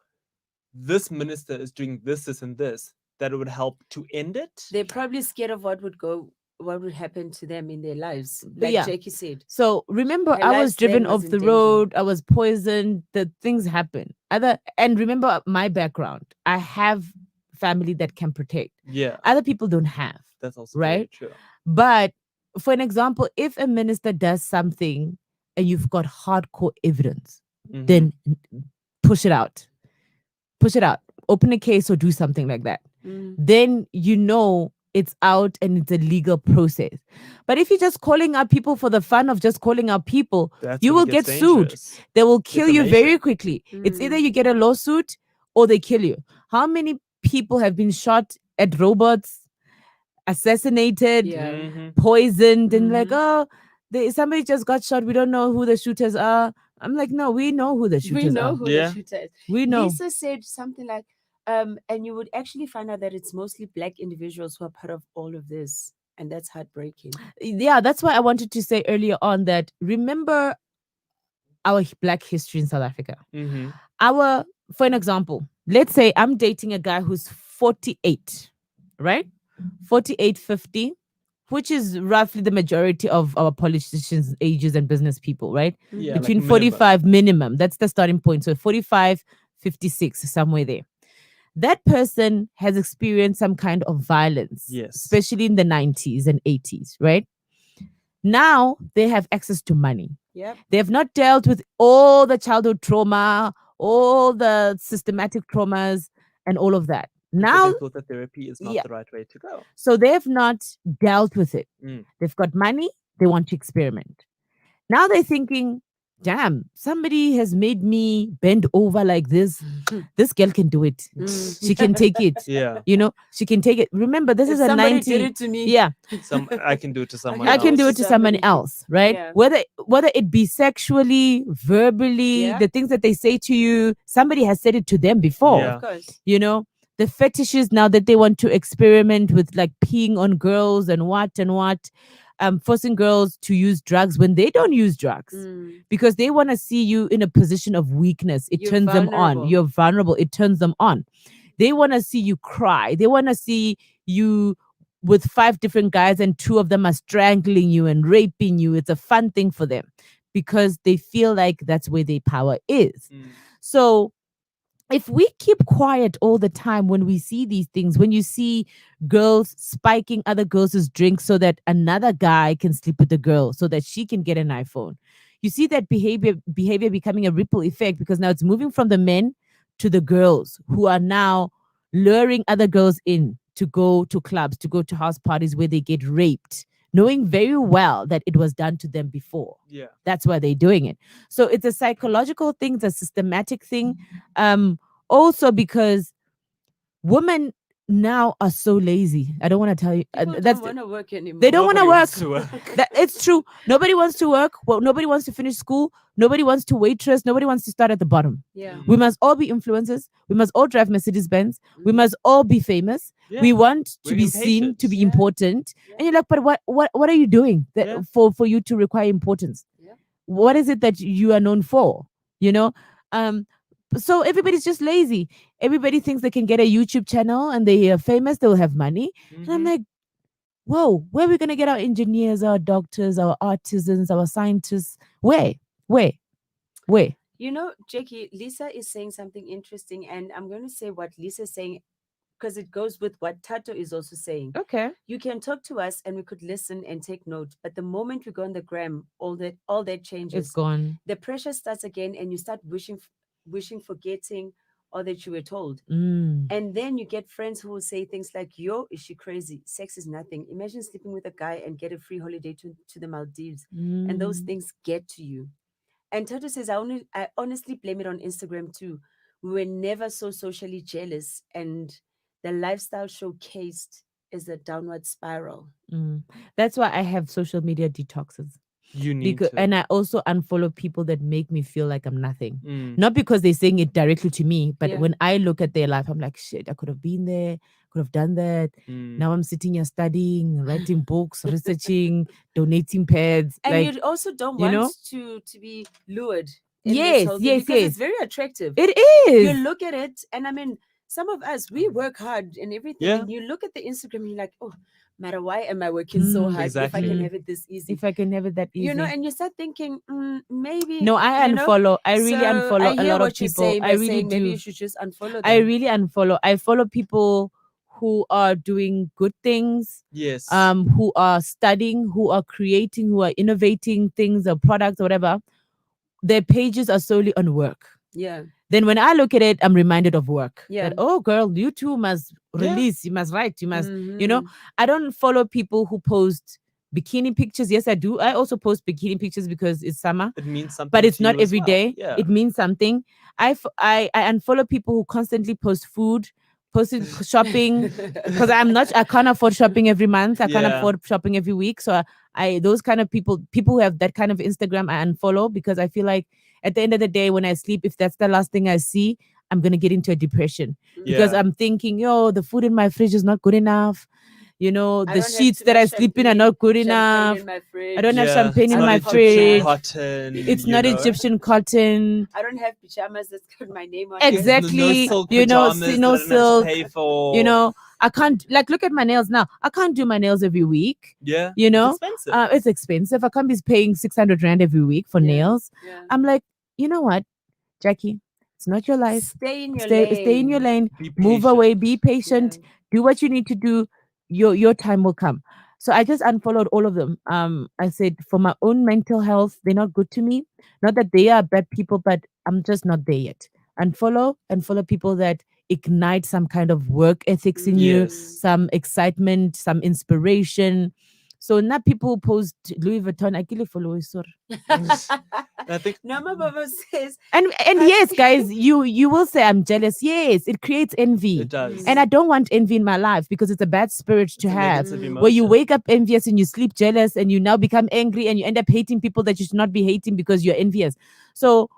B: this minister is doing this, this, and this," that it would help to end it?
A: They're probably scared of what would happen to them in their lives.
E: But
A: Like
E: yeah.
A: Jackie said.
E: So remember,
A: Her
E: I was
A: life's
E: driven
A: lane was
E: off
A: in
E: the
A: danger.
E: road. I was poisoned. The things happen. And remember my background. I have family that can protect.
B: Yeah,
E: Other people don't have.
B: that's also very
E: Right?
B: true.
E: But for an example, if a minister does something and you've got hardcore evidence,
B: Mhm.
E: then push it out. Push it out. Open a case or do something like that.
A: Mm.
E: Then you know it's out and it's a legal process. But if you're just calling out people for the fun of just calling out people,
B: That's
E: you
B: when it
E: will
B: gets
E: get sued.
B: dangerous.
E: They will kill you very
B: Defamation.
E: quickly. It's either
A: Mm.
E: you get a lawsuit or they kill you. How many people have been shot at robots, assassinated,
A: Yeah.
B: Mhm.
E: poisoned, and like,
A: Mhm.
E: oh, somebody just got shot. We don't know who the shooters are. I'm like, no, we know who the shooters
A: We know
E: are.
A: who
B: Yeah.
A: the shooter is.
E: We know.
A: Lisa said something like, and you would actually find out that it's mostly black individuals who are part of all of this. And that's heartbreaking.
E: Yeah, that's why I wanted to say earlier on that remember our black history in South Africa.
B: Mhm.
E: For an example, let's say I'm dating a guy who's 48, right? 48, 50, which is roughly the majority of our politicians' ages and business people, right?
B: Yeah,
E: Between
B: like minimum.
E: 45 minimum. That's the starting point. So 45, 56, somewhere there. That person has experienced some kind of violence,
B: Yes.
E: especially in the 90s and 80s, right? Now they have access to money.
A: Yep.
E: They have not dealt with all the childhood trauma, all the systematic traumas, and all of that.
B: Because
E: Now,
B: they thought that therapy is not
E: yeah.
B: the right way to go.
E: So they have not dealt with it.
B: Mm.
E: They've got money, they want to experiment. Now they're thinking, damn, somebody has made me bend over like this. This girl can do it.
A: Mm.
E: She can take it.
B: Yeah.
E: You know, she can take it. Remember, this
A: If
E: is a
A: somebody
E: 90.
A: did it to me.
E: Yeah,
B: I can do it to someone
E: I
B: else.
E: can do it to someone
A: somebody.
E: else, right?
A: Yeah.
E: Whether it be sexually, verbally,
A: Yeah.
E: the things that they say to you, somebody has said it to them before.
B: Yeah.
A: Of course.
E: You know, the fetishes now that they want to experiment with, like peeing on girls and what, forcing girls to use drugs when they don't use drugs
A: Mm.
E: because they want to see you in a position of weakness. It
A: You're
E: turns them on.
A: vulnerable.
E: You're vulnerable. It turns them on. They want to see you cry. They want to see you with 5 different guys and 2 of them are strangling you and raping you. It's a fun thing for them because they feel like that's where their power is.
B: Mm.
E: So if we keep quiet all the time when we see these things, when you see girls spiking other girls' drinks so that another guy can sleep with the girl so that she can get an iPhone, you see that behavior becoming a ripple effect, because now it's moving from the men to the girls, who are now luring other girls in to go to clubs, to go to house parties where they get raped, knowing very well that it was done to them before.
B: Yeah.
E: That's why they're doing it. So it's a psychological thing, it's a systematic thing. Also because women now are so lazy. I don't want to tell you.
A: People
E: That's
A: don't want to work anymore.
E: they don't want to
B: Nobody wants
E: work.
B: to work.
E: That it's true. Nobody wants to work. Well, nobody wants to finish school. Nobody wants to waitress. Nobody wants to start at the bottom.
A: Yeah.
E: We must all be influencers. We must all drive Mercedes Benz. We must all be famous.
B: Yeah.
E: We want to
B: We're
E: be seen, to be
A: Yeah.
E: important.
A: Yeah.
E: And you're like, but what are you doing that
B: Yeah.
E: for you to require importance?
A: Yeah.
E: What is it that you are known for? You know? So everybody's just lazy. Everybody thinks they can get a YouTube channel and they are famous, they'll have money. And I'm
B: Mhm.
E: like, whoa, where are we gonna get our engineers, our doctors, our artisans, our scientists? Where?
A: You know, Jackie, Lisa is saying something interesting, and I'm going to say what Lisa's saying because it goes with what Tato is also saying.
E: Okay.
A: You can talk to us and we could listen and take note, but the moment we go on the gram, all that changes.
E: It's gone.
A: The pressure starts again, and you start wishing, forgetting all that you were told.
E: Mm.
A: And then you get friends who will say things like, yo, is she crazy? Sex is nothing. Imagine sleeping with a guy and get a free holiday to the Maldives. And those
E: Mm.
A: things get to you. And Tato says, I honestly blame it on Instagram too. We were never so socially jealous, and the lifestyle showcased is a downward spiral.
E: Mm. That's why I have social media detoxes.
B: You need to.
E: And I also unfollow people that make me feel like I'm nothing.
B: Mm.
E: Not because they're saying it directly to me, but
A: Yeah.
E: when I look at their life, I'm like, shit, I could have been there, could have done that.
B: Mm.
E: Now I'm sitting here studying, writing books, researching, donating pads.
A: And
E: like,
A: you also don't
E: you
A: want
E: know?
A: to be lured in
E: Yes,
A: this whole thing,
E: yes,
A: because
E: yes.
A: it's very attractive.
E: It
A: You
E: is.
A: look at it, and I mean, some of us, we work hard and everything,
B: Yeah.
A: and you look at the Instagram and you're like, oh, matter why am I working so
E: Mm,
A: hard if I
B: exactly.
A: can have it this easy?
E: If I can have it that easy.
A: You know, and you start thinking, maybe.
E: No, I
A: you know?
E: unfollow. I really
A: So
E: unfollow
A: I
E: a
A: hear
E: lot of
A: what you're
E: people.
A: saying,
E: I
A: by
E: really
A: saying maybe you
E: do.
A: should just unfollow them.
E: I really unfollow. I follow people who are doing good things,
B: Yes.
E: who are studying, who are creating, who are innovating things or products or whatever. Their pages are solely on work.
A: Yeah.
E: Then when I look at it, I'm reminded of work.
A: Yeah.
E: That, oh girl, you too must
B: Yeah.
E: release, you must write, you must, you
A: Mhm.
E: know. I don't follow people who post bikini pictures. Yes, I do. I also post bikini pictures because it's summer,
B: It means something.
E: but it's
B: to
E: not
B: you as
E: every
B: well.
E: day.
B: Yeah.
E: It means something. I unfollow people who constantly post food, posting shopping, because I can't afford shopping every month. I can't
B: Yeah.
E: afford shopping every week. So I those kind of people who have that kind of Instagram, I unfollow, because I feel like at the end of the day, when I sleep, if that's the last thing I see, I'm gonna get into a depression, because
B: Yeah.
E: I'm thinking, yo, the food in my fridge is not good enough. You know,
A: I
E: the
A: don't have
E: sheets
A: too
E: that
A: much
E: I sleep in are
A: champagne-
E: not good
A: champagne
E: enough.
A: in my fridge.
E: I don't have
B: Yeah.
E: champagne
B: It's
E: in
B: not
E: my
B: Egyptian
E: fridge.
B: cotton.
E: It's
B: you
E: not
B: know?
E: Egyptian cotton.
A: I don't have pajamas that's got my name on it.
E: Exactly.
B: No silk
E: You know,
B: pajamas
E: no
B: that I don't have to
E: silk.
B: pay for.
E: You know, I can't, like, look at my nails now. I can't do my nails every week.
B: Yeah.
E: You know,
B: It's expensive.
E: it's expensive. I can't be paying 600 Rand every week for
A: Yeah.
E: nails.
A: Yeah.
E: I'm like, you know what, Jackie, it's not your life.
A: Stay in your
E: Stay in your lane.
B: Be
E: Move away.
B: patient.
E: Be patient.
A: Yeah.
E: Do what you need to do. Your time will come. So I just unfollowed all of them. I said, for my own mental health, they're not good to me. Not that they are bad people, but I'm just not there yet. Unfollow people that ignite some kind of work ethics in you,
B: Yes.
E: some excitement, some inspiration. So not people who post Louis Vuitton. I kill follow sorry.
B: I think
A: Nama Baba says,
E: And
A: But-
E: yes, guys, you will say I'm jealous. Yes, it creates envy.
B: it does.
E: And I don't want envy in my life, because it's a bad spirit to
B: It's a
E: have.
B: negative emotion.
E: Where you wake up envious and you sleep jealous and you now become angry and you end up hating people that you should not be hating because you're envious. So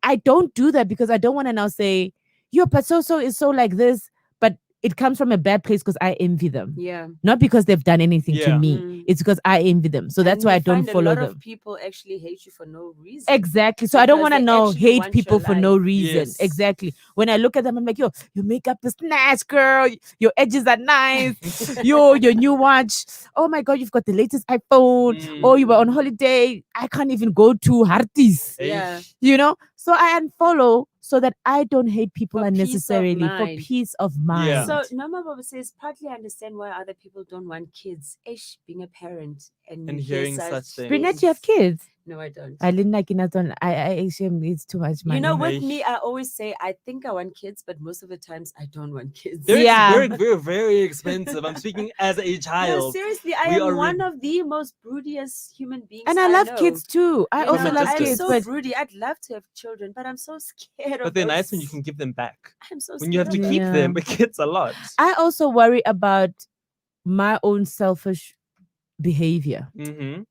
E: I don't do that, because I don't want to now say, yo, but so is so like this. But it comes from a bad place because I envy them.
A: yeah.
E: Not because they've done anything to
B: Yeah.
E: me.
A: Mm.
E: It's because I envy them. So that's
A: And
E: why
A: you
E: I don't
A: find
E: follow
A: a lot
E: them.
A: of people actually hate you for no reason.
E: Exactly. So I don't
A: Because
E: want to
A: they
E: know
A: actually
E: hate
A: want
E: people
A: your
E: for no
A: life.
E: reason.
B: Yes.
E: Exactly. When I look at them, I'm like, yo, your makeup is nice, girl. Your edges are nice. Yo, your new watch. Oh my God, you've got the latest iPhone. Oh, you were on holiday. I can't even go to Hartis.
A: Yeah.
E: You know? So I unfollow so that I don't hate people
A: For peace of
E: unnecessarily for
A: mind.
E: peace of
B: Yeah.
E: mind.
A: So Nama Baba says, partly I understand why other people don't want kids. Ish, being a parent and,
B: And
A: you hear
B: hearing such things.
E: Brinnette, you have kids.
A: No, I don't.
E: I didn't like it. I assume it's too much money.
A: You know, with
B: Ish.
A: me, I always say I think I want kids, but most of the times I don't want kids.
B: They're,
E: Yeah.
B: very, very expensive. I'm speaking as a
A: No,
B: child.
A: seriously, I
B: We
A: am
B: are
A: one of the most broodiest human beings.
E: And I love
A: know.
E: kids too. I
A: You
E: also
A: know,
B: From a
E: love
A: I'm
B: distance.
E: kids,
A: so
E: but
A: broody. I'd love to have children, but I'm so scared of
B: But they're nice
A: those-
B: when you can give them back.
A: I'm so
B: When you have to
A: scared of
B: keep
A: them.
B: them,
E: Yeah.
B: it gets a lot.
E: I also worry about my own selfish behavior
B: Mm-hmm.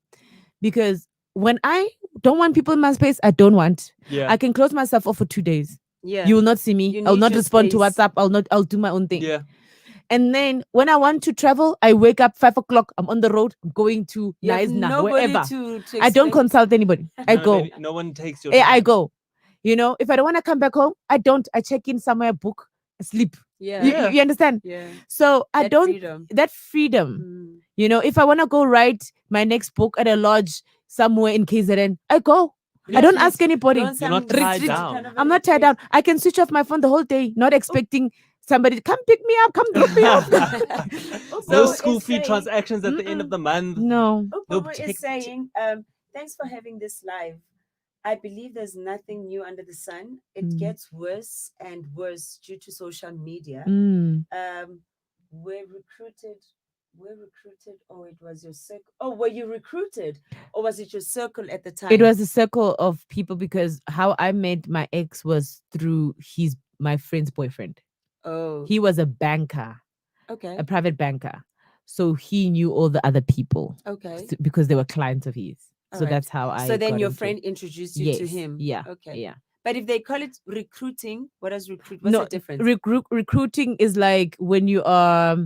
E: because when I don't want people in my space, I don't want.
B: Yeah.
E: I can close myself off for 2 days.
A: Yeah.
E: You will not see me.
A: You
E: I'll
A: need
E: not
A: your
E: respond to
A: space.
E: WhatsApp. I'll do my own thing.
B: Yeah.
E: And then when I want to travel, I wake up 5 o'clock. I'm on the road. I'm going to
A: You have
E: Naisna,
A: nobody
E: wherever.
A: to
E: I don't
A: explain-
E: consult anybody. I go.
B: No one takes your
E: Yeah,
B: time.
E: I go. You know, if I don't want to come back home, I don't. I check in somewhere, book, sleep.
A: Yeah.
E: You, you understand?
A: Yeah.
E: So I
A: That
E: don't.
A: freedom.
E: That freedom.
A: Mm.
E: You know, if I want to go write my next book at a lodge somewhere in KZN, I go. I don't ask anybody.
A: Go on
B: You're not
A: some
B: tied
A: retreat
B: down.
A: kind of a
E: I'm not tied
A: retreat.
E: down. I can switch off my phone the whole day, not expecting somebody to come pick me up, come drop me off.
B: No
A: So
B: school
A: it's
B: fee
A: saying-
B: transactions at the end of the month.
E: No.
A: Upama
B: No,
A: is
B: take-
A: saying, thanks for having this live. I believe there's nothing new under the sun. It
E: Mm.
A: gets worse and worse due to social media.
E: Mm.
A: We're recruited. Oh, it was your circle. Oh, were you recruited? Or was it your circle at the time?
E: It was a circle of people because how I met my ex was through my friend's boyfriend.
A: Oh,
E: He was a banker,
A: okay.
E: a private banker. So he knew all the other people
A: Okay.
E: because they were clients of his. So
A: Alright.
E: that's how I
A: So then
E: got
A: your
E: into
A: friend
E: it.
A: introduced you to
E: Yes,
A: him.
E: Yeah.
A: Okay.
E: Yeah.
A: But if they call it recruiting, what does recruit? What's
E: No,
A: the difference?
E: recruiting is like when you are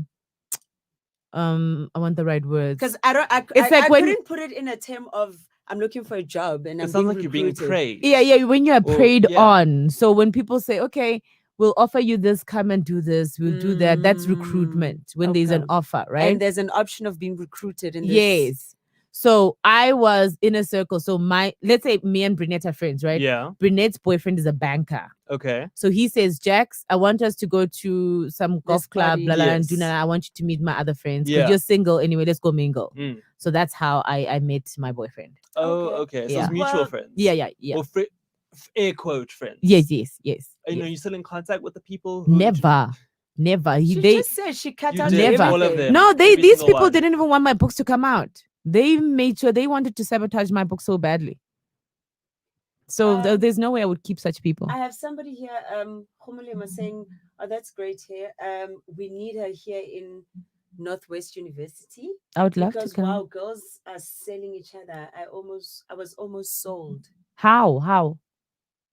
E: I want the right words.
A: Because I don't.
E: It's like when-
A: couldn't put it in a term of I'm looking for a job and
B: It
A: I'm
B: sounds
A: being
B: like you're being
A: recruited.
B: praised.
E: Yeah, when you are
B: Or-
E: preyed
B: yeah.
E: on. So when people say, okay, we'll offer you this, come and do this, we'll do that. That's recruitment when there's an
A: Okay.
E: offer, right?
A: And there's an option of being recruited in this.
E: Yes. So I was in a circle. So let's say me and Brinnette are friends, right?
B: Yeah.
E: Brinnette's boyfriend is a banker.
B: Okay.
E: So he says, Jax, I want us to go to some golf club,
A: party.
E: blah, blah, and do
B: Yes.
E: that. I want you to meet my other friends. Because
B: Yeah.
E: you're single anyway, let's go mingle.
B: Mm.
E: So that's how I met my boyfriend.
B: Oh,
A: Okay.
B: okay. So
E: Yeah.
B: it's mutual
A: Well,
B: friends.
E: Yeah.
B: Or air quote friends.
E: Yes.
B: And are
E: yes.
B: you still in contact with the people who
E: Never.
A: She
E: They
A: just said she cut
B: You
A: out
B: did
E: Never.
B: all of
A: everything.
B: them.
E: No,
B: every
E: these
B: single
E: people
B: one.
E: didn't even want my books to come out. They made sure they wanted to sabotage my book so badly. So there's no way I would keep such people.
A: I have somebody here, Khumulema, saying, "Oh, that's great here. We need her here in Northwest University
E: I would love
A: because
E: to come.
A: wow, girls are selling each other. I was almost sold.
E: How?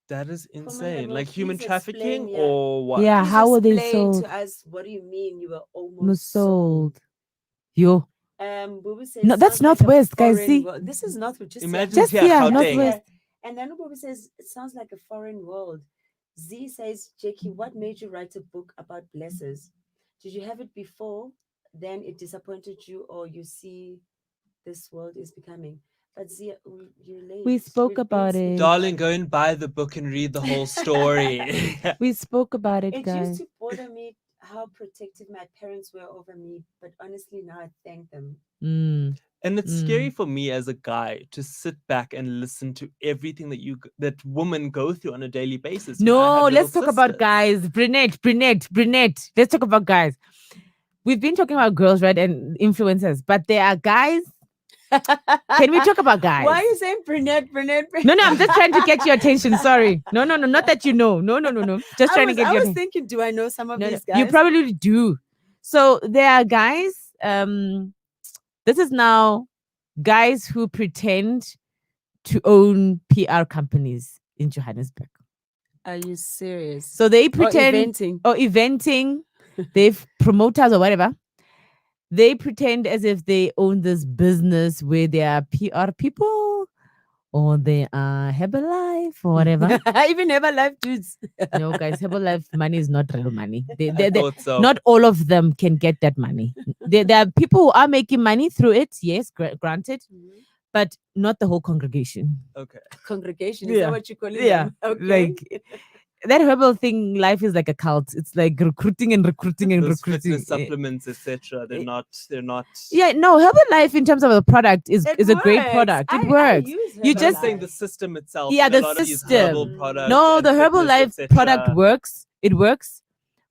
B: That is
A: on,
B: insane.
A: Emma,
B: Like human
A: please
B: trafficking
A: explain, yeah.
B: or what?
E: Yeah,
A: Please
E: how were they
A: explain
E: sold?
A: to us? What do you mean you were almost
E: Was sold. Yo.
A: Bubu says,
E: No, that's
A: "Sounds like a
E: Northwest, guys,
A: foreign
E: see?
A: world." This is Northwest. Just
B: Imagine
E: Just
B: here,
E: here,
B: Gauteng.
E: Northwest.
A: And then Bubu says, "It sounds like a foreign world." Z says, "Jackie, what made you write a book about blessers? Did you have it before? Then it disappointed you, or you see this world is becoming?" But Z, you're late.
E: We spoke
A: We've been
E: about
A: speaking
E: it.
B: Darling,
A: about
B: go and buy the book and read the whole story.
E: We spoke about it,
A: It
E: guys.
A: used to bother me how protective my parents were over me, but honestly, now I thank them.
E: Mm.
B: And it's scary for me as a guy to sit back and listen to everything that women go through on a daily basis. You know, I
E: No,
B: have
E: let's
B: little
E: talk about
B: sisters.
E: guys. Brinnette. Let's talk about guys. We've been talking about girls, right, and influencers, but there are guys. Can we talk about guys?
A: Why are you saying Brinnette?
E: No, I'm just trying to get your attention. Sorry. No, not that you know. No. Just trying to get
A: I
E: your
A: was
E: attention.
A: thinking, do I know some of
E: No,
A: these guys?
E: you probably do. So there are guys. This is now guys who pretend to own PR companies in Johannesburg.
A: Are you serious?
E: So they
A: Or
E: pretend
A: eventing.
E: or eventing, they've promoters or whatever. They pretend as if they own this business where they are PR people or they are Herbalife or whatever.
A: Even Herbalife dudes.
E: No, guys, Herbalife money is not real money.
B: I
E: They,
B: thought so.
E: not all of them can get that money. There are people who are making money through it, yes, granted, but not the whole congregation.
B: Okay.
A: Congregation, is
E: Yeah.
A: that what you call it?
E: Yeah,
A: Okay.
E: like that herbal thing, life is like a cult. It's like recruiting and recruiting and
B: Those
E: recruiting.
B: fitness supplements, etc. They're not.
E: Yeah, no, herbal life in terms of the product is a great
A: works.
E: product. It
A: I
E: works.
A: use
E: You
B: But
E: just
B: I'm saying the system itself.
E: Yeah,
B: and a
E: the
B: lot of these herbal
E: system.
B: products.
E: No,
B: and
E: the herbal
B: fitness,
E: life product
B: etc.
E: works. It works.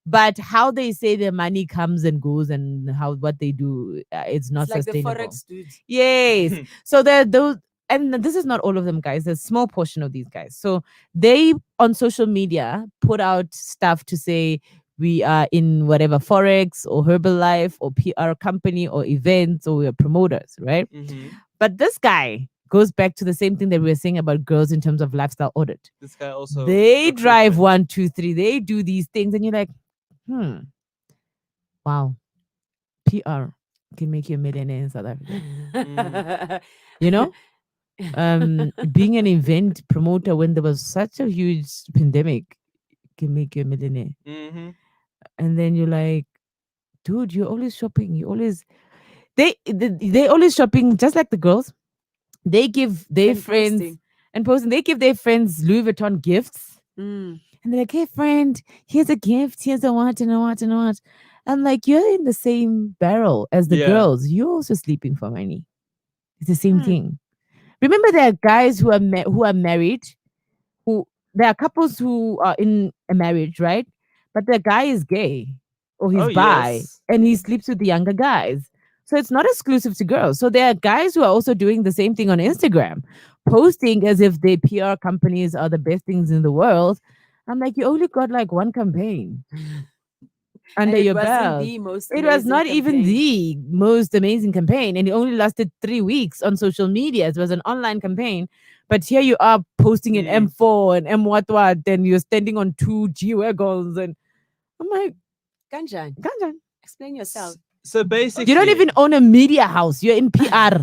E: But how they say their money comes and goes and how what they do, it's not
A: It's like the
E: sustainable.
A: Forex dudes.
E: Yes. So there are those, and this is not all of them, guys. There's a small portion of these guys. So they on social media put out stuff to say we are in whatever Forex or Herbalife or PR company or events or we're promoters, right? But this guy goes back to the same thing that we were saying about girls in terms of lifestyle audit.
B: This guy also.
E: They drive
B: recruitment.
E: 1, 2, 3. They do these things, and you're like, wow, PR can make you a millionaire in South Africa. You know, being an event promoter when there was such a huge pandemic can make you a millionaire. And then you're like, dude, you're always shopping. You always they always shopping just like the girls. They give their
A: And
E: friends
A: posting.
E: and posting. They give their friends Louis Vuitton gifts.
A: Mm.
E: And they're like, hey, friend, here's a gift. Here's a what and a what and a what. I'm like, you're in the same barrel as the
B: Yeah.
E: girls. You're also sleeping for money. It's the same thing. Remember, there are guys who are married, who there are couples who are in a marriage, right? But the guy is gay or he's
B: Oh,
E: bi,
B: yes.
E: and he sleeps with the younger guys. So it's not exclusive to girls. So there are guys who are also doing the same thing on Instagram, posting as if their PR companies are the best things in the world. I'm like, you only got like one campaign under
A: And it
E: your
A: wasn't
E: belt.
A: the most
E: It was
A: amazing
E: not even
A: campaign.
E: the most amazing campaign, and it only lasted 3 weeks on social media. It was an online campaign, but here you are posting an M4 and M what, and you're standing on 2 G wagons, and I'm like,
A: Kanjan,
E: Ganjan,
A: explain yourself.
B: So basically,
E: you don't even own a media house. You're in PR.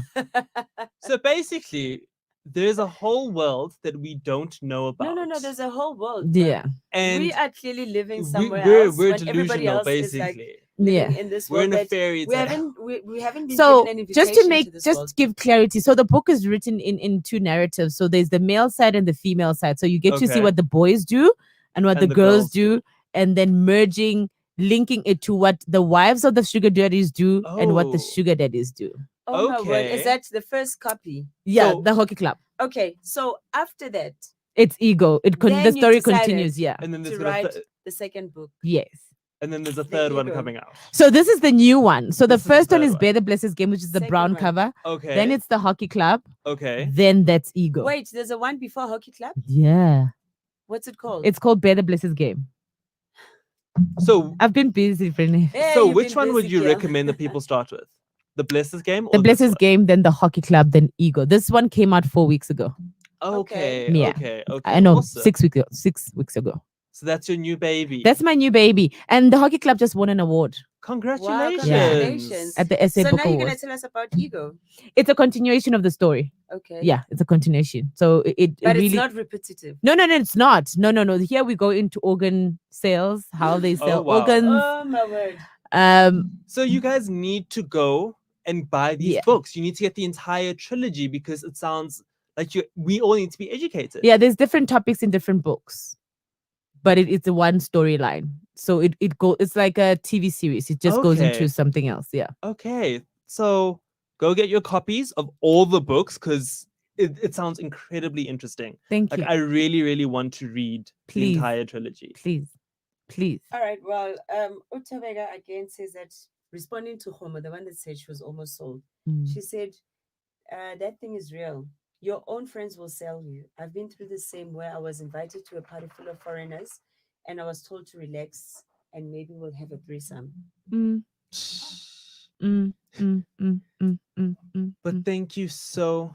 B: So basically, there's a whole world that we don't know about.
A: No. There's a whole world.
E: Yeah.
B: and
A: We are clearly living
B: we-
A: somewhere
B: we're,
A: else
B: we're
A: when everybody
B: delusional,
A: else is like
B: basically.
A: living
E: Yeah.
A: in this
B: We're
A: world
B: in a
A: that
B: fairy
A: we
B: tale.
A: we haven't been
E: So
A: given an
E: just
A: invitation
E: to
A: this
E: just
A: world.
E: give clarity, so the book is written in 2 narratives. So there's the male side and the female side. So you get to see
B: Okay.
E: what the boys do and what
B: And
E: the
B: the
E: girls
B: girls
E: do, and then linking it to what the wives of the sugar daddies do and what the
B: Oh.
E: sugar daddies do.
A: Oh my word, is
B: Okay.
A: that the first copy?
E: Yeah,
B: So-
E: the hockey club.
A: Okay, so after that,
E: It's ego. The
A: Then you
E: story
A: decided
E: continues. Yeah.
B: And then
A: to
B: there's
A: write the second book.
E: Yes.
B: and then there's a
A: There
B: third
A: you
B: one
A: go.
B: coming out.
E: So this is the new one. So the
B: This is the
E: first one
B: third
E: is
B: one.
E: Bear the Blessed Game, which is the
A: Second
E: brown
A: one.
E: cover.
B: Okay.
E: Then it's the hockey club.
B: okay.
E: Then that's ego.
A: Wait, there's a one before Hockey Club.
E: Yeah.
A: What's it called?
E: It's called Bear the Blessed Game.
B: So
E: I've been busy, Brinnette.
A: Yeah,
B: so
A: you've
B: which
A: been
B: one would
A: busy,
B: you
A: girl.
B: recommend that people start with? The Blesses game or
E: The
B: this
E: Blessed
B: one?
E: Game, then the hockey club, then ego. This one came out 4 weeks ago.
B: Okay.
E: Yeah.
B: Okay.
E: I know,
B: Awesome.
E: 6 weeks ago. 6 weeks ago.
B: So that's your new baby.
E: That's my new baby. And the hockey club just won an award
A: Wow,
B: Congratulations.
A: congratulations.
E: at the SA
A: So
E: Book
A: now you're gonna
E: Awards.
A: tell us about Ego.
E: It's a continuation of the story.
A: Okay.
E: Yeah, it's a continuation. So it
A: But
E: really
A: it's not repetitive.
E: No, it's not. No. Here we go into organ sales, how they sell
B: wow.
E: organs.
A: Oh my word.
B: So you guys need to go and buy these
E: Yeah.
B: books. You need to get the entire trilogy because it sounds like we all need to be educated.
E: Yeah, there's different topics in different books, but it's a one storyline. So it's like a TV series. It just goes
B: Okay.
E: into something else. Yeah.
B: Okay. So go get your copies of all the books because it sounds incredibly interesting.
E: Thank
B: Like
E: you.
B: I really, really want to read
E: Please.
B: the entire trilogy.
E: Please.
A: All right. Well, Utabega again says that responding to Homer, the one that said she was almost sold,
E: Mm.
A: she said, that thing is real. Your own friends will sell you. I've been through the same where I was invited to a party full of foreigners and I was told to relax and maybe we'll have a threesome.
E: Mm. Mm. Mm. Mm. Mm. Mm. Mm.
B: But
E: Mm.
B: thank you so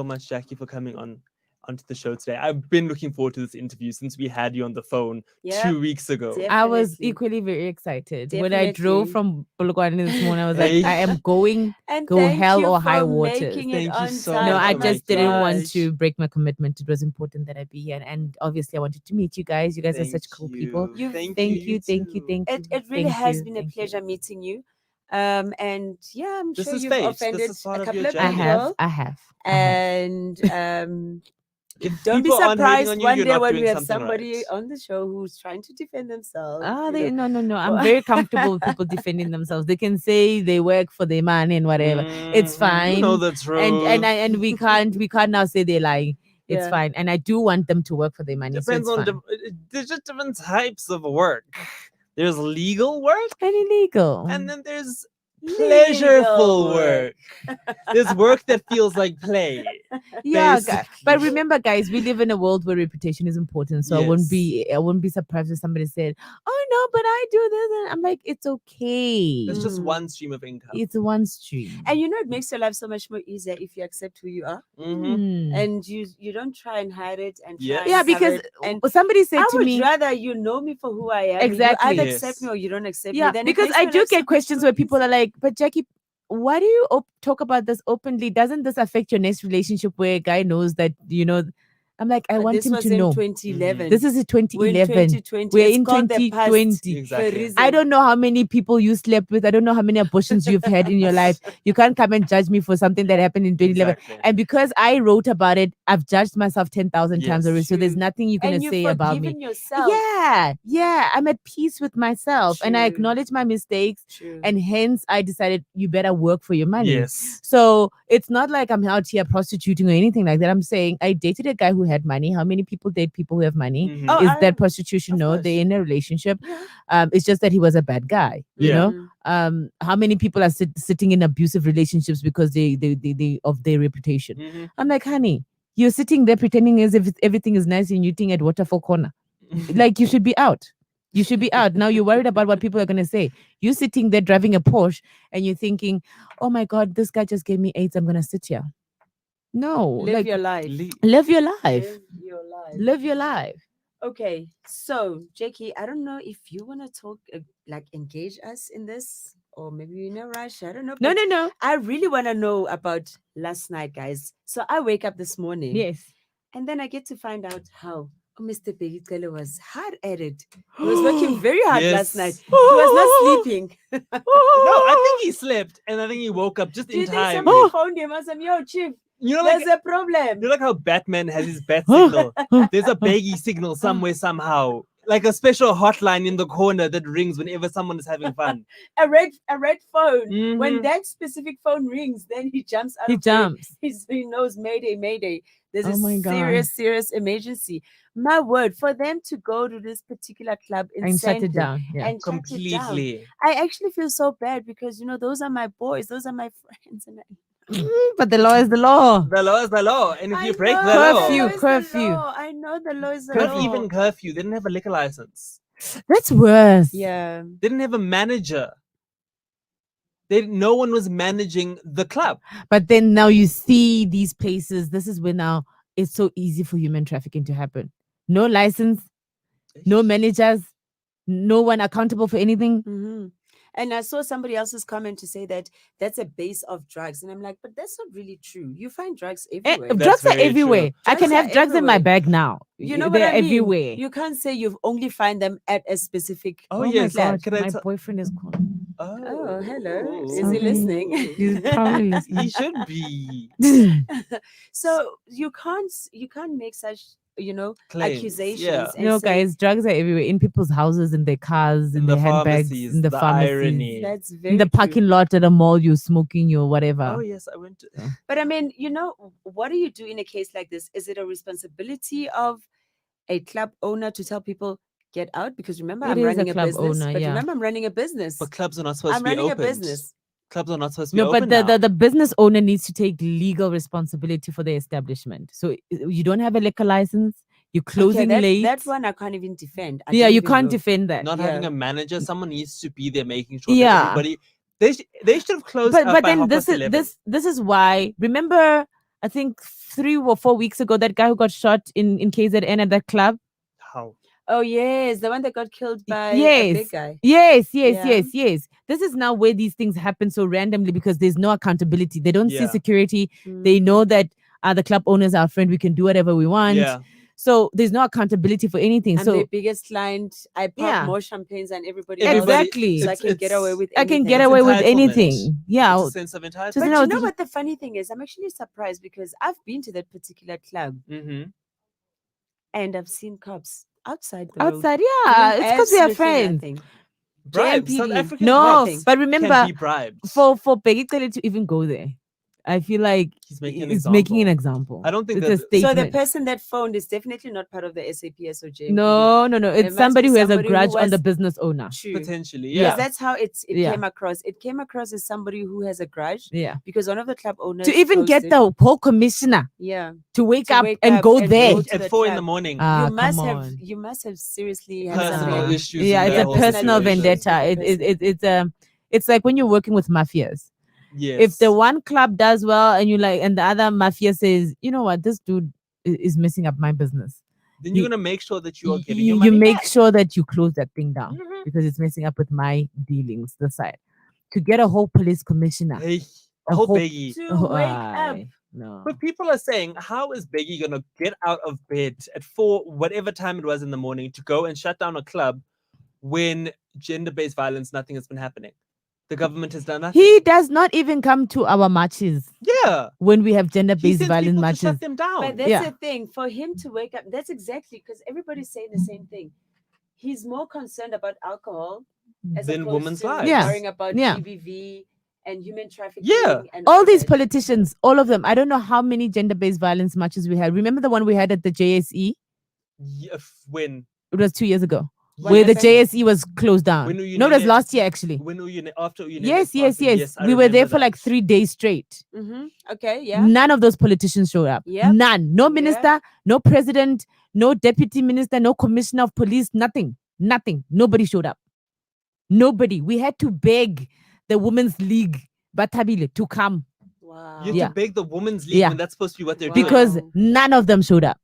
B: much, Jackie, for coming onto the show today. I've been looking forward to this interview since we had you on the phone
A: Yeah,
B: 2 weeks ago.
E: I was
A: definitely.
E: equally very excited. When I drove
A: Definitely.
E: from Bulugwane this morning, I was
B: Hey.
E: like, I am going.
A: And
E: Go
A: thank
E: hell
A: you
E: or high
A: for
E: waters.
A: making it
B: Thank you
A: on
B: so
A: time.
E: No,
B: much
E: I
B: for
E: just
B: making
E: didn't
B: it.
E: want
A: gosh.
E: to break my commitment. It was important that I be here. And obviously, I wanted to meet you guys. You guys are such cool people.
A: You-
B: Thank
E: Thank
B: you.
E: you. Thank you.
B: too.
E: Thank you.
A: It really
E: thank
A: has
E: you,
A: been a
E: thank you.
A: pleasure meeting you. And yeah, I'm
B: This
A: sure
B: is
A: you've
B: fate. This
A: offended
B: is part
A: a
B: of your
A: couple of
B: journey.
A: people.
E: I have.
A: And
B: If
A: Don't be
B: people aren't hating
A: surprised
B: on you,
A: one
B: you're
A: day
B: not
A: when
B: doing
A: we have
B: something
A: somebody
B: right.
A: on the show who's trying to defend themselves.
E: No. I'm very comfortable with people defending themselves. They can say they work for their money and whatever. It's fine.
B: You know the truth.
E: And we can't now say they're lying. It's
A: Yeah.
E: fine. And I do want them to work for their money. So
B: Depends
E: it's
B: on
E: fine.
B: there's just different types of work. There's legal work,
E: And illegal.
B: and then there's
A: Legal
B: pleasureful
A: work.
B: work. There's work that feels like play.
E: Yeah, but
B: basically.
E: remember, guys, we live in a world where reputation is important. So I wouldn't be surprised if somebody said, "Oh no, but I do this," and I'm like, "It's okay.
B: There's just
A: Mm.
B: one stream of income.
E: It's one stream."
A: And you know, it makes your life so much more easier if you accept who you are
E: Hmm.
A: and you don't try and hide it and try
B: Yes.
A: and
E: Yeah,
A: cover
E: because
A: it. And
E: somebody said
A: I
E: to
A: would
E: me,
A: rather you know me for who I am.
E: Exactly.
A: You either
B: Yes.
A: accept me or you don't accept
E: yeah,
A: me. Then it
E: because
A: makes
E: I
A: my
E: do
A: life so
E: get
A: much
E: questions
A: more
E: where people
A: easy.
E: are like, "But Jackie, why do you talk about this openly? Doesn't this affect your next relationship where a guy knows that I'm like, I want
A: This
E: him
A: was
E: to
A: in
E: know.
A: 2011.
E: This is in
A: We're in
E: 2011.
A: 2020.
E: We're
A: It's
E: in
A: called the past
E: 2020.
A: for a
B: Exactly.
A: reason.
E: I don't know how many people you slept with. I don't know how many abortions you've had in your life. You can't come and judge me for something that happened in 2011.
B: Exactly.
E: And because I wrote about it, I've judged myself 10,000 times
B: Yes.
E: already. So there's
A: True.
E: nothing you're going
A: And
E: to
A: you've
E: say about me.
A: forgiven yourself.
E: Yeah. I'm at peace with myself and I
A: True.
E: acknowledge my mistakes.
A: True.
E: And hence I decided you better work for your money.
B: Yes.
E: So it's not like I'm out here prostituting or anything like that. I'm saying I dated a guy who had money. How many people date people who have money?
B: Mhm.
A: Oh,
E: Is
A: I-
E: that prostitution?
A: of
E: No,
A: course.
E: they're in a relationship.
A: Yeah.
E: It's just that he was a bad guy. You
B: Yeah.
E: know, how many people are sitting in abusive relationships because they of their reputation?
B: Mhm.
E: I'm like, honey, you're sitting there pretending as if everything is nice and you eating at Waterfall Corner. Like you should be out. You should be out. Now you're worried about what people are going to say. You're sitting there driving a Porsche and you're thinking, oh my God, this guy just gave me AIDS. I'm going to sit here. No.
A: Live your life.
E: Live your life.
A: Live your life.
E: Live your life.
A: Okay, so Jackie, I don't know if you want to talk, like engage us in this, or maybe you're in a rush. I don't know.
E: No,
A: but
E: no, no.
A: I really want to know about last night, guys. So I wake up this morning,
E: Yes.
A: and then I get to find out how Mr. Begitele was hard at it. He was working very hard last night.
B: Yes.
A: He was not sleeping.
B: No, I think he slept and I think he woke up just
A: Do you
B: in
A: think
B: time.
A: somebody phoned him and said, "Yo, Chief,
B: You know, like
A: there's a problem"?
B: like how Batman has his bat signal. There's a baggy signal somewhere somehow, like a special hotline in the corner that rings whenever someone is having fun.
A: A red phone. When
B: Mhm.
A: that specific phone rings, then he jumps out
E: He
A: of bed.
E: jumps.
A: He knows Mayday, Mayday. There's
E: Oh my
A: a
E: God.
A: serious emergency. My word, for them to go to this particular club in
E: And shut it
A: Sandton
E: down. Yeah.
A: and shut it down,
B: Completely.
A: I actually feel so bad because those are my boys, those are my friends, and
E: But the law is the law.
B: The law is the law, and if
A: I
B: you break
A: know
B: the law,
E: Curfew,
A: the law is the
E: curfew.
A: law. I know the law is the
B: not
A: law.
B: even curfew. They didn't have a liquor license.
E: That's worse.
A: Yeah.
B: They didn't have a manager. No one was managing the club.
E: But then now you see these places. This is where now it's so easy for human trafficking to happen. No license, no managers, no one accountable for anything.
A: Mm-hmm. And I saw somebody else's comment to say that that's a base of drugs. And I'm like, but that's not really true. You find drugs everywhere.
B: That's
E: Drugs are
B: very true.
E: everywhere. I
A: Drugs
E: can
A: are
E: have drugs in my
A: everywhere.
E: bag now.
A: You know what
E: They're
A: I mean?
E: everywhere.
A: You can't say you've only find them at a specific.
B: Oh,
E: Oh
B: yes.
E: my God,
B: Can I
E: my
B: tell-
E: boyfriend is calling.
A: Oh, hello. Is
E: Sorry.
A: he listening?
E: He's probably listening.
B: He should be.
A: So you can't make such
B: Claims,
A: accusations.
B: yeah.
A: And
E: No,
A: say,
E: guys, drugs are everywhere in people's houses, in their cars, in
B: In
E: their
B: the
E: handbags,
B: pharmacies,
E: in the
B: the
E: pharmacies,
B: irony.
A: that's very
E: in the
A: true.
E: parking lot at a mall. You're smoking your whatever.
B: Oh yes, I went to.
A: But I mean, what do you do in a case like this? Is it a responsibility of a club owner to tell people get out? Because remember,
E: It
A: I'm
E: is a
A: running a
E: club
A: business.
E: owner,
A: But
E: yeah.
A: remember, I'm running a business.
B: But clubs are not supposed
A: I'm
B: to be
A: running
B: opened.
A: a business.
B: Clubs are not supposed to be
E: No, but
B: open now.
E: the business owner needs to take legal responsibility for the establishment. So you don't have a liquor license. You're closing
A: that,
E: late.
A: That one I can't even defend. I
E: Yeah,
A: don't
E: you
A: even
E: can't
A: know.
E: defend that.
B: Not having
A: Yeah.
B: a manager, someone needs to be there making sure
E: Yeah.
B: that everybody. They should have closed
E: But
B: up
E: but
B: by
E: then
B: 11:30.
E: this is why. Remember, I think 3 or 4 weeks ago, that guy who got shot in KZN at that club.
B: How?
A: Oh yes, the one that got killed by a
E: Yes.
A: big guy.
E: Yes.
A: Yeah.
E: This is now where these things happen so randomly because there's no accountability. They don't see
B: Yeah.
E: security. They
A: Mm.
E: know that the club owners are our friend. We can do whatever we want.
B: Yeah.
E: So there's no accountability for anything.
A: I'm
E: so
A: their biggest client. I pop
E: Yeah.
A: more champagnes than everybody
B: Everybody-
A: else.
E: Exactly.
A: So I can get away with
E: I can
A: anything.
E: get
B: It's
E: away with
B: entitlement.
E: anything. Yeah.
B: It's a sense of entitlement.
E: Just
A: But
E: know
A: you know
E: the-
A: what the funny thing is? I'm actually surprised because I've been to that particular club
B: Mm-hmm.
A: And I've seen cops outside the road.
E: Outside, yeah,
A: doing
E: it's because we are
A: absolutely
E: friends.
A: nothing.
B: Bribes. South
A: JMPD.
B: African
E: No,
B: cops
E: but
B: can
E: remember,
B: be bribed.
E: for Begitele to even go there, I feel like
B: He's making an
E: he's making an
B: example.
E: example.
B: I don't think
E: it's
B: that-
E: a
B: So
A: So the
E: statement.
A: person that phoned is definitely not part of the SAPS or JMPD.
E: No,
A: There
E: it's
A: must
E: somebody
A: be
E: who has a
A: somebody who
E: grudge on the
A: was-
E: business owner.
A: True.
B: Potentially,
E: Yeah.
A: Because
B: yeah.
A: that's how it
E: Yeah.
A: came across. It came across as somebody who has a grudge
E: Yeah,
A: because one of the club owners
E: to even get
A: posted-
E: the whole commissioner
A: yeah
E: to wake
A: to
E: up
A: wake
E: and
A: up
E: go
A: and
E: there.
A: go to
B: At
A: the
B: 4 in the
A: club.
B: morning.
E: Ah,
A: you must
E: come
A: have
E: on.
A: seriously had
B: Personal
A: something.
B: issues.
E: Yeah,
B: in
E: it's
B: that
E: a
B: whole
E: personal
A: situation.
E: vendetta. It's like when you're working with mafias.
B: Yes.
E: If the one club does well and you like, and the other mafia says, you know what, this dude is messing up my business,
B: then you're
E: you-
B: gonna make sure that you are getting
E: you,
B: your
E: you
B: money
E: make
B: back.
E: sure that you close that thing down
B: Mhm.
E: because it's messing up with my dealings. The side to get a whole police commissioner.
B: Hey,
E: A
B: whole
E: whole-
B: Beggy.
A: To
E: Oh,
A: wake up.
E: aye, no.
B: But people are saying, how is Beggy gonna get out of bed at 4, whatever time it was in the morning, to go and shut down a club when gender-based violence, nothing has been happening? The government has done nothing.
E: He does not even come to our marches
B: Yeah.
E: when we have
B: He
E: gender-based
B: sends
E: violence
B: people to
E: marches.
B: shut them down.
A: But that's
E: Yeah.
A: the thing. For him to wake up, that's exactly because everybody's saying the same thing. He's more concerned about alcohol as
B: Than
A: opposed
B: women's
A: to
B: lives.
E: Yeah.
A: worrying about
E: Yeah.
A: GBV and human trafficking.
B: Yeah.
A: And
E: All these
A: that.
E: politicians, all of them. I don't know how many gender-based violence marches we had. Remember the one we had at the JSE?
B: Yeah, when
E: It was 2 years ago,
A: What
E: where the
A: happened?
E: JSE was closed down.
B: When Uyinene-
E: No, it was last year actually.
B: when Uyinene- after Uyinene
E: Yes.
B: passed, yes, I
E: We were there
B: remember
E: for like
B: that.
E: 3 days straight.
A: Okay, yeah.
E: None of those politicians showed up.
A: Yep.
E: None. No
A: Yeah.
E: minister, no president, no deputy minister, no commissioner of police, nothing. Nothing. Nobody showed up. Nobody. We had to beg the Women's League, Batabile, to come
A: Wow.
B: You have
E: Yeah.
B: to beg the women's league
E: Yeah.
B: when that's supposed to be what they're
E: because
B: doing.
A: Wow.
E: none of them showed up.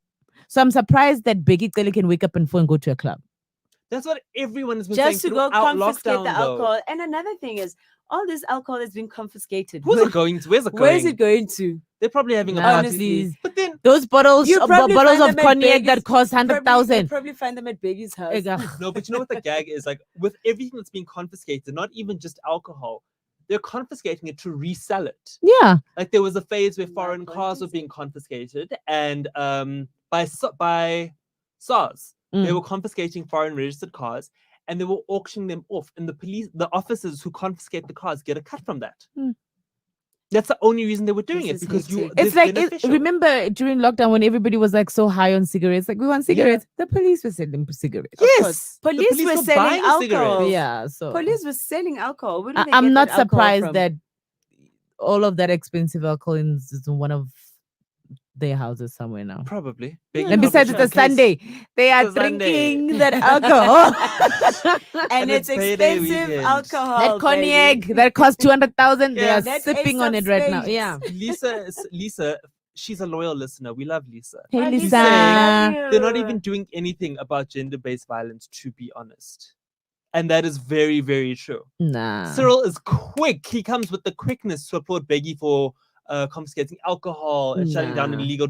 E: So I'm surprised that Beggy Tele can wake up and go to a club.
B: That's what everyone has been
A: Just to
B: saying
A: go
B: throughout
A: confiscate
B: lockdown,
A: the
B: though.
A: alcohol. And another thing is, all this alcohol has been confiscated.
B: Where's it going to? Where's it going?
A: Where's it going to?
B: They're probably having a
E: Nah,
B: party.
A: Honestly.
E: please.
B: But then
E: Those bottles,
A: You probably
E: bottles
A: find
E: of
A: them at
E: cognac that
A: Beggy's-
E: cost
A: You
E: 100,000.
A: probably find them at Beggy's house.
B: no, but you know what the gag is? Like with everything that's being confiscated, not even just alcohol, they're confiscating it to resell it.
E: Yeah.
B: Like there was a phase where
A: My
B: foreign
A: point
B: cars
A: is-
B: were being confiscated, and by SARS, they
E: Mm.
B: were confiscating foreign registered cars, and they were auctioning them off. And the officers who confiscate the cars get a cut from that.
E: Mm.
B: That's the only reason they were doing
A: This
B: it
A: is
B: because you.
A: hectic.
E: It's like,
B: beneficial.
E: remember during lockdown when everybody was like so high on cigarettes? Like, we want cigarettes. The police were selling cigarettes.
A: Of
B: Yes,
A: course.
B: the
A: Police were selling
B: buying
A: alcohol.
B: cigarettes.
E: Yeah. So
A: Police was selling alcohol. Where do they
E: I'm
A: get
E: not
A: that alcohol
E: surprised
A: from?
E: that all of that expensive alcohol is in one of their houses somewhere now.
B: Probably.
A: Yeah,
E: And
A: no,
E: besides,
A: for
E: it's a
A: sure.
E: Sunday. They are
B: It's a Sunday.
E: drinking that alcohol.
A: and
B: And
A: it's
B: it's payday
A: expensive
B: weekend.
A: alcohol.
E: That cognac
A: baby.
E: that costs 200,000. They
B: Yeah.
E: are
A: That
E: sipping
A: Ace
E: on
A: of
E: it right now.
A: Spades.
E: Yeah.
B: Lisa, she's a loyal listener. We love Lisa.
E: Hey,
A: Oh,
B: She's
E: Lisa.
B: saying they're not even doing anything about gender-based violence, to be honest. And that is very, very true.
E: Nah.
B: Cyril is quick. He comes with the quickness to applaud Beggy for confiscating alcohol and shutting down
E: Nah.
B: illegal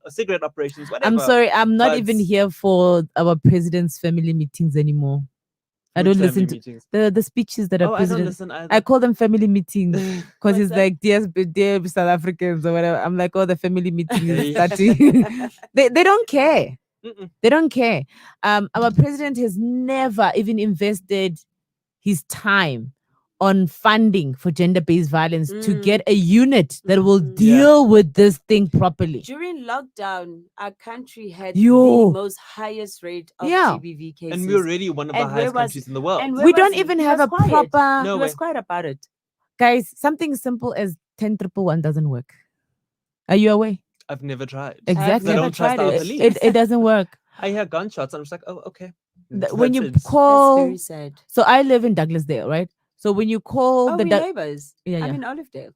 B: cigarette operations, whatever.
E: I'm sorry. I'm not even
B: but-
E: here for our president's family meetings anymore. I
B: Which
E: don't
B: family
E: listen to
B: meetings?
E: the speeches that are
B: Oh, I don't
E: president.
B: listen either.
E: I call them family meetings because
A: What's
E: it's
A: that?
E: like dear South Africans or whatever. I'm like, oh, the family meeting is
B: Hey.
E: starting. they don't care.
B: Mm-mm.
E: They don't care. Our president has never even invested his time on funding for gender-based violence to get a unit that will
A: Mm.
E: deal with this thing properly.
A: During lockdown, our country had
E: Yo.
A: the most highest rate of
E: Yeah.
A: GBV cases.
B: And we're already one of the
A: And where
B: highest
A: was-
B: countries in the world.
A: and
E: We
A: where
E: don't
A: was-
E: even
A: he
E: have
A: was
E: a
A: quiet.
E: proper
B: No
A: He was
B: way.
A: quiet about it.
E: guys. Something as simple as 10-111 doesn't work. Are you aware?
B: I've never tried.
E: Exactly.
B: I
A: never
B: don't trust
A: tried
B: our
A: it.
B: police.
E: It doesn't work.
B: I hear gunshots. I'm just like, oh, okay.
E: When
B: That's
E: you
B: it.
A: That's
E: call,
A: very sad.
E: so I live in Douglasdale, right? So when you call
A: Oh,
E: the
A: we're neighbors.
E: yeah,
A: I'm
E: yeah.
A: in Olivedale.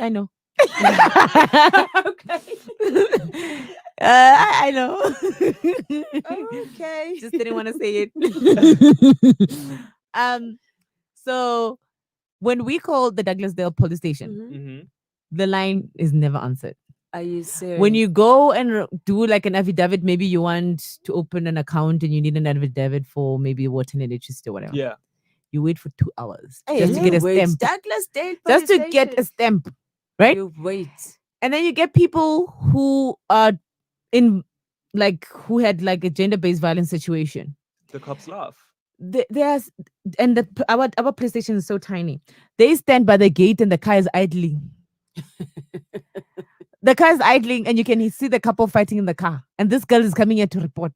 E: I know.
A: Okay.
E: I know.
A: Okay.
E: Just didn't want to say it. So when we call the Douglasdale police station,
A: Mhm.
B: Mhm.
E: the line is never answered.
A: Are you serious?
E: When you go and do like an affidavit, maybe you want to open an account and you need an affidavit for maybe water and electricity or whatever.
B: Yeah.
E: You wait for 2 hours
A: Hey,
E: just to get a
A: wait,
E: stamp.
A: Douglasdale
E: Just
A: police
E: to get a
A: station.
E: stamp, right?
A: You wait.
E: And then you get people who are in like who had like a gender-based violence situation.
B: The cops laugh.
E: There's and our police station is so tiny. They stand by the gate and the car is idling. The car is idling and you can see the couple fighting in the car. And this girl is coming here to report.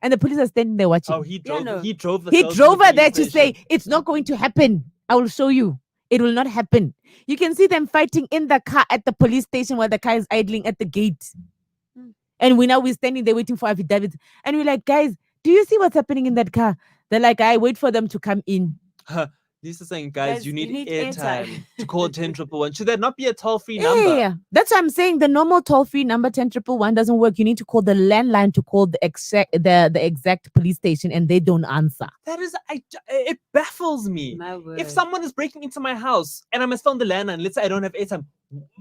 E: And the police are standing there watching.
B: Oh, he
A: Yeah,
B: drove.
A: no.
B: He drove. The
E: He
B: girls to
E: drove
B: the
E: her there
B: police
E: to say,
B: station.
E: it's not going to happen. I will show you. It will not happen. You can see them fighting in the car at the police station while the car is idling at the gate.
A: Hmm.
E: And we're standing there waiting for affidavits. And we're like, guys, do you see what's happening in that car? They're like, I wait for them to come in.
B: Lisa saying, guys,
A: Guys,
B: you
A: you
B: need
A: need
B: airtime
A: airtime.
B: to call 10111. Should there not be a toll-free
E: Yeah,
B: number?
E: yeah, yeah. That's what I'm saying. The normal toll-free number 10111 doesn't work. You need to call the landline to call the exact police station, and they don't answer.
B: That is, it baffles me.
A: My word.
B: If someone is breaking into my house and I must phone the landline, let's say I don't have airtime,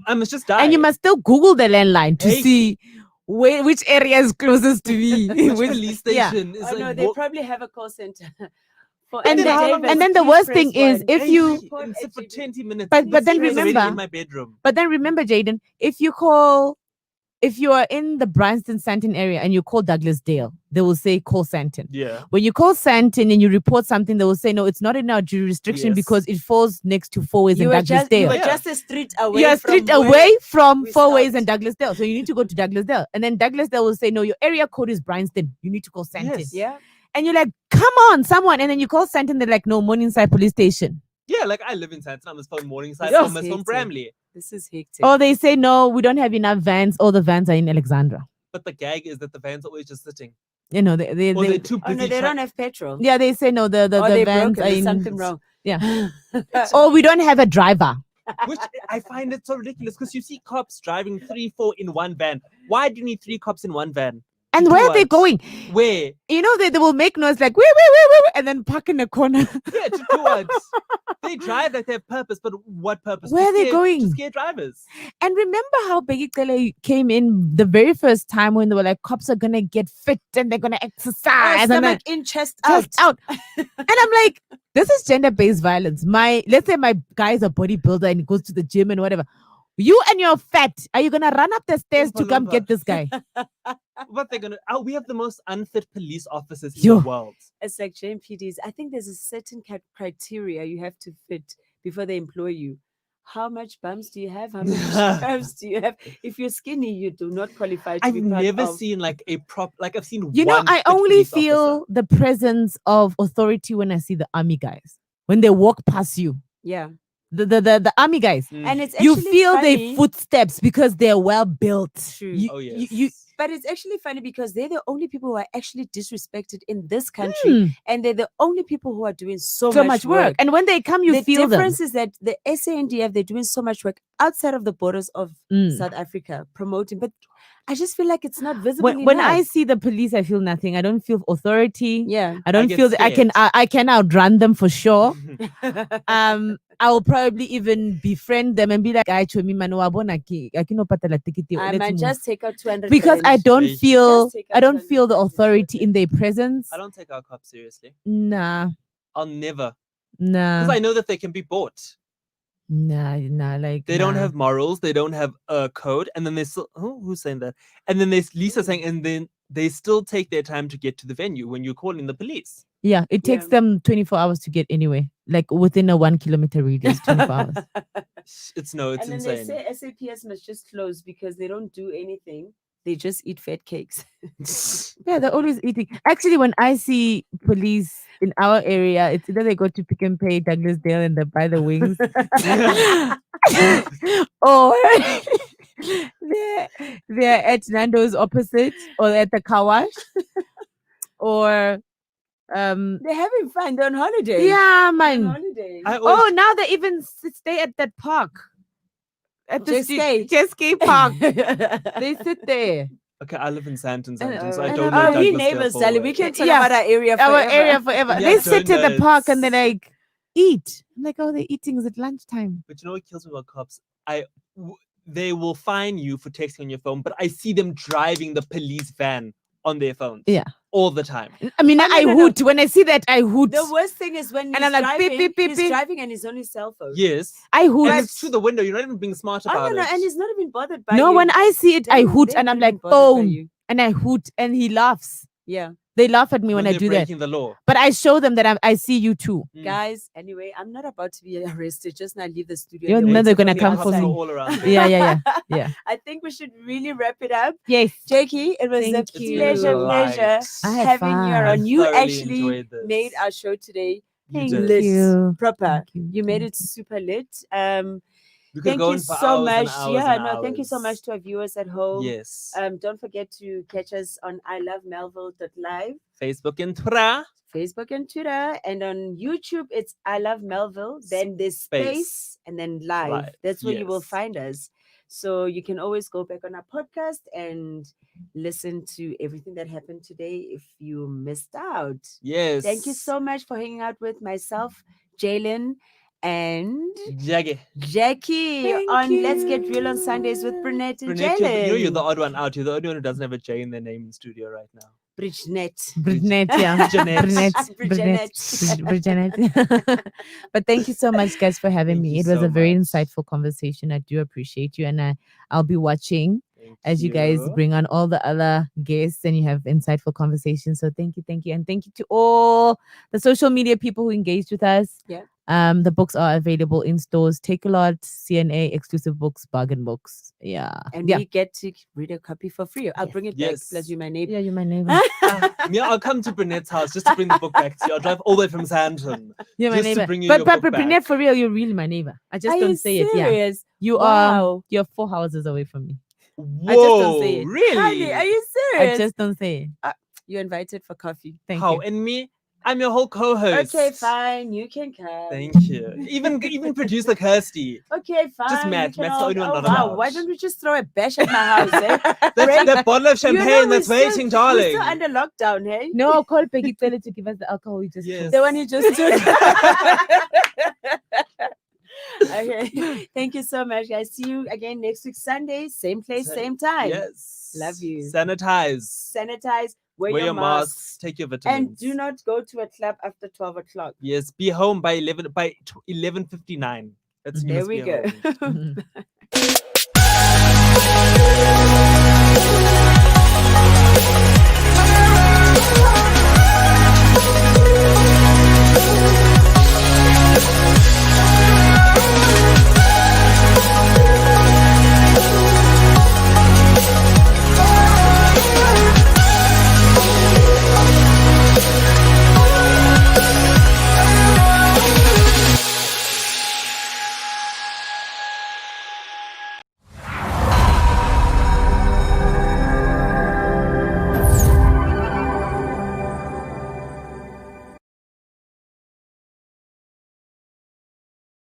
B: I must just die.
E: And you must still Google the landline to
B: Hey.
E: see which area is closest to me.
B: Which police
E: yeah.
B: station is
A: Oh
B: like,
A: no, they probably have a call center. For
E: And
B: then how long
A: Davis,
E: and then the
A: please
E: worst
A: press
E: thing is
A: one.
E: if
B: Hey,
E: you
B: and sit for 20 minutes.
E: But then
B: He's already
E: remember-
B: in my bedroom.
E: But then remember, Jaden, if you are in the Bryanston Santon area and you call Douglas Dale, they will say call Santon.
B: Yeah.
E: When you call Santon and you report something, they will say no, it's not in our jurisdiction
B: Yes.
E: because it falls next to Four Ways
A: You
E: and
A: were
E: Douglas
A: just you
E: Dale.
A: were
B: Yeah.
A: just a street away.
E: You are
A: from
E: street
A: where
E: away from
A: we
E: Four Ways
A: stopped.
E: and Douglas Dale. So you need to go to Douglas Dale. And then Douglas Dale will say, no, your area code is Bryanston. You need to call Santon.
B: Yes.
A: Yeah.
E: And you're like, come on, someone. And then you call Santon, they're like, no, Morningside Police Station.
B: Yeah, like I live in Santon. I must phone Morningside.
E: Yes.
B: I must phone Bramley.
A: This is hectic.
E: Or they say, no, we don't have enough vans. All the vans are in Alexandra.
B: But the gag is that the vans are always just sitting.
E: You know,
B: Or they're too
A: Oh
B: busy.
A: no, they don't have petrol.
E: yeah, they say, no, the
A: Or
E: vans
A: they broken.
E: are
A: There's
E: in.
A: something wrong.
E: Yeah. Or we don't have a driver.
B: Which I find it so ridiculous because you see cops driving 3, 4 in one van. Why do you need 3 cops in one van?
E: And
B: To
E: where
B: do
E: are they
B: what?
E: going?
B: Where?
E: You know, they will make noise like, wait, and then park in the corner.
B: Yeah, to do what? They drive like they have purpose, but what purpose?
E: Where
B: To
E: are they
B: scare-
E: going?
B: To scare drivers.
E: And remember how Biggie Tele came in the very first time when they were like, cops are going to get fit and they're going to exercise. and then
A: Stomach in, chest out.
E: just out. And I'm like, this is gender-based violence. Let's say my guy is a bodybuilder and he goes to the gym and whatever. You and your fat, are you gonna run up the stairs to come
B: Oompa
E: get
B: loompa.
E: this guy?
B: What they're gonna? Oh, we have the most unfit police officers in
E: Yo.
B: the world.
A: It's like JMPDs. I think there's a certain criteria you have to fit before they employ you. How much bumps do you have? How much curves do you have? If you're skinny, you do not qualify to
B: I've
A: be part
B: never
A: of.
B: seen like a prop. Like I've seen.
E: You know,
B: one
E: I
B: fit
E: only
B: police
E: feel
B: officer.
E: the presence of authority when I see the army guys. When they walk past you.
A: Yeah.
E: The army guys.
B: Mm.
A: And it's
E: You
A: actually
E: feel
A: funny.
E: their footsteps because they're well built.
A: True.
B: Oh
E: You,
B: yes.
A: But it's actually funny because they're the only people who are actually disrespected in this country.
E: Hmm,
A: And they're the only people who are doing so
E: so
A: much
E: much work. And when they come, you
A: the
E: feel them.
A: difference is that the SANDF, they're doing so much work outside of the borders of
E: Mm.
A: South Africa promoting. But I just feel like it's not visible
E: When I
A: enough.
E: see the police, I feel nothing. I don't feel authority.
A: Yeah.
E: I don't
B: get
E: feel that I can
B: scared.
E: I can outrun them for sure. I will probably even befriend them and be like, "Ay, chomi mano wa bona ki- I cannot patala tikiti,
A: I
E: let's
A: might
E: move."
A: just take out 200
E: Because I
A: rand.
E: don't
B: Hey.
E: feel
A: Just take
E: I
A: out
E: don't
A: 200
E: feel the
A: rand and
E: authority
A: share
E: in their presence.
B: I don't take our cops seriously.
E: Nah,
B: I'll never,
E: nah,
B: because I know that they can be bought.
E: nah. Like
B: They don't
E: nah.
B: have morals. They don't have a code. And then they still. Who's saying that? And then there's Lisa saying, and then they still take their time to get to the venue when you're calling the police.
E: Yeah, it takes
A: Yeah.
E: them 24 hours to get anywhere. Like within a 1 kilometer radius, 24 hours.
B: It's
A: and then
B: insane.
A: they say SAPS must just close because they don't do anything. They just eat fat cakes.
E: Yeah, they're always eating. Actually, when I see police in our area, it's either they go to Pick and Pay, Douglas Dale, and they buy the wings, or they're at Nando's opposite, or at the car wash, or
A: They're having fun. They're on holiday.
E: yeah,
A: They're on
E: man.
A: holiday.
B: I
E: Oh,
B: always,
E: now they even stay at that park, at the
A: Jet
E: Jet Ski Park.
A: they
E: They sit there.
B: okay, I live in Santon, so I
E: and
B: don't
E: I'm-
B: know.
A: we
B: Douglas
A: neighbors,
B: Dale
A: darling. We
B: forward.
A: can talk
E: Yeah.
A: about our area forever.
E: Our area forever.
B: Yeah,
E: They sit in the park and they
B: donuts.
E: like eat. I'm like, oh, they're eating. Is it lunchtime?
B: But you know what kills me about cops? They will fine you for texting on your phone, but I see them driving the police van on their phones.
E: Yeah.
B: All the time.
E: I mean,
A: Oh, no,
E: I
A: no, no.
E: hoot. When I see that, I hoot.
A: The worst thing is when
E: And
A: he's
E: I'm like, beep,
A: driving,
E: beep, beep,
A: he's
E: beep.
A: driving and he's on his cell phone.
B: Yes.
E: I hoot.
B: And it's through the window. You're not even being smart
A: Oh,
B: about
A: no,
B: it.
A: and he's not even bothered by
E: No,
A: you.
E: when I see it, I
A: They're
E: hoot.
A: not
E: And I'm
A: even
E: like,
A: bothered by
E: boom.
A: you.
E: and I hoot and he laughs.
A: Yeah.
E: They laugh at me when I
B: they're
E: do that.
B: breaking the law.
E: But I show them that I see you too.
A: Guys, anyway, I'm not about to be arrested. Just now leave the studio.
E: You're
A: and
E: never
A: waiting
E: gonna
A: me
E: come for
A: outside.
E: me.
B: all around.
E: Yeah.
A: I think we should really wrap it up.
E: Yes.
A: Jakey, it was
E: Thank
A: a
E: you.
A: pleasure
E: I had
A: having you
E: fun.
A: around.
B: I
A: You
B: thoroughly
A: actually
B: enjoyed this.
A: made our show today
E: Thank
A: lit,
E: you.
A: proper.
E: Thank
A: You made it super lit.
B: We could
A: Thank
B: go
A: you
B: on for
A: so
B: hours
A: much.
B: and hours
A: Yeah,
B: and
A: no, thank you so
B: hours.
A: much to our viewers at home.
B: Yes.
A: Don't forget to catch us on ilovemelville.live,
B: Facebook and Twitter.
A: Facebook and Twitter, and on YouTube it's I Love Melville. Then there's space and then live.
B: Live,
A: That's where you will
B: yes.
A: find us. So you can always go back on our podcast and listen to everything that happened today if you missed out.
B: Yes.
A: Thank you so much for hanging out with myself, Jalen, and
B: Jaggy.
A: Jackie
E: Thank
A: on Let's Get Real on
E: you.
A: Sundays with Brinnette and
B: Brinnette,
A: Jalen.
B: you're the odd one out. You're the only one who doesn't have a J in their name in studio right now.
A: Brinnette.
E: Brinnette, yeah.
B: Jeanette.
E: Brinnette. But thank you so much, guys, for having
B: Thank
E: me.
B: you
E: It was
B: so
E: a very
B: much.
E: insightful conversation. I do appreciate you, and I'll be watching
B: Thank
E: as you guys bring on all the other guests and you have insightful conversations. So thank you, and thank you to all the social media people who engaged with us.
A: Yeah.
E: The books are available in stores. Take a lot, CNA, exclusive books, bargain books. Yeah.
A: And
E: yeah.
A: we get to read a copy for free. I'll
E: Yes.
A: bring it
B: Yes.
A: back. Plus, you my neighbor.
E: Yeah, you're my neighbor.
B: Yeah, I'll come to Brinnette's house just to bring the book back to you. I'll drive all the way from Sandton.
E: You're my
B: Just to
E: neighbor.
B: bring you
E: but
B: your
E: but
B: book
E: Brinnette,
B: back.
E: for real, you're really my neighbor. I just
A: Are
E: don't
A: you
E: say it. Yeah.
A: serious?
E: You
A: Wow.
E: you're 4 houses away from me.
B: Whoa,
E: I just don't say it.
B: really?
A: Honey, are you
E: I
A: serious?
E: just don't say it.
A: You're invited for coffee.
E: Thank
B: How?
E: you.
B: And me? I'm your whole co-host.
A: Okay, fine. You can come.
B: Thank you. Even producer Kirsty.
A: Okay, fine.
B: Just
A: you
B: Matt.
A: can
B: Matt's the
A: all-
B: only one
A: oh,
B: not
A: wow.
B: allowed.
A: Why don't we just throw a bash at my house, eh?
B: That's that bottle of
A: You know
B: champagne
A: we're
B: that's waiting,
A: still,
B: darling.
A: We're still under lockdown, hey?
E: No, call Peggy Taylor to give us the alcohol we just
B: Yes.
E: took.
A: The one you just took. Okay. Thank you so much, guys. See you again next week, Sunday. Same place, same time.
B: Yes.
A: Love you.
B: Sanitize.
A: Sanitize. Wear
B: Wear
A: your masks.
B: Take your vitamins.
A: And do not go to a club after 12 o'clock.
B: Yes, be home by 11:59. That's
A: There we go.
E: Mhm.